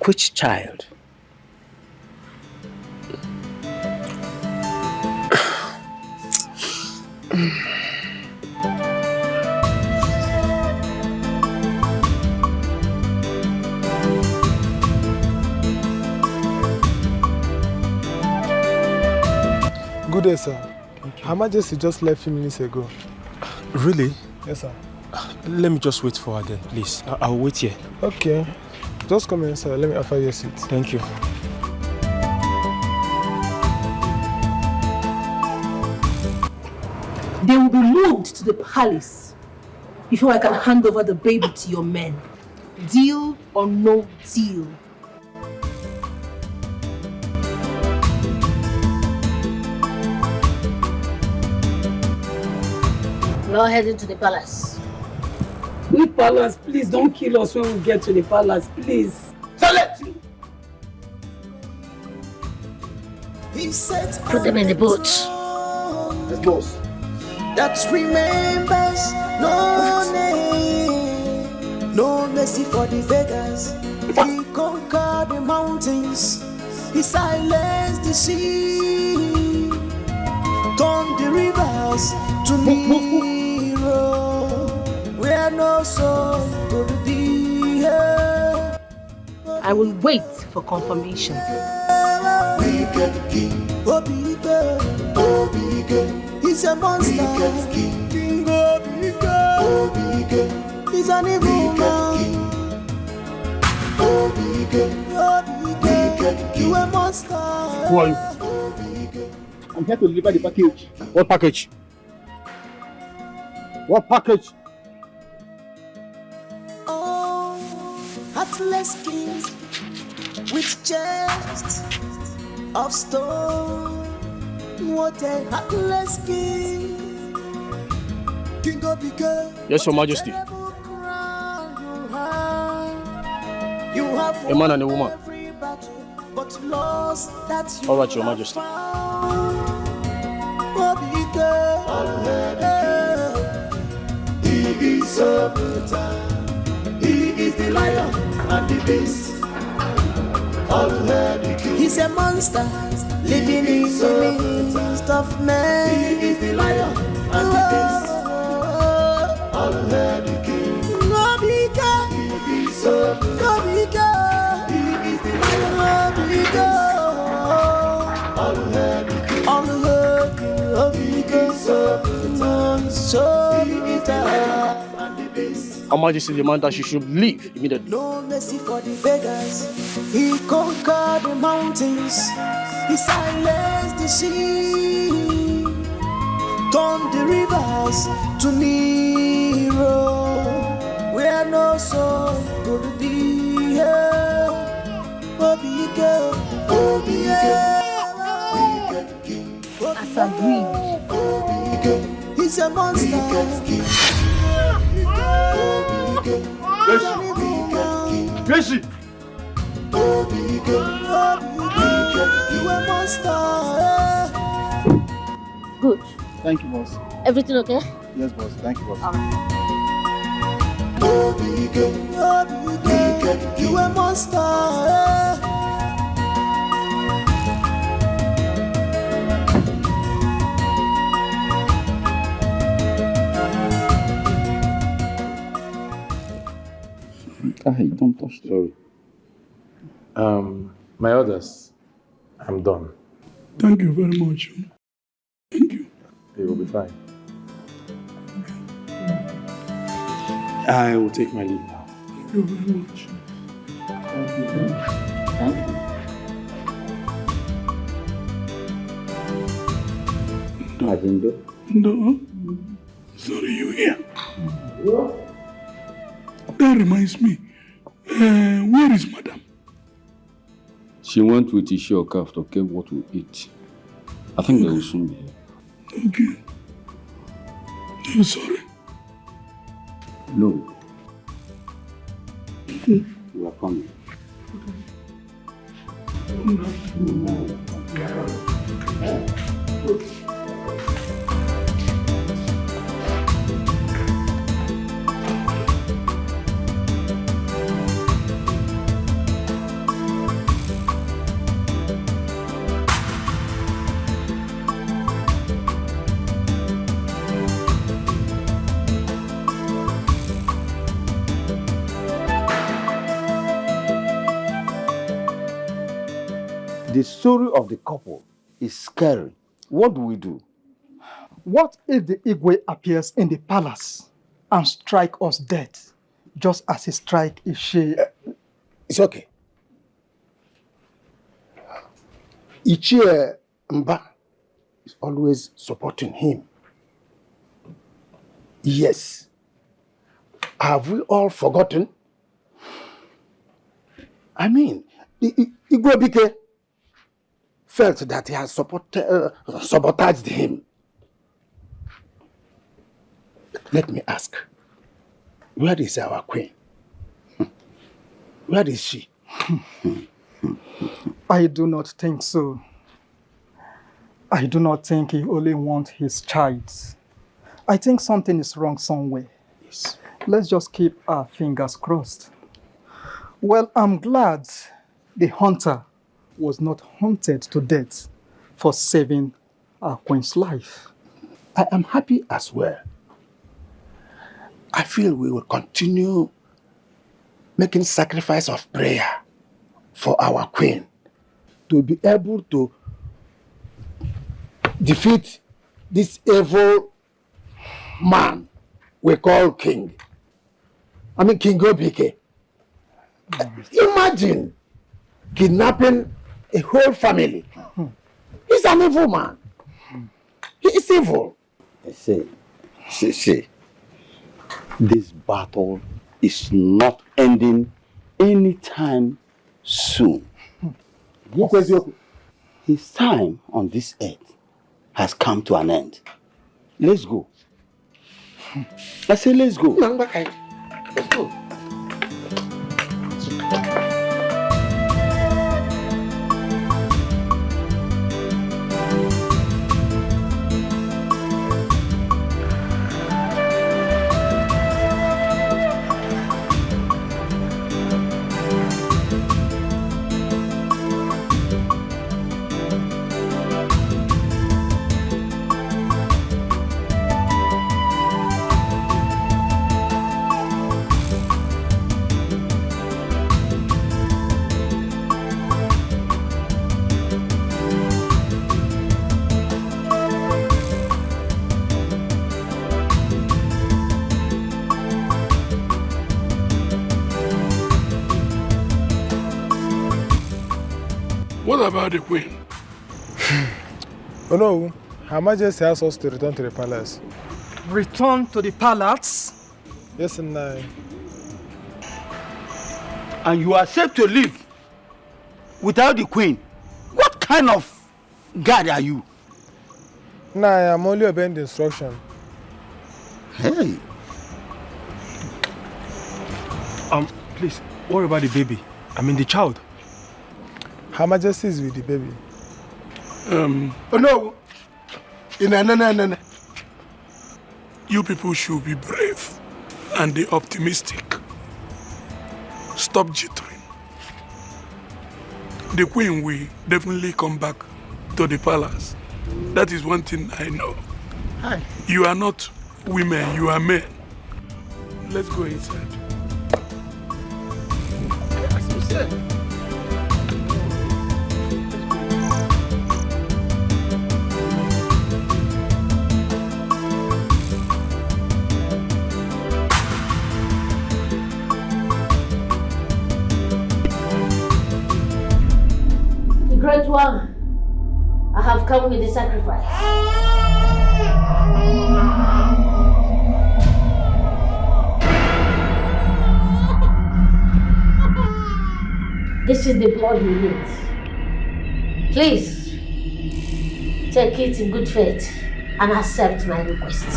Which child? Good day, sir. Her Majesty just left a few minutes ago. Really? Yes, sir. Let me just wait for her then, please. I'll wait here. Okay. Just come in, sir. Let me offer you a seat. Thank you. They will be moved to the palace before I can hand over the baby to your men. Deal or no deal? We're all heading to the palace. Which palace? Please don't kill us when we get to the palace, please. Put them in the boat. Let's go. That remembers no name, no mercy for the beggars. He conquered the mountains, he silenced the sea, turned the rivers to Nero, where no soul could be here. I will wait for confirmation. Wicked king, Obike, Obike, he's a monster. King Obike, Obike, he's an evil man. Obike, Obike, you a monster. Who are you? I'm here to deliver the package. What package? What package? Oh, heartless king with chest of stone. What a heartless king. King Obike. Yes, Your Majesty. You have A man and a woman. every battle, but lost that you All right, Your Majesty. Obike. He is so brutal. He is the lion and the beast. He's a monster living in the midst of men. He is the lion and the beast. Almighty King. Obike. He is so brutal. Obike. He is the lion. Obike. Almighty King. Obike. So brutal. So brutal. Her Majesty demands that she should leave immediately. No mercy for the beggars. He conquered the mountains. He silenced the sea. Turned the rivers to Nero, where no soul could be here. Obike, Obike, As agreed. Obike, he's a monster. Where is she? OBIKE, you a monster. Good. Thank you, boss. Everything okay? Yes, boss. Thank you, boss. OBIKE, you a monster. Hey, don't touch the... Sorry. My orders. I'm done. Thank you very much. Thank you. It will be fine. I will take my leave now. Thank you very much. Thank you. Thank you. Avindo? No. Sorry, you here. That reminds me. Where is Madam? She went with Ishioka to get what we eat. I think they will soon be here. Okay. I'm sorry. No. You are coming. The story of the couple is scary. What do we do? What if the Igwe appears in the palace and strike us dead, just as he strike Ichie? It's okay. Ichie Mba is always supporting him. Yes. Have we all forgotten? I mean, Igwe Obike felt that he has sabotaged him. Let me ask, where is our queen? Where is she? I do not think so. I do not think he only wants his child. I think something is wrong somewhere. Yes. Let's just keep our fingers crossed. Well, I'm glad the hunter was not hunted to death for saving our queen's life. I am happy as well. I feel we will continue making sacrifice of prayer for our queen to be able to defeat this evil man we call King. I mean King Obike. Imagine kidnapping a whole family. He's an evil man. He is evil. See. This battle is not ending anytime soon. Yes. His time on this earth has come to an end. Let's go. I say let's go. Let's go. What about the queen? Oh no, Her Majesty asks us to return to the palace. Return to the palace? Yes, Nai. And you are safe to leave without the queen. What kind of guard are you? Nai, I'm only obeying the instruction. Hey. Please, What about the baby? I mean the child. Her Majesty is with the baby. Oh no. NNANNA. You people should be brave and be optimistic. Stop jittering. The queen will definitely come back to the palace. That is one thing I know. Hi. You are not women, you are men. Let's go inside. As you said. The great one, I have come with the sacrifice. This is the blood we need. Please, take it in good faith and accept my request.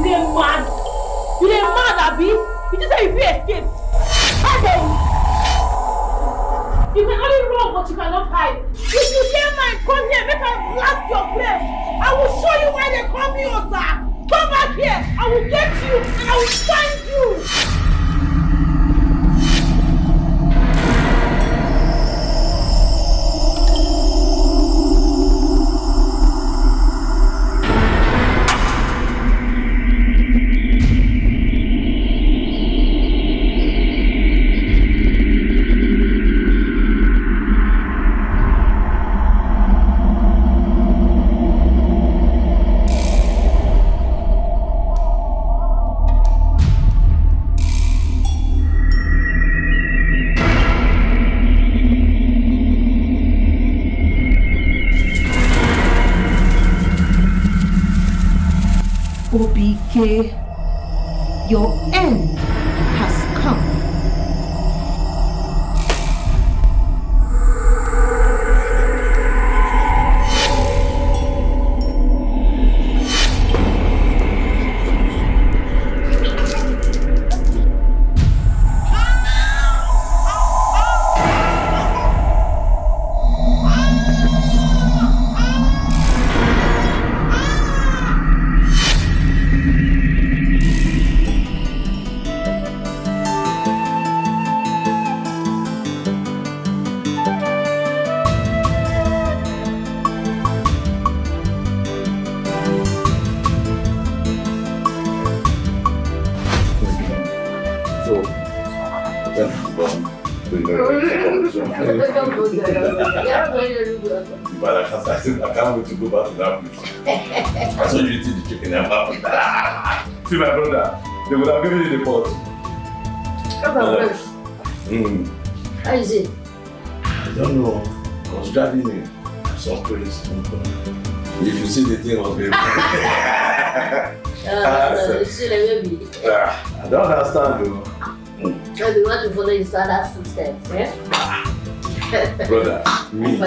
You are mad! You are mad, Abi! You just say if you escape! You can only run, but you cannot hide. If you dare mind, come here, make I blast your place. I will show you why they call me Osa. Come back here, I will get you and I will find you. OBIKE, your end has come. I can't wait to go back to that place. I saw you eating the chicken and see my brother, they would have given you the pot. How is it? I don't know. I was driving in some place. If you see the thing, I was very I don't understand though. So you want to follow his father's footsteps, yeah? Brother, me.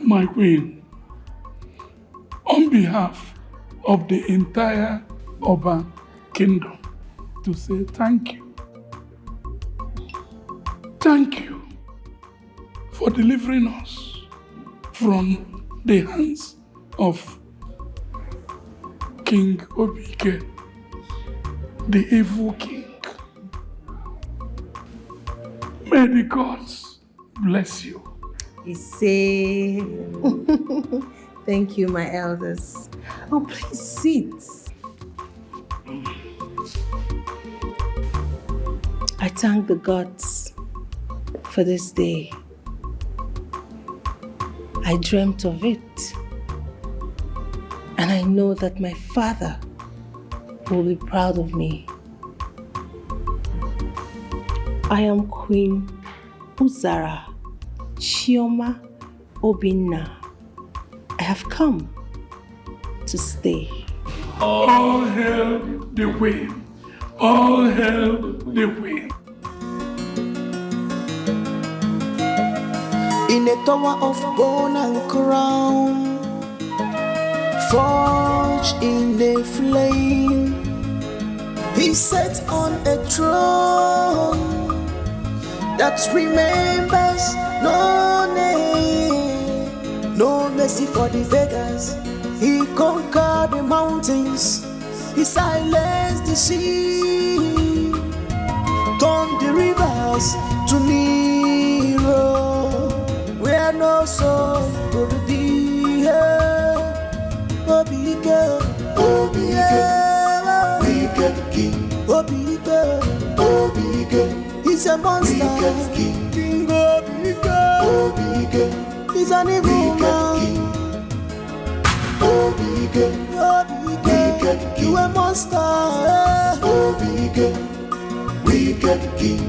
My queen, on behalf of the entire Oba kingdom, to say thank you. Thank you for delivering us from the hands of King OBIKE, the evil king. May the gods bless you. Say, thank you, my elders. Oh, please sit. I thank the gods for this day. I dreamt of it. And I know that my father will be proud of me. I am Queen Uzara Chioma Obinna. I have come to stay. All hail the Queen. All hail the Queen. In a tower of bone and crown, forged in a flame, he sat on a throne that remembers no name. No mercy for the beggars. He conquered the mountains. He silenced the sea, turned the rivers to mirrors. Where no soul could be. Obike, Obike, wicked king. Obike, Obike, he's a monster. Wicked king. King Obike, Obike, he's an evil man. Obike, Obike, you a monster. Obike, wicked king.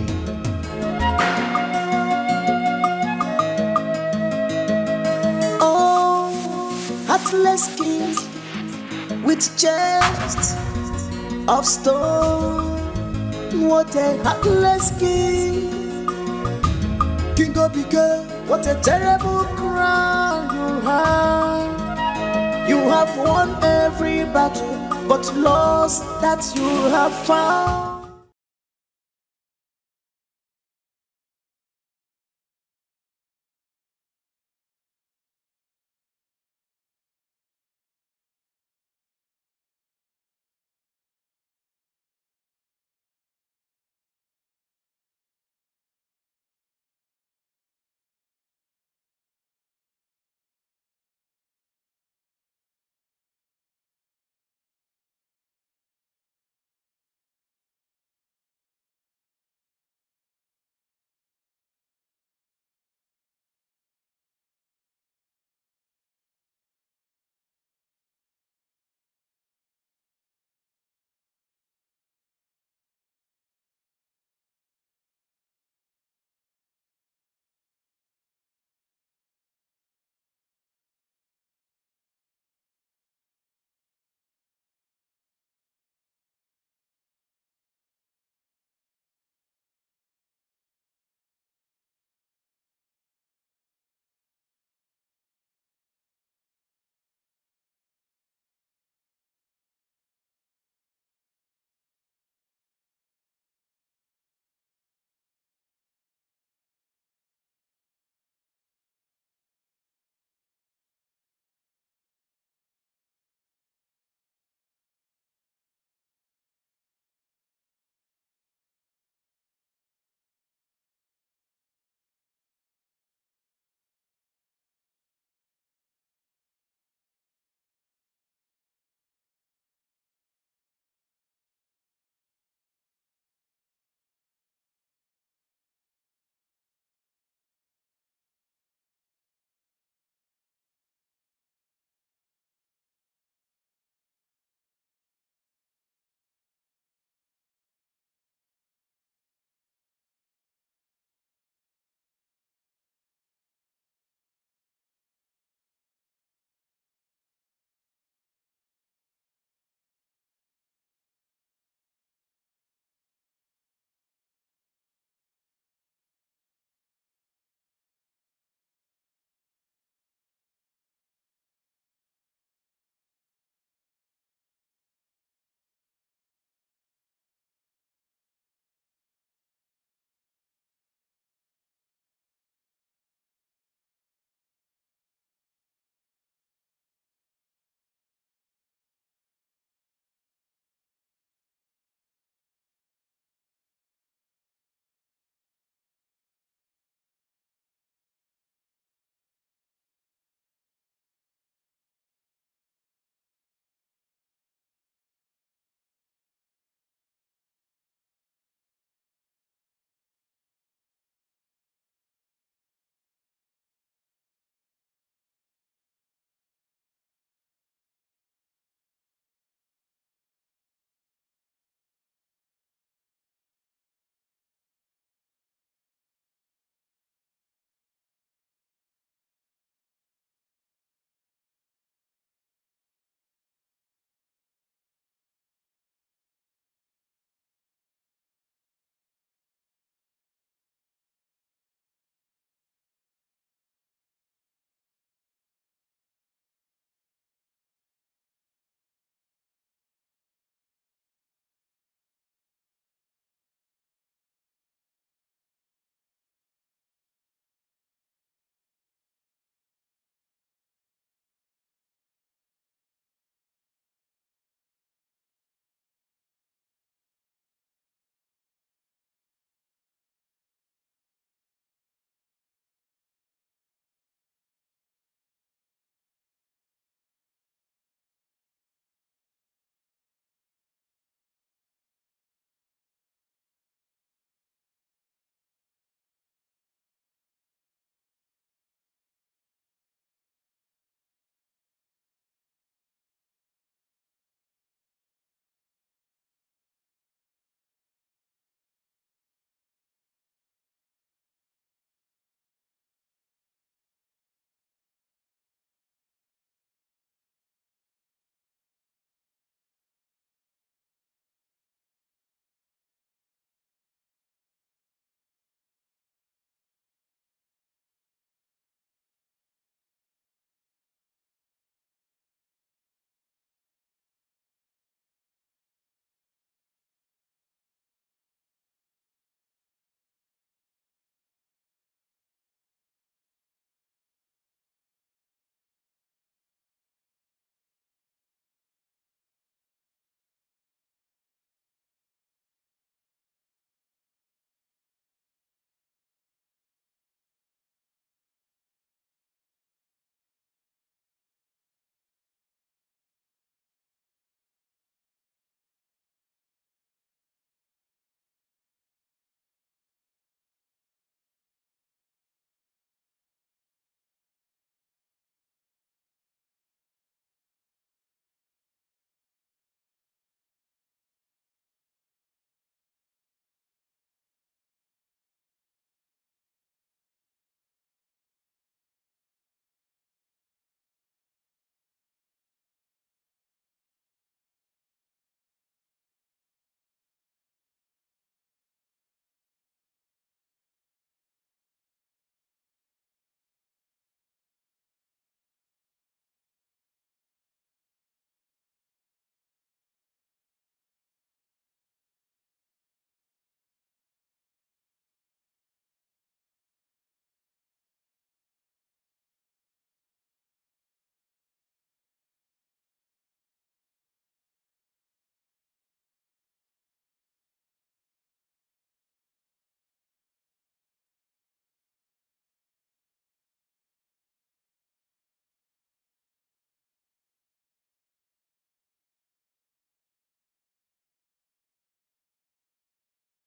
Heartless king with chest of stone. What a heartless king. King Obike, what a terrible crown you have. You have won every battle, but lost that you have found.